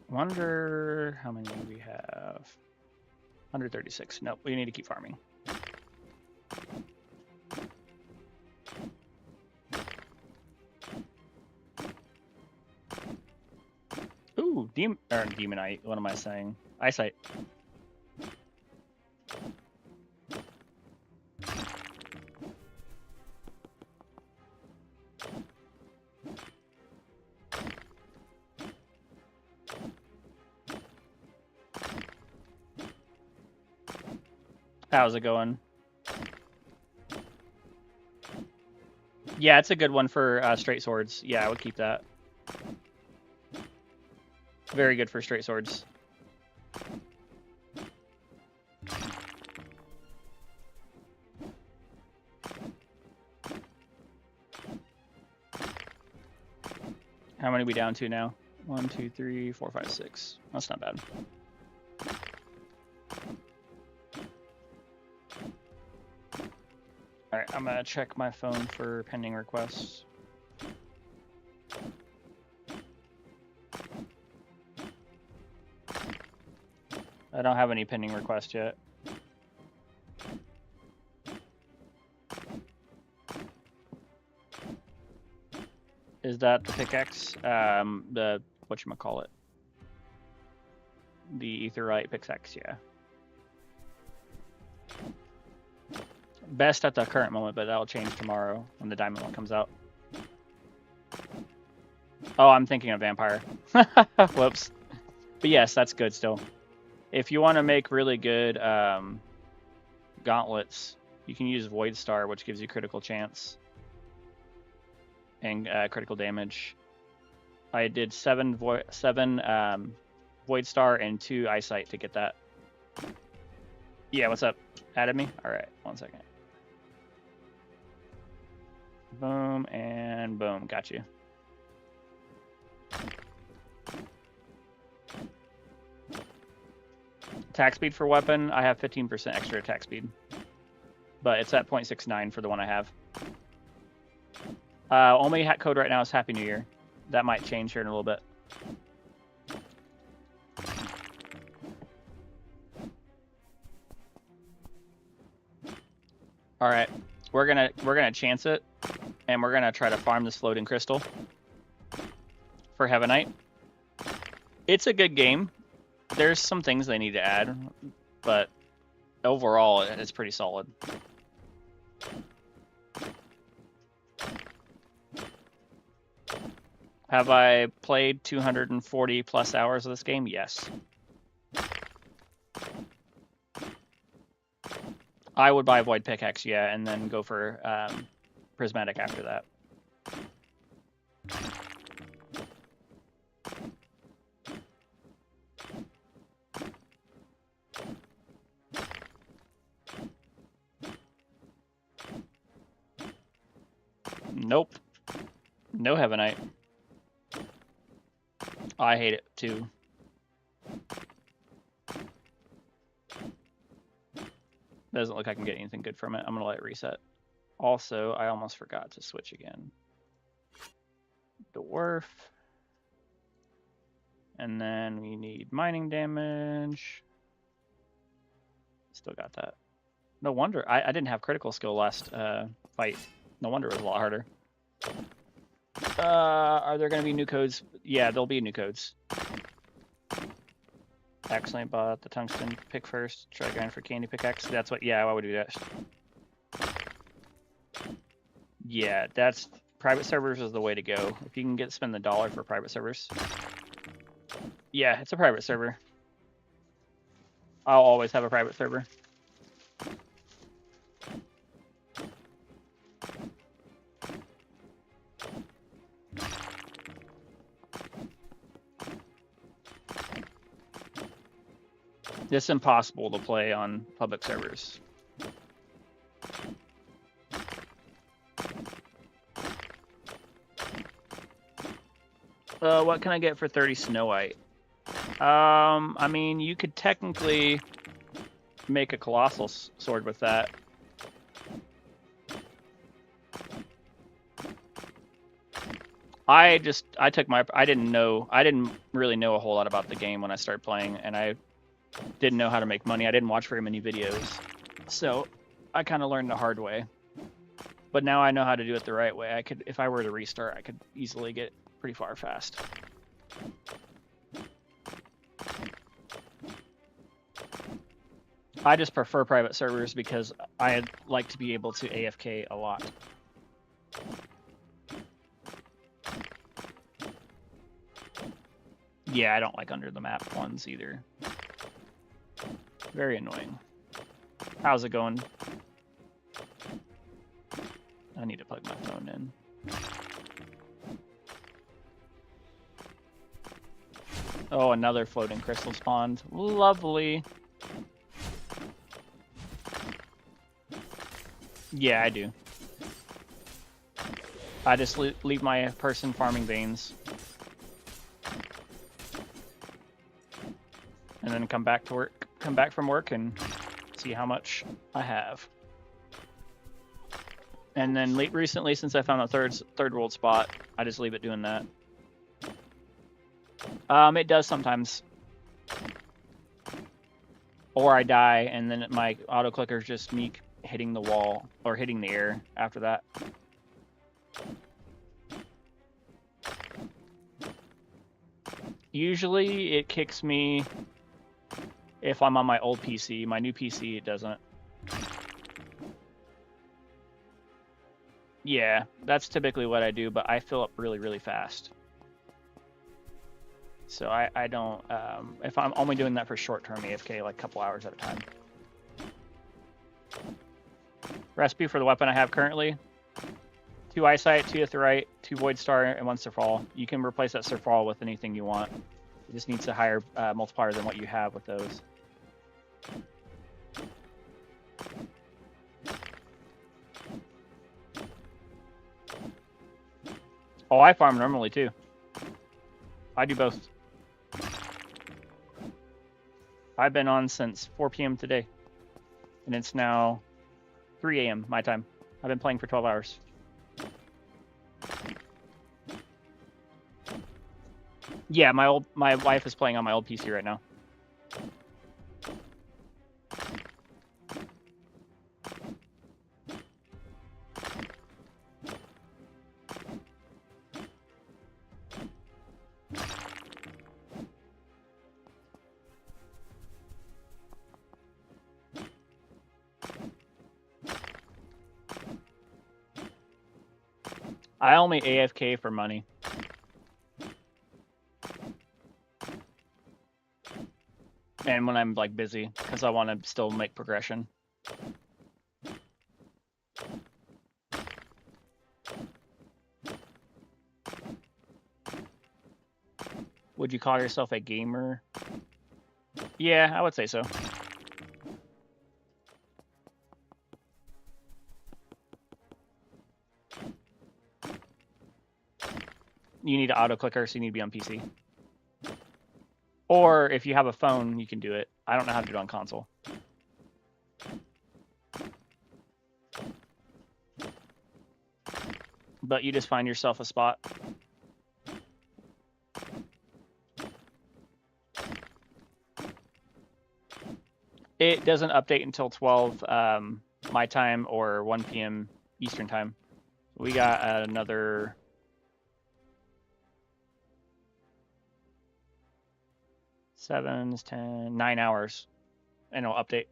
Wonder how many we have. 136. Nope, we need to keep farming. Ooh, demonite. What am I saying? Eyesight. How's it going? Yeah, it's a good one for straight swords. Yeah, I would keep that. Very good for straight swords. How many are we down to now? 1, 2, 3, 4, 5, 6. That's not bad. All right, I'm gonna check my phone for pending requests. I don't have any pending requests yet. Is that the pickaxe? The whatchamacallit? The etherite pickaxe, yeah. Best at the current moment, but that'll change tomorrow when the diamond one comes out. Oh, I'm thinking of vampire. Whoops. But yes, that's good still. If you want to make really good gauntlets, you can use Void Star, which gives you critical chance and critical damage. I did 7 Void Star and 2 Eyesight to get that. Yeah, what's up? Added me? All right, 1 second. Boom and boom. Got you. Attack speed for weapon, I have 15% extra attack speed. But it's at 0.69 for the one I have. Only code right now is Happy New Year. That might change here in a little bit. All right, we're gonna chance it, and we're gonna try to farm this floating crystal for Heavenite. It's a good game. There's some things they need to add, but overall, it's pretty solid. Have I played 240 plus hours of this game? Yes. I would buy Void Pickaxe, yeah, and then go for Prismatic after that. Nope. No Heavenite. I hate it too. Doesn't look like I can get anything good from it. I'm gonna let it reset. Also, I almost forgot to switch again. Dwarf. And then we need mining damage. Still got that. No wonder. I didn't have critical skill last fight. No wonder it was a lot harder. Are there going to be new codes? Yeah, there'll be new codes. Accidentally bought the tungsten pick first. Try going for candy pickaxe. That's what. Yeah, I would do that. Yeah, that's private servers is the way to go. If you can spend the $1 for private servers. Yeah, it's a private server. I'll always have a private server. It's impossible to play on public servers. What can I get for 30 Snow White? I mean, you could technically make a colossal sword with that. I didn't really know a whole lot about the game when I started playing, and I didn't know how to make money. I didn't watch very many videos. So I kind of learned the hard way. But now I know how to do it the right way. I could, if I were to restart, I could easily get pretty far fast. I just prefer private servers because I like to be able to AFK a lot. Yeah, I don't like under the map ones either. Very annoying. How's it going? I need to plug my phone in. Oh, another floating crystal spawned. Lovely. Yeah, I do. I just leave my person farming veins. And then come back from work and see how much I have. And then recently, since I found a third world spot, I just leave it doing that. It does sometimes. Or I die, and then my auto clicker is just me hitting the wall or hitting the air after that. Usually it kicks me if I'm on my old PC. My new PC, it doesn't. Yeah, that's typically what I do, but I fill up really, really fast. So I don't, if I'm only doing that for short-term AFK, like a couple hours at a time. Recipe for the weapon I have currently: 2 eyesight, 2 aetheryte, 2 void star, and 1 surfall. You can replace that surfall with anything you want. It just needs a higher multiplier than what you have with those. Oh, I farm normally too. I do both. I've been on since 4 p.m. today, and it's now 3 a.m. my time. I've been playing for 12 hours. Yeah, my wife is playing on my old PC right now. I only AFK for money. And when I'm like busy, because I want to still make progression. Would you call yourself a gamer? Yeah, I would say so. You need an auto clicker, so you need to be on PC. Or if you have a phone, you can do it. I don't know how to do it on console. But you just find yourself a spot. It doesn't update until 12 my time or 1 p.m. Eastern time. We got another 7, 10, 9 hours, and it'll update.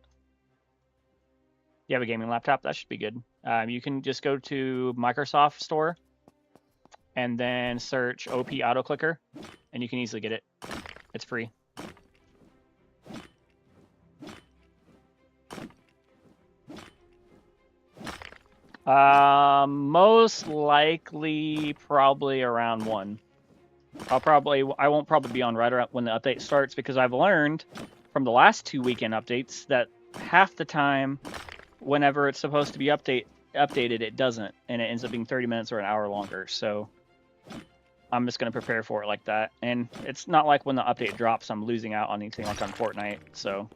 You have a gaming laptop? That should be good. You can just go to Microsoft Store and then search OP Auto Clicker, and you can easily get it. It's free. Most likely probably around 1. I won't probably be on right around when the update starts, because I've learned from the last 2 weekend updates that half the time, whenever it's supposed to be updated, it doesn't, and it ends up being 30 minutes or an hour longer. So I'm just going to prepare for it like that. And it's not like when the update drops, I'm losing out on anything like on Fortnite. So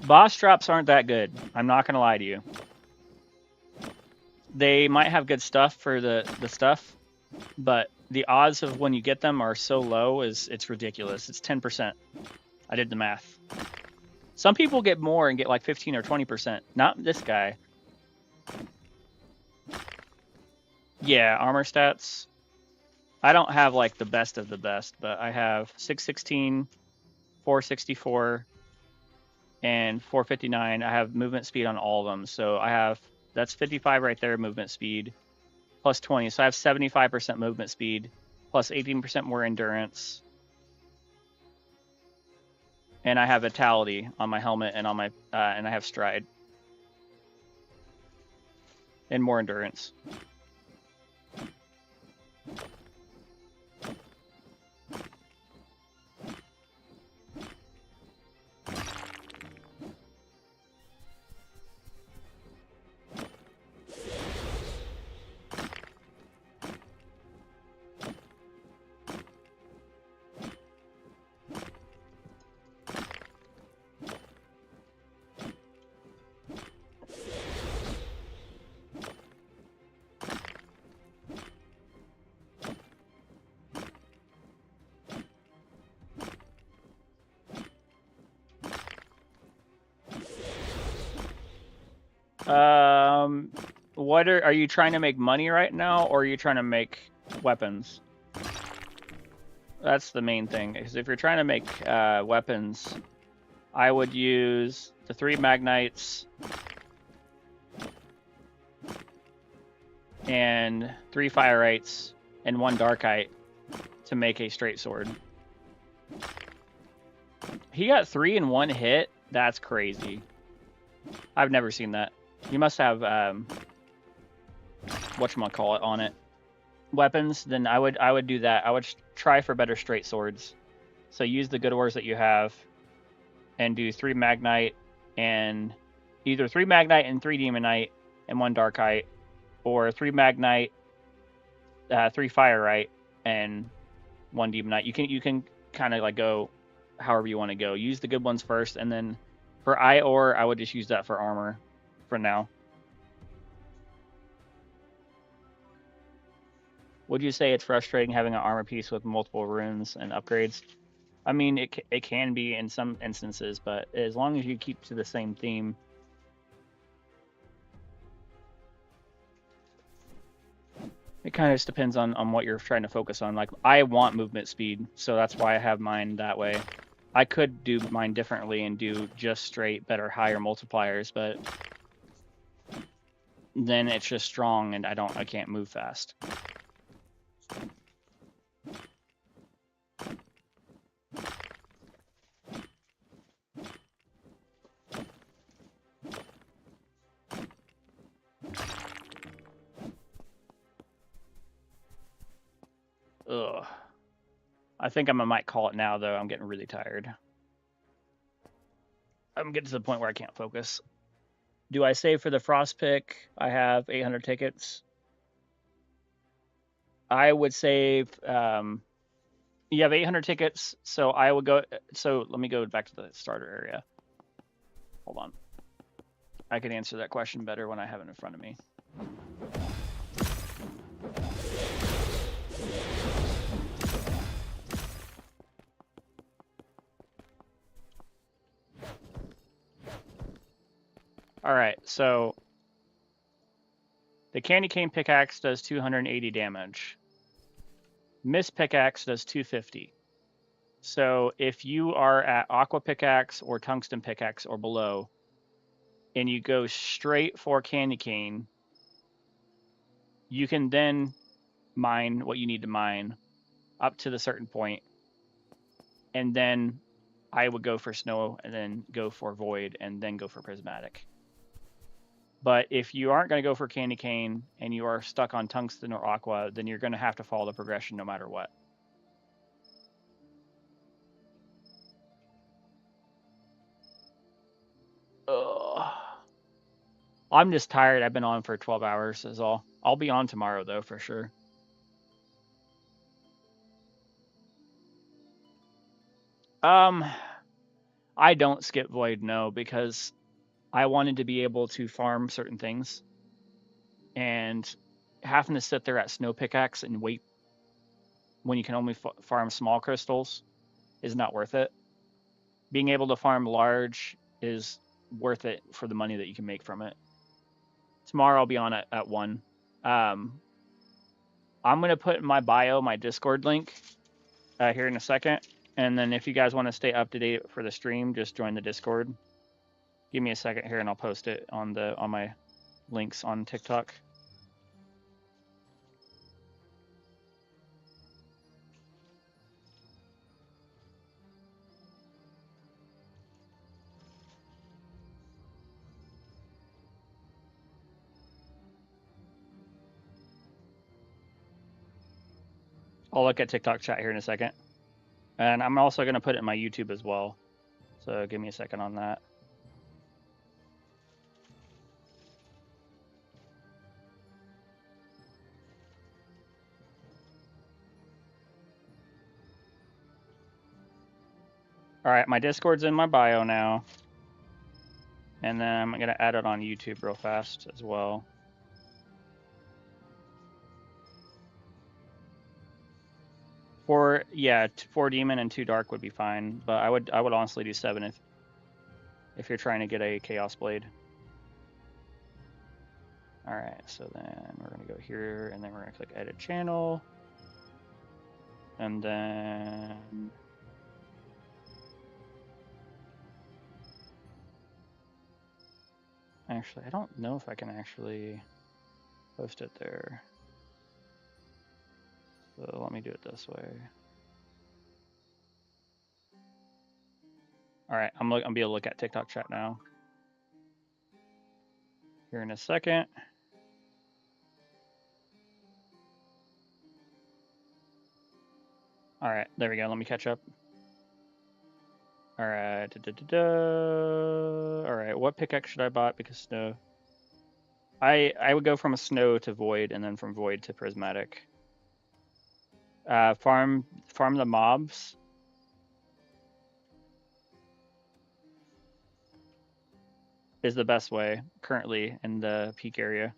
boss drops aren't that good. I'm not going to lie to you. They might have good stuff for the stuff, but the odds of when you get them are so low it's ridiculous. It's 10%. I did the math. Some people get more and get like 15 or 20%. Not this guy. Yeah, armor stats. I don't have like the best of the best, but I have 616, 464, and 459. I have movement speed on all of them. So I have, that's 55 right there, movement speed, plus 20. So I have 75% movement speed, plus 18% more endurance. And I have vitality on my helmet and on my, and I have stride. And more endurance. What are you trying to make money right now, or are you trying to make weapons? That's the main thing. Because if you're trying to make weapons, I would use the 3 magnites and 3 fireites and 1 darkite to make a straight sword. He got 3 in 1 hit. That's crazy. I've never seen that. You must have whatchamacallit on it. Weapons, then I would do that. I would try for better straight swords. So use the good ores that you have and do 3 magnite and either 3 magnite and 3 demonite and 1 darkite, or 3 magnite, 3 fireite and 1 demonite. You can kind of like go however you want to go. Use the good ones first, and then for ore, I would just use that for armor for now. Would you say it's frustrating having an armor piece with multiple runes and upgrades? I mean, it can be in some instances, but as long as you keep to the same theme. It kind of just depends on what you're trying to focus on. Like, I want movement speed, so that's why I have mine that way. I could do mine differently and do just straight better higher multipliers, but then it's just strong and I can't move fast. Ugh. I think I might call it now, though. I'm getting really tired. I'm getting to the point where I can't focus. Do I save for the frost pick? I have 800 tickets. I would save. You have 800 tickets, so I would go. So let me go back to the starter area. Hold on. I can answer that question better when I have it in front of me. All right, so the candy cane pickaxe does 280 damage. Mist pickaxe does 250. So if you are at aqua pickaxe or tungsten pickaxe or below, and you go straight for candy cane, you can then mine what you need to mine up to the certain point, and then I would go for snow and then go for void and then go for prismatic. But if you aren't going to go for candy cane and you are stuck on tungsten or aqua, then you're going to have to follow the progression no matter what. Ugh. I'm just tired. I've been on for 12 hours is all. I'll be on tomorrow, though, for sure. I don't skip void, no, because I wanted to be able to farm certain things. And having to sit there at snow pickaxe and wait when you can only farm small crystals is not worth it. Being able to farm large is worth it for the money that you can make from it. Tomorrow I'll be on at 1. I'm going to put in my bio my Discord link here in a second. And then if you guys want to stay up to date for the stream, just join the Discord. Give me a second here and I'll post it on my links on TikTok. I'll look at TikTok chat here in a second. And I'm also going to put it in my YouTube as well. So give me a second on that. All right, my Discord's in my bio now. And then I'm going to add it on YouTube real fast as well. Four demon and 2 dark would be fine, but I would honestly do 7 if you're trying to get a chaos blade. All right, so then we're gonna go here, and then we're gonna click edit channel, and then actually I don't know if I can actually post it there. So let me do it this way. All right, I'm gonna be able to look at TikTok chat now. Here in a second. All right, there we go. Let me catch up. All right, all right. What pickaxe should I buy? Because snow. I would go from a snow to void, and then from void to prismatic. Farm the mobs. Is the best way currently in the peak area.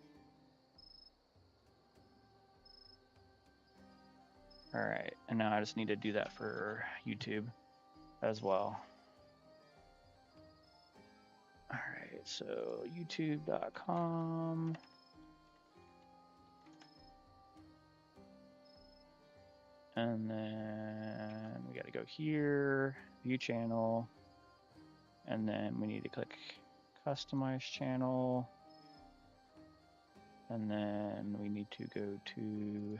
All right, and now I just need to do that for YouTube as well. All right, so youtube.com. And then we got to go here, view channel, and then we need to click customize channel. And then we need to go to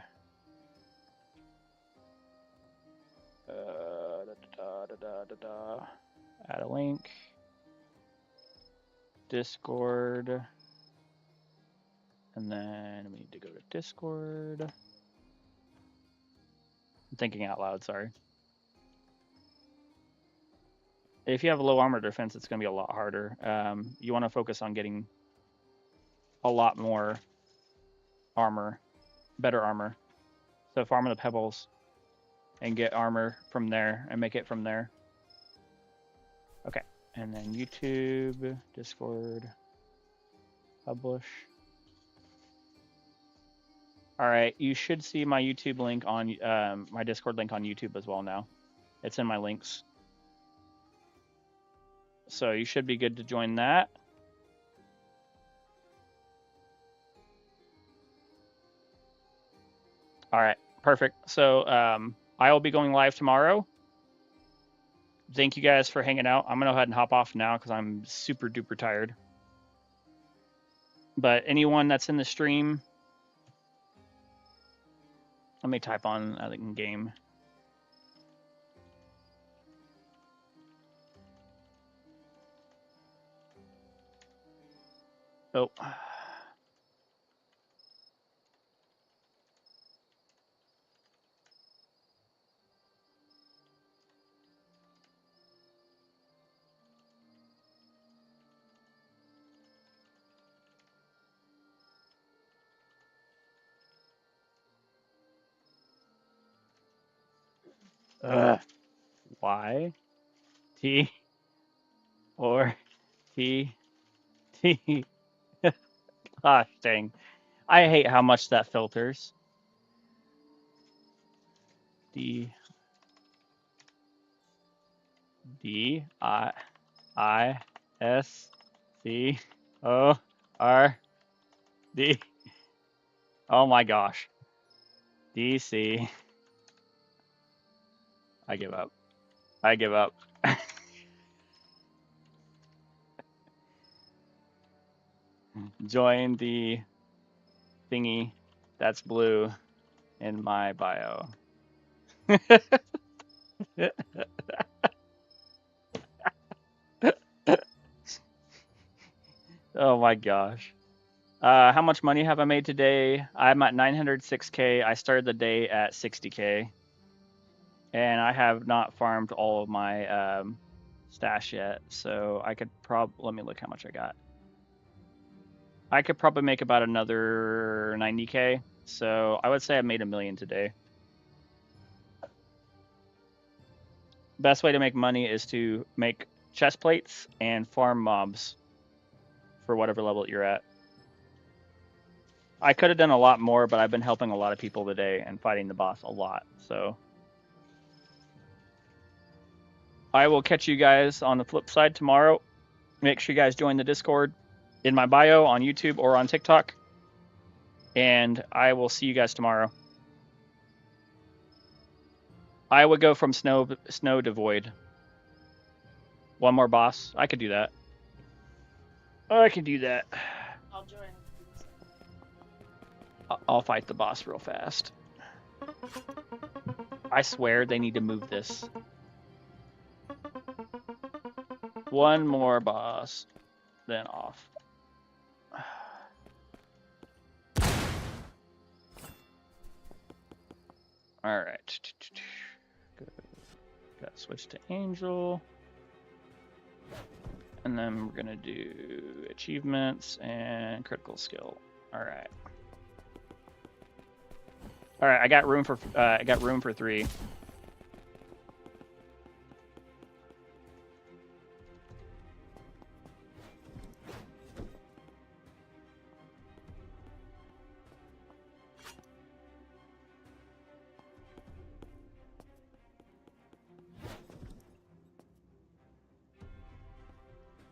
add a link, Discord, and then we need to go to Discord. I'm thinking out loud, sorry. If you have a low armor defense, it's going to be a lot harder. You want to focus on getting a lot more armor, better armor. So farm the pebbles and get armor from there and make it from there. Okay, and then YouTube, Discord, publish. All right, you should see my YouTube link on my Discord link on YouTube as well now. It's in my links. So you should be good to join that. All right, perfect. So I will be going live tomorrow. Thank you guys for hanging out. I'm going to go ahead and hop off now because I'm super duper tired. But anyone that's in the stream, let me type on in game. Oh. Y T or T T. Gosh dang. I hate how much that filters. D I S C O R D. Oh my gosh. DC. I give up. I give up. Join the thingy that's blue in my bio. Oh my gosh. How much money have I made today? I'm at 906K. I started the day at 60K. And I have not farmed all of my stash yet. So I could let me look how much I got. I could probably make about another 90K. So I would say I made $1 million today. Best way to make money is to make chest plates and farm mobs for whatever level you're at. I could have done a lot more, but I've been helping a lot of people today and fighting the boss a lot. So I will catch you guys on the flip side tomorrow. Make sure you guys join the Discord in my bio on YouTube or on TikTok. And I will see you guys tomorrow. I would go from snow to void. One more boss. I could do that. I can do that. I'll join. I'll fight the boss real fast. I swear they need to move this. One more boss, then off. All right. Got to switch to Angel. And then we're gonna do achievements and critical skill. All right. All right. I got room for 3.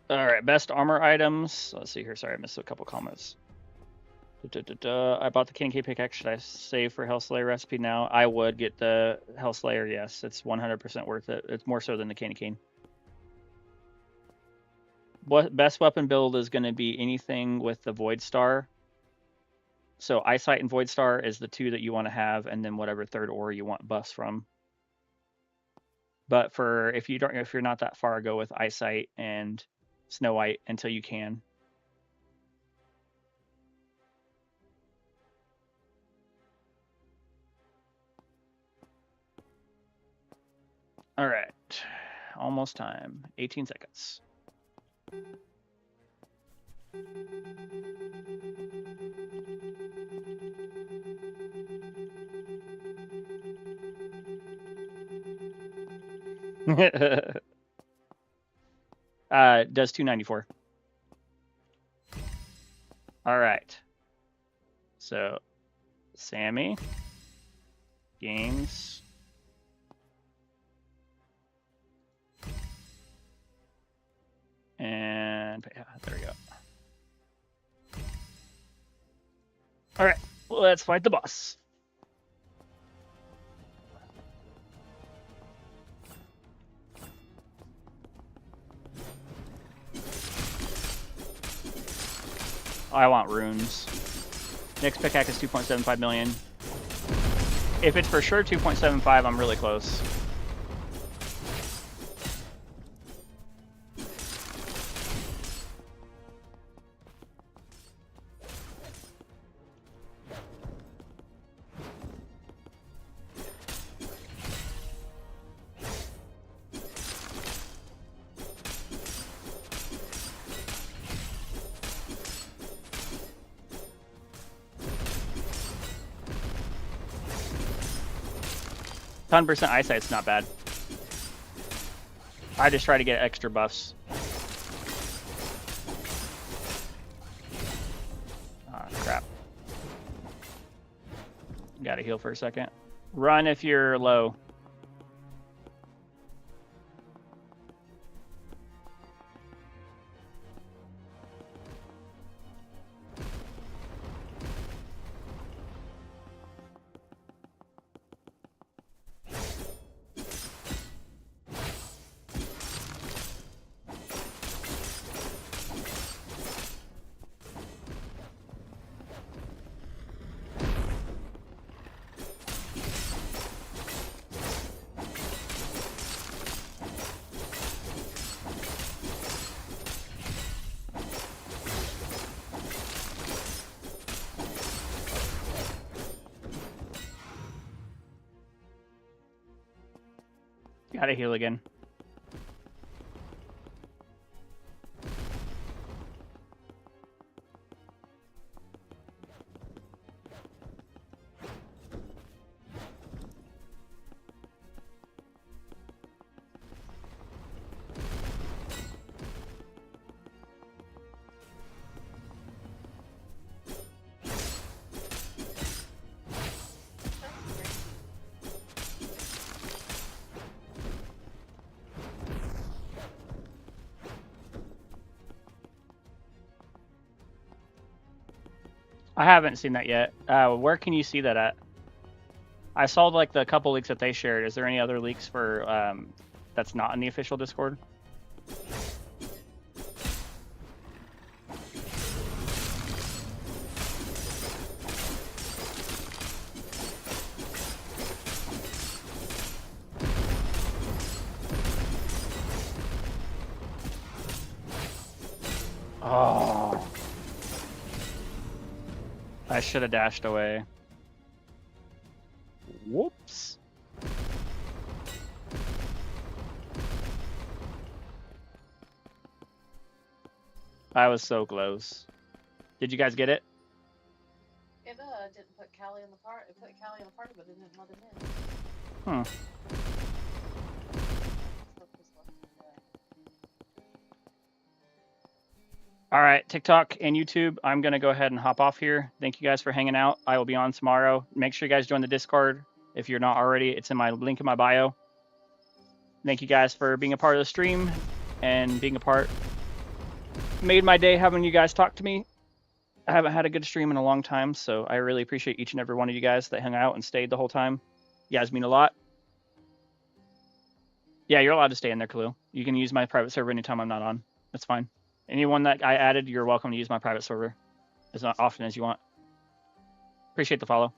All right, best armor items. Let's see here. Sorry, I missed a couple comments. I bought the K pickaxe. Should I save for Hellslayer recipe now? I would get the Hellslayer. Yes, it's 100% worth it. It's more so than the candy cane. What best weapon build is going to be anything with the Void Star. So Eyesight and Void Star is the 2 that you want to have, and then whatever third ore you want buffs from. But for if you're not that far, go with Eyesight and Snow White until you can. All right, almost time. 18 seconds. Does 294. All right. So, Sammy, games. And yeah, there we go. All right, let's fight the boss. I want runes. Next pickaxe is 2.75 million. If it's for sure 2.75, I'm really close. %, eyesight's not bad. I just try to get extra buffs. Ah, crap. Gotta heal for a second. Run if you're low. Gotta heal again. I haven't seen that yet. Where can you see that at? I saw like the couple leaks that they shared. Is there any other leaks for that's not in the official Discord? Oh. I should have dashed away. Whoops. I was so close. Did you guys get it? It didn't put Callie in the part. It put Callie in the party, but it didn't let him in. Hmm. All right, TikTok and YouTube, I'm going to go ahead and hop off here. Thank you guys for hanging out. I will be on tomorrow. Make sure you guys join the Discord. If you're not already, it's in my link in my bio. Thank you guys for being a part of the stream and being a part. Made my day having you guys talk to me. I haven't had a good stream in a long time, so I really appreciate each and every one of you guys that hung out and stayed the whole time. You guys mean a lot. Yeah, you're allowed to stay in there, Khalil. You can use my private server anytime I'm not on. That's fine. Anyone that I added, you're welcome to use my private server as often as you want. Appreciate the follow.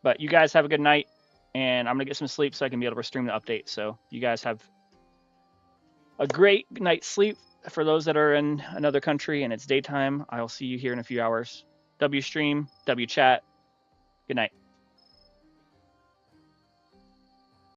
But you guys have a good night, and I'm going to get some sleep so I can be able to stream the update. So you guys have a great night's sleep. For those that are in another country and it's daytime, I'll see you here in a few hours. W stream, W chat. Good night.